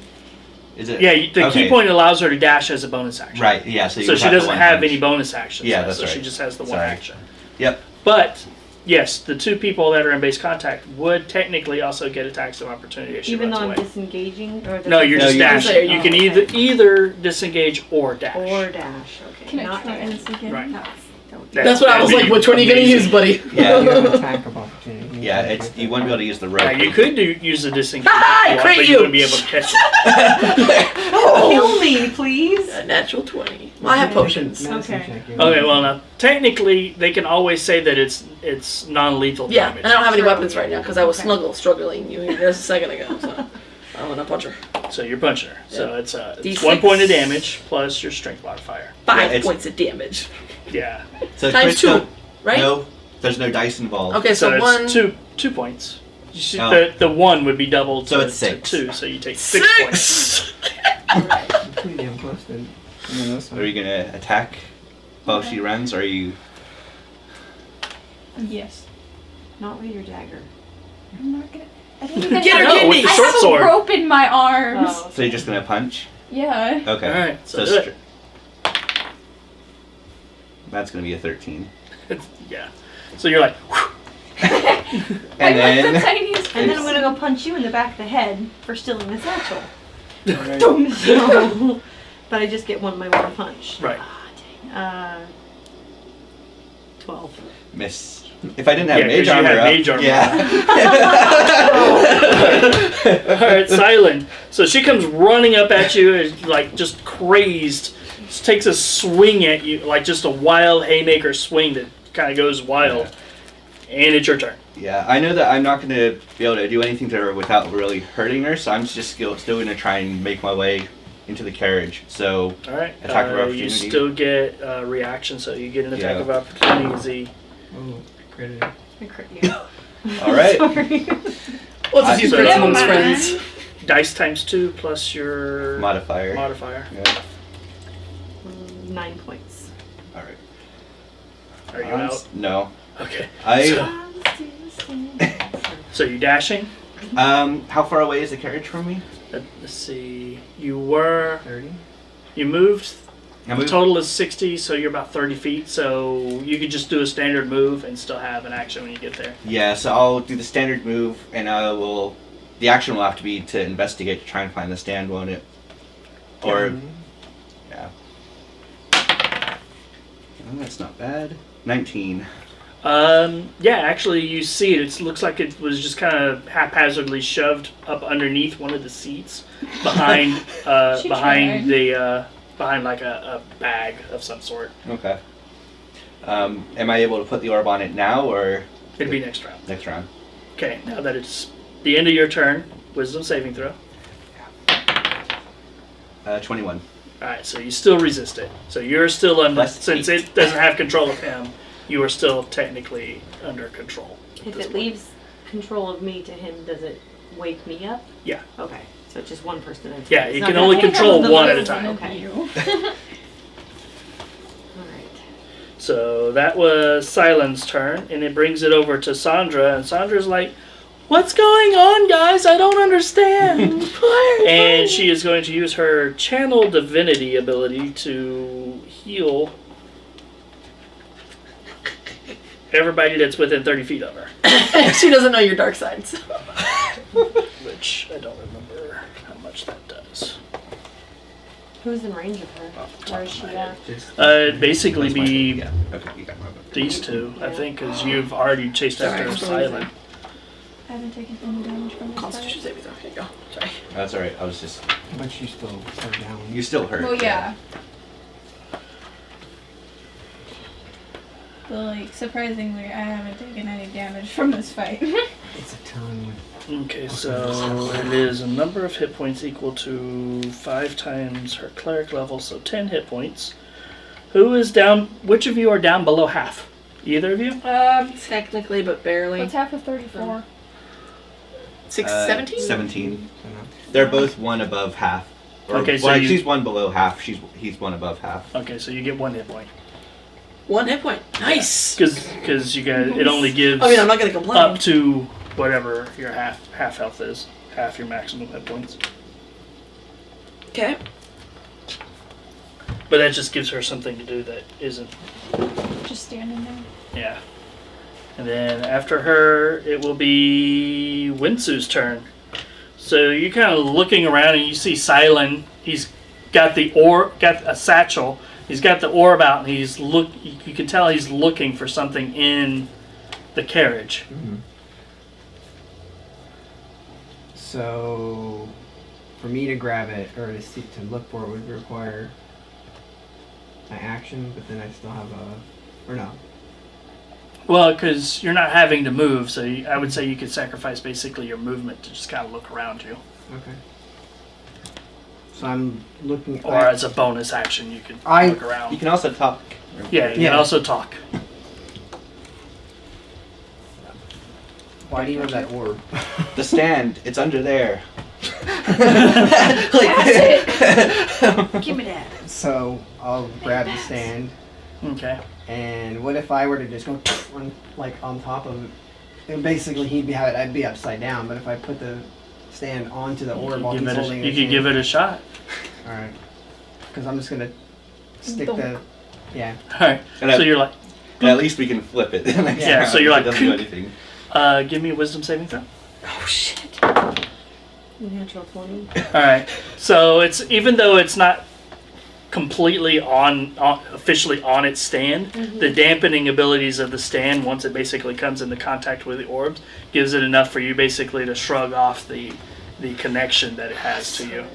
Is it? Yeah, the Okay. key point allows her to dash as a bonus action. Right. Yeah. So, you So just she have the doesn't one have punch. any bonus actions. Yeah, right? that's so she right. just has the one Sorry. action. Yep. But yes, the 2 people that are in base contact would technically also get attacks of opportunity if she Even runs though I'm away. disengaging, or No, you're No, just you're dashing. just- You can Oh, either disengage or dash. or dash. Okay. Can I not try dash. this again? Right. No, don't do That- That's what I was that'd like. be Which one are you gonna amazing. use, buddy? Yeah. You have an attack of opportunity. Yeah. It's you wouldn't be able to use the rope. You could use the disengage, Ah, I if you want, crit but you! you wouldn't be able to catch it. Kill me, please. A natural 20. Well, I have potions. Okay. Okay, well now technically they can always say that it's non-lethal Yeah, damage. and I don't have any True. weapons right now because I was Okay. struggling you here just a second ago. So I want to punch her. So you're punching her. So Yeah. it's D6. 1 point of damage plus your strength modifier. 5 it's- points of damage. Yeah. So Times crits 2, don't- right? No, there's no dice involved. Okay, so, it's one. 2 points. You see, Oh. the 1 would be doubled So to, it's 6. to 2, so you take 6 points. 6! Pretty damn close then. And then this Are one. you gonna attack while she runs, or are you? Yes. Not with your dagger. I'm not gonna. I don't even Get her have, No, with the I short have sword. a rope in my arms. Oh, So you're just gonna punch? Yeah. Okay. All right, so do str- it. That's gonna be a 13. Yeah. So you're like, whew. And I'm like the then tiniest and then I'm person. gonna go punch you in the back of the head for stealing the satchel. Alright. So, but I just get my one punch. Right. Ah, dang. 12. miss. If I didn't have Yeah, 'cause mage you armor had up, mage armor yeah. All right, Sylen. So she comes running up at you, and, like just crazed. Just takes a swing at you, like just a wild haymaker swing that kind of goes wild. And it's your turn. Yeah, I know that I'm not going to be able to do anything to her without really hurting her, so I'm just still going to try and make my way into the carriage. So, All right. Attack of You opportunity. still get reaction, so you get an attack Yeah. of opportunity. Oh, credit. I crit you. all right. Sorry. What's this? You So- crit Never someone's mind. friends. Dice times 2 plus your Modifier. modifier. Yeah. 9 points. All right. Are you out? No. Okay. I. So you dashing? How far away is the carriage from me? Let's see. You 30? moved. I The total is 60, so you're about 30 feet. So you could just do a standard move and still have an action when you get there. Yeah, so I'll do the standard move, and I will. The action will have to be to investigate to try and find the stand, won't it? Or yeah. Oh, that's not bad. 19. Yeah, actually, you see it. It looks like it was just kind of haphazardly shoved up underneath one of the seats, behind, She behind tried. the, behind like a bag of some sort. Okay. Am I able to put the orb on it now or It'd be next round. next round? Okay, now that it's the end of your turn, Wisdom saving throw. 21. All right, so you still resist it. So you're still under, Plus since 8. it doesn't have control of him, you are still technically under control. at If this it point. leaves control of me to him, does it wake me up? Yeah. Okay, so it's just one person at a time. Yeah, It's you not can gonna only take control all the one at a moves. time. Okay. You. Alright. So that was Sylen's turn, and it brings it over to Sandra, and Sandra's like, "What's going on, guys? I don't understand." And she is going to use her Channel Divinity ability to heal everybody that's within 30 feet of her, She doesn't know your dark sides. which I don't remember how much that does. Who's in range of her? Where is she at? Just It'd basically That's my- be yeah. Okay, you got my book. these two, I think, because you've already chased after Sorry. Sylen. I haven't taken any damage from this Constitution fight. saving throw. Here you go. Sorry. That's alright. I was just. but you still are down. You still hurt. Well, yeah. But, like, surprisingly, I haven't taken any damage from this fight. It's a ton. Okay, so it is a number of hit points equal to 5 times her cleric level, so 10 hit points. Who is down? Which of you are down below half? Either of you? Technically, but barely. What's half of 34? 17? 17. So no. They're both one above half. Or, Okay, so well, you- she's one below half. He's one above half. Okay, so you get 1 hit point. 1 hit point. Nice. Because you guys, it only gives I mean, I'm not gonna complain. up to whatever your half health is, half your maximum hit points. Okay. But that just gives her something to do that isn't. Just standing there. Yeah. And then after her, it will be Wentsu's turn. So you're kind of looking around and you see Sylen. He's got got a satchel. He's got the orb out and you can tell he's looking for something in the carriage. Mm-hmm. So, for me to grab it or to look for it would require my action, but then I still have or no. Well, because you're not having to move, so I would say you could sacrifice basically your movement to just kind of look around you. Okay. So I'm looking. Or as a bonus action, you could look You around. can also talk. Yeah, you can Yeah. also talk. Why do you have that orb? The stand. It's under there. Give me that. So I'll grab the stand, Okay. and what if I were to just go on top of it? And basically, I'd be upside down. But if I put the stand onto the orb while he's holding You could give it a shot. All right. Because I'm just gonna stick Donk. yeah. All right. And So you're like, And at least we can flip it. the next Yeah, round so you're if like, it doesn't do anything. give me a wisdom saving throw. Oh shit. Natural 20. All right. So even though it's not completely officially on its stand, the dampening abilities of the stand, once it basically comes into contact with the orbs, gives it enough for you basically to shrug off the connection that it has to you.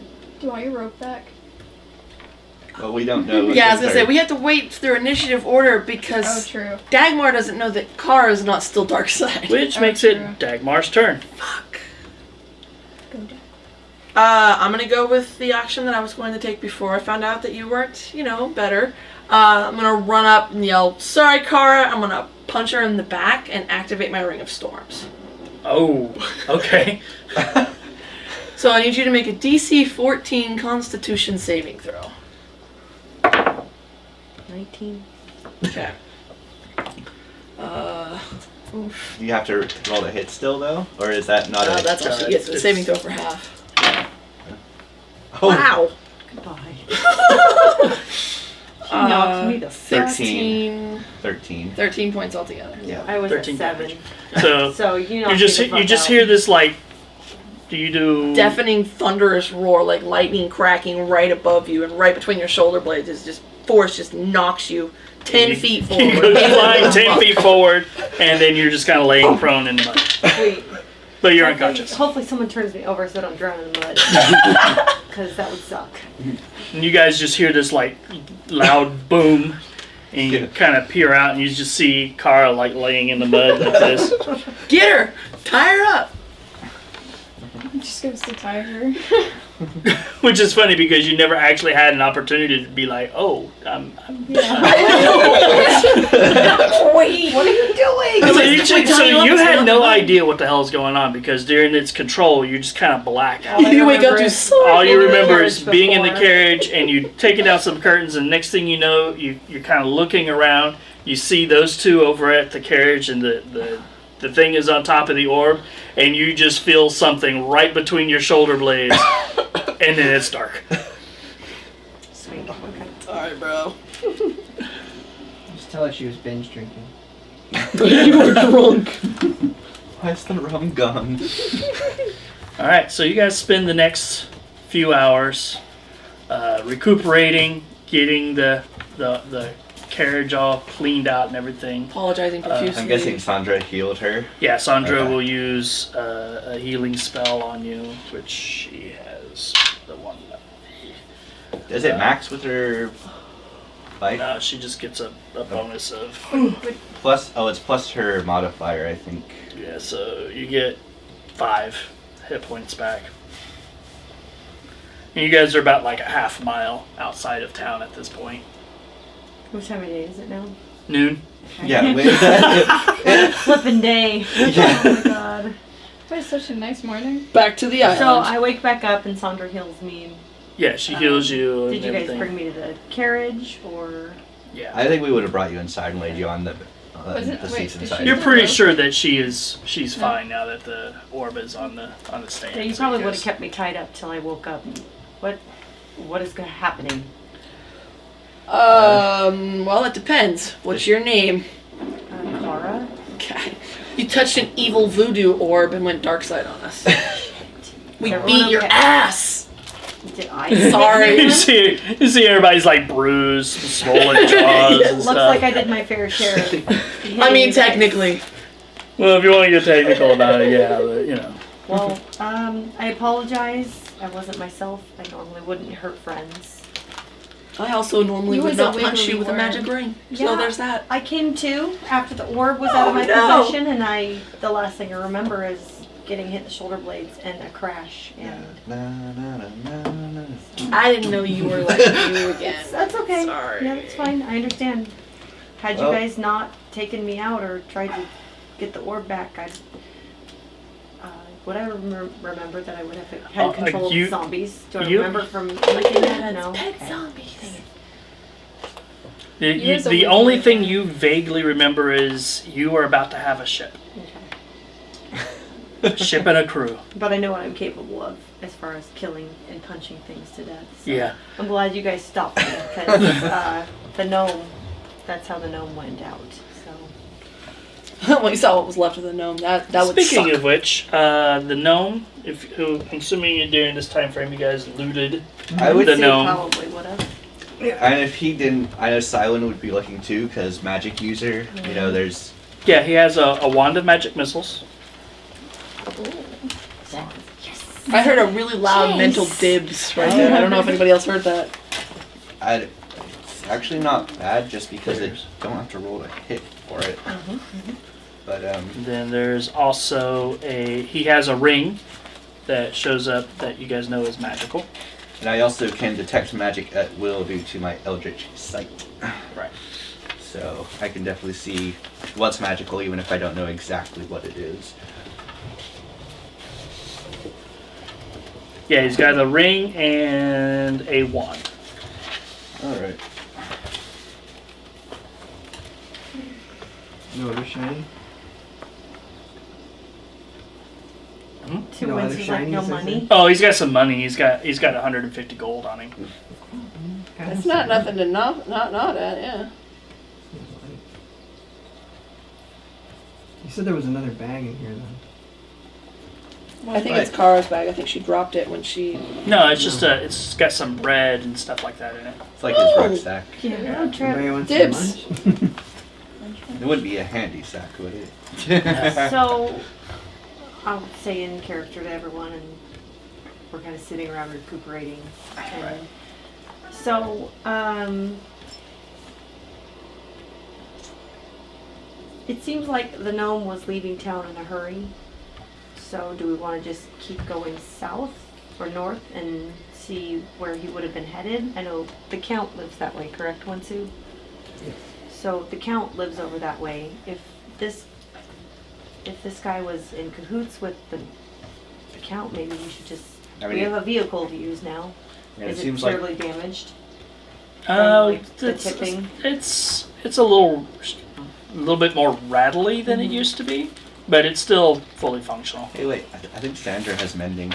Do you want your rope back? Well, we don't know. Yeah, I was gonna say we have to wait through initiative order Oh, because true. Dagmar doesn't know that Kara is not still dark side. Which Oh, makes true. it Dagmar's turn. Fuck. Go down. I'm gonna go with the action that I was going to take before I found out that you weren't, better. I'm gonna run up and yell, "Sorry, Kara!" I'm gonna punch her in the back and activate my Ring of Storms. Oh, okay. So I need you to make a DC 14 Constitution saving throw. 19. Okay. You have to roll the hit still, though? Or is that not a... That's actually, yes, it's a saving throw for half. Oh, Wow! Goodbye. She knocked me the 13. 13. 13. 13 points altogether. Yeah. I was 13 at 7. damage. So So you know you just hear this like. Do you do? Deafening, thunderous roar, like lightning cracking right above you, and right between your shoulder blades is just force just knocks you 10 feet You forward. go flying 10 feet forward, and then you're just kind of laying prone in the mud. Sweet. But you're unconscious. Hopefully someone turns me over so I don't drown in the mud. Because that would suck. And you guys just hear this like loud boom, and you kind of peer out, and you just see Kara like laying in the mud like this. Get her! Tie her up! Just goes to tie her. Which is funny because you never actually had an opportunity to be like, oh, I'm Wait, what are you doing? so you had no idea what the hell is going on because during its control, you just kind of black out. All I You wake up remember to is so All you being in the remember is carriage being in the before. carriage and you taking down some curtains, and next thing you know, you're kind of looking around. You see those two over at the carriage, and the thing is on top of the orb, and you just feel something right between your shoulder blades, and then it's dark. Sweet. Okay. Alright, bro. Just tell her she was binge drinking. You were drunk. Why is the rum gone? All right, so you guys spend the next few hours recuperating, getting the carriage all cleaned out and everything. Apologizing profusely. I'm guessing Sandra healed her. Yeah, Sandra Okay. will use a healing spell on you, which she has the one. Does it max with her life? No, she just gets a bonus of. Plus, it's plus her modifier, I think. Yeah, so you get 5 hit points back. And you guys are about like a half mile outside of town at this point. What time of day is it now? Noon. Yeah, wait. Flippin' day. Yeah. Oh my god. It's such a nice morning. Back to the island. So I wake back up and Sandra heals me. Yeah, she heals you. Did and you guys everything. bring me to the carriage or? Yeah. I think we would have brought you inside and laid you on the Wasn't- the wait, seats did inside. she- You're pretty sure that she's fine now that the orb is on the stand. Yeah, you so probably would guys- have kept me tied up till I woke up. What is happening? Well, it depends. What's your name? Kara? Okay. You touched an evil voodoo orb and went dark side on us. We Everyone beat your okay? ass. Did I? Sorry. you see everybody's like bruised, swollen jaws and Looks stuff. like I did my fair share. Of hitting I mean, you guys. technically. Well, if you want to get technical about it, yeah, but, you know. Well, I apologize. I wasn't myself. I normally wouldn't hurt friends. I also normally You would was a not punch wiggly you with a worm. magic ring. So Yeah. there's that. I came to after the orb was out of my no. possession, and the last thing I remember is getting hit in the shoulder blades and a crash. And Na, na, na, na, na. I didn't know you were like you again. that's okay. Sorry. Yeah, that's fine. I understand. Had you Well- guys not taken me out or tried to get the orb back, would I remember that I would have had control you- of zombies? Do I you- remember from looking at it? No. Pet Okay. zombies. Yours The a only wiggly thing worm. you vaguely remember is you are about to have a ship. Okay. A ship and a crew. But I know what I'm capable of as far as killing and punching things to death. So Yeah. I'm glad you guys stopped me because the gnome, that's how the gnome went out. So When you saw what was left of the gnome, that would Speaking suck. of which, the gnome, who I'm assuming during this time frame you guys looted I would the Sid gnome. probably would have. And if he didn't, I know Sylen would be looking too, because magic user, you know, there's. Yeah, he has a wand of magic missiles. I heard a really loud mental dibs right there. I don't know if anybody else heard that. It's actually not bad, just because it don't have to roll a hit for it. But Then there's also he has a ring that shows up that you guys know is magical. and I also can detect magic at will due to my eldritch sight. Right. So I can definitely see what's magical, even if I don't know exactly what it is. Yeah, he's got a ring and a wand. All right. No other shiny? Two No wins other is like no shinies, is money. Oh, he's got some money. He's got 150 gold on him. It's not nothing to not at, yeah. You said there was another bag in here then. I think it's Kara's bag. I think she dropped it when she. No, it's just it's got some bread and stuff like that in it. It's like his rucksack. Yeah, road trip. Somebody wants Dibs. some lunch? It wouldn't be a handy sack, would it? So, I'll say in character to everyone, and we're kind of sitting around recuperating. And so, it seems like the gnome was leaving town in a hurry. So, do we want to just keep going south or north and see where he would have been headed? I know the Count lives that way, correct, Wentsu? Yes. So the Count lives over that way. If this guy was in cahoots with the Count, maybe we should just. I mean, we have a vehicle to use now. Yeah, it Is it seems like terribly damaged? It's the tipping? it's a little bit more rattly than it used to be, but it's still fully functional. Hey, wait. I think Sandra has mending.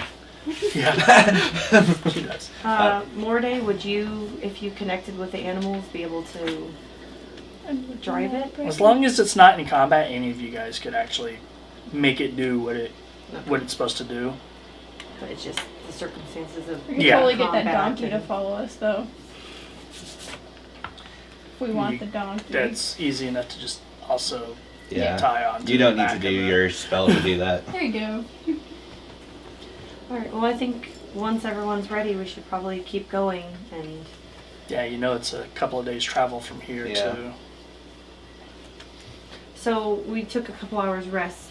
Yeah, she does. Mordai, would you, if you connected with the animals, be able to drive it? As long as it's not in combat, any of you guys could actually make it do what it's supposed to do. But it's just the circumstances of. We can Yeah. totally get that combat donkey to and- follow us, though. If we want the donkey. That's easy enough to just also Yeah. tie on. You don't need the to back do of the- your spell to do that. There you go. Alright, well I think once everyone's ready, we should probably keep going and. Yeah, you know it's a couple of days travel from here Yeah. to. So we took a couple hours rest.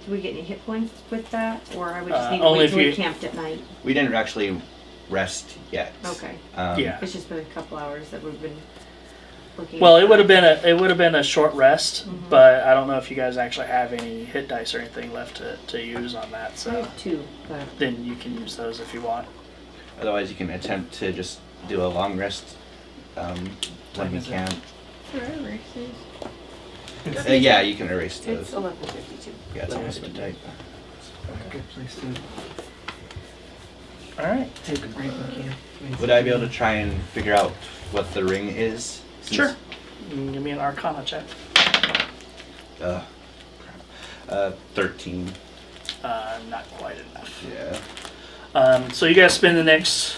Do we get any hit points with that, or I would just need to only wait if till we you- camped at night? We didn't actually rest yet. Okay, Um, Yeah. it's just been a couple hours that we've been. looking. Well, at it would have stuff. been a short rest, Mhm. but I don't know if you guys actually have any hit dice or anything left to use on that. I So have 2, but then you can use those if you want. Otherwise, you can attempt to just do a long rest when we is it? can. For erasers. Yeah, you can erase those. it's 11:52. Yeah, it's almost midnight. Good place to All right. take a break when you can. Would I be able to try and figure out what the ring is? Since- Sure. You can give me an Arcana check. 13. Not quite enough. Yeah. So you guys spend the next,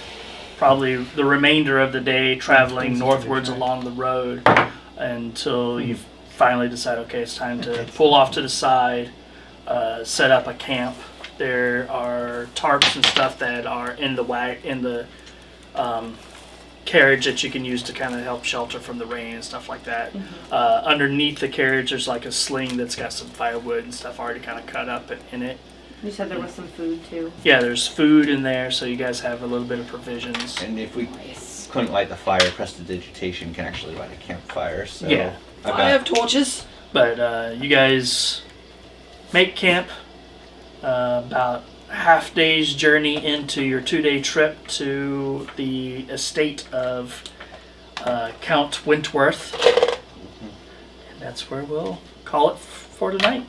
probably the remainder of the day traveling northwards along the road until you finally decide, okay, it's time to pull off to the side, set up a camp. There are tarps and stuff that are in the carriage that you can use to kind of help shelter from the rain and stuff like that. Underneath the carriage, there's like a sling that's got some firewood and stuff already kind of cut up in it. You said there was some food too. Yeah, there's food in there, so you guys have a little bit of provisions. And if we couldn't light the fire, prestidigitation can actually light a campfire. So Yeah. I've I got have torches. But you guys make camp about half day's journey into your 2-day trip to the estate of Count Wentworth. And that's where we'll call it for tonight.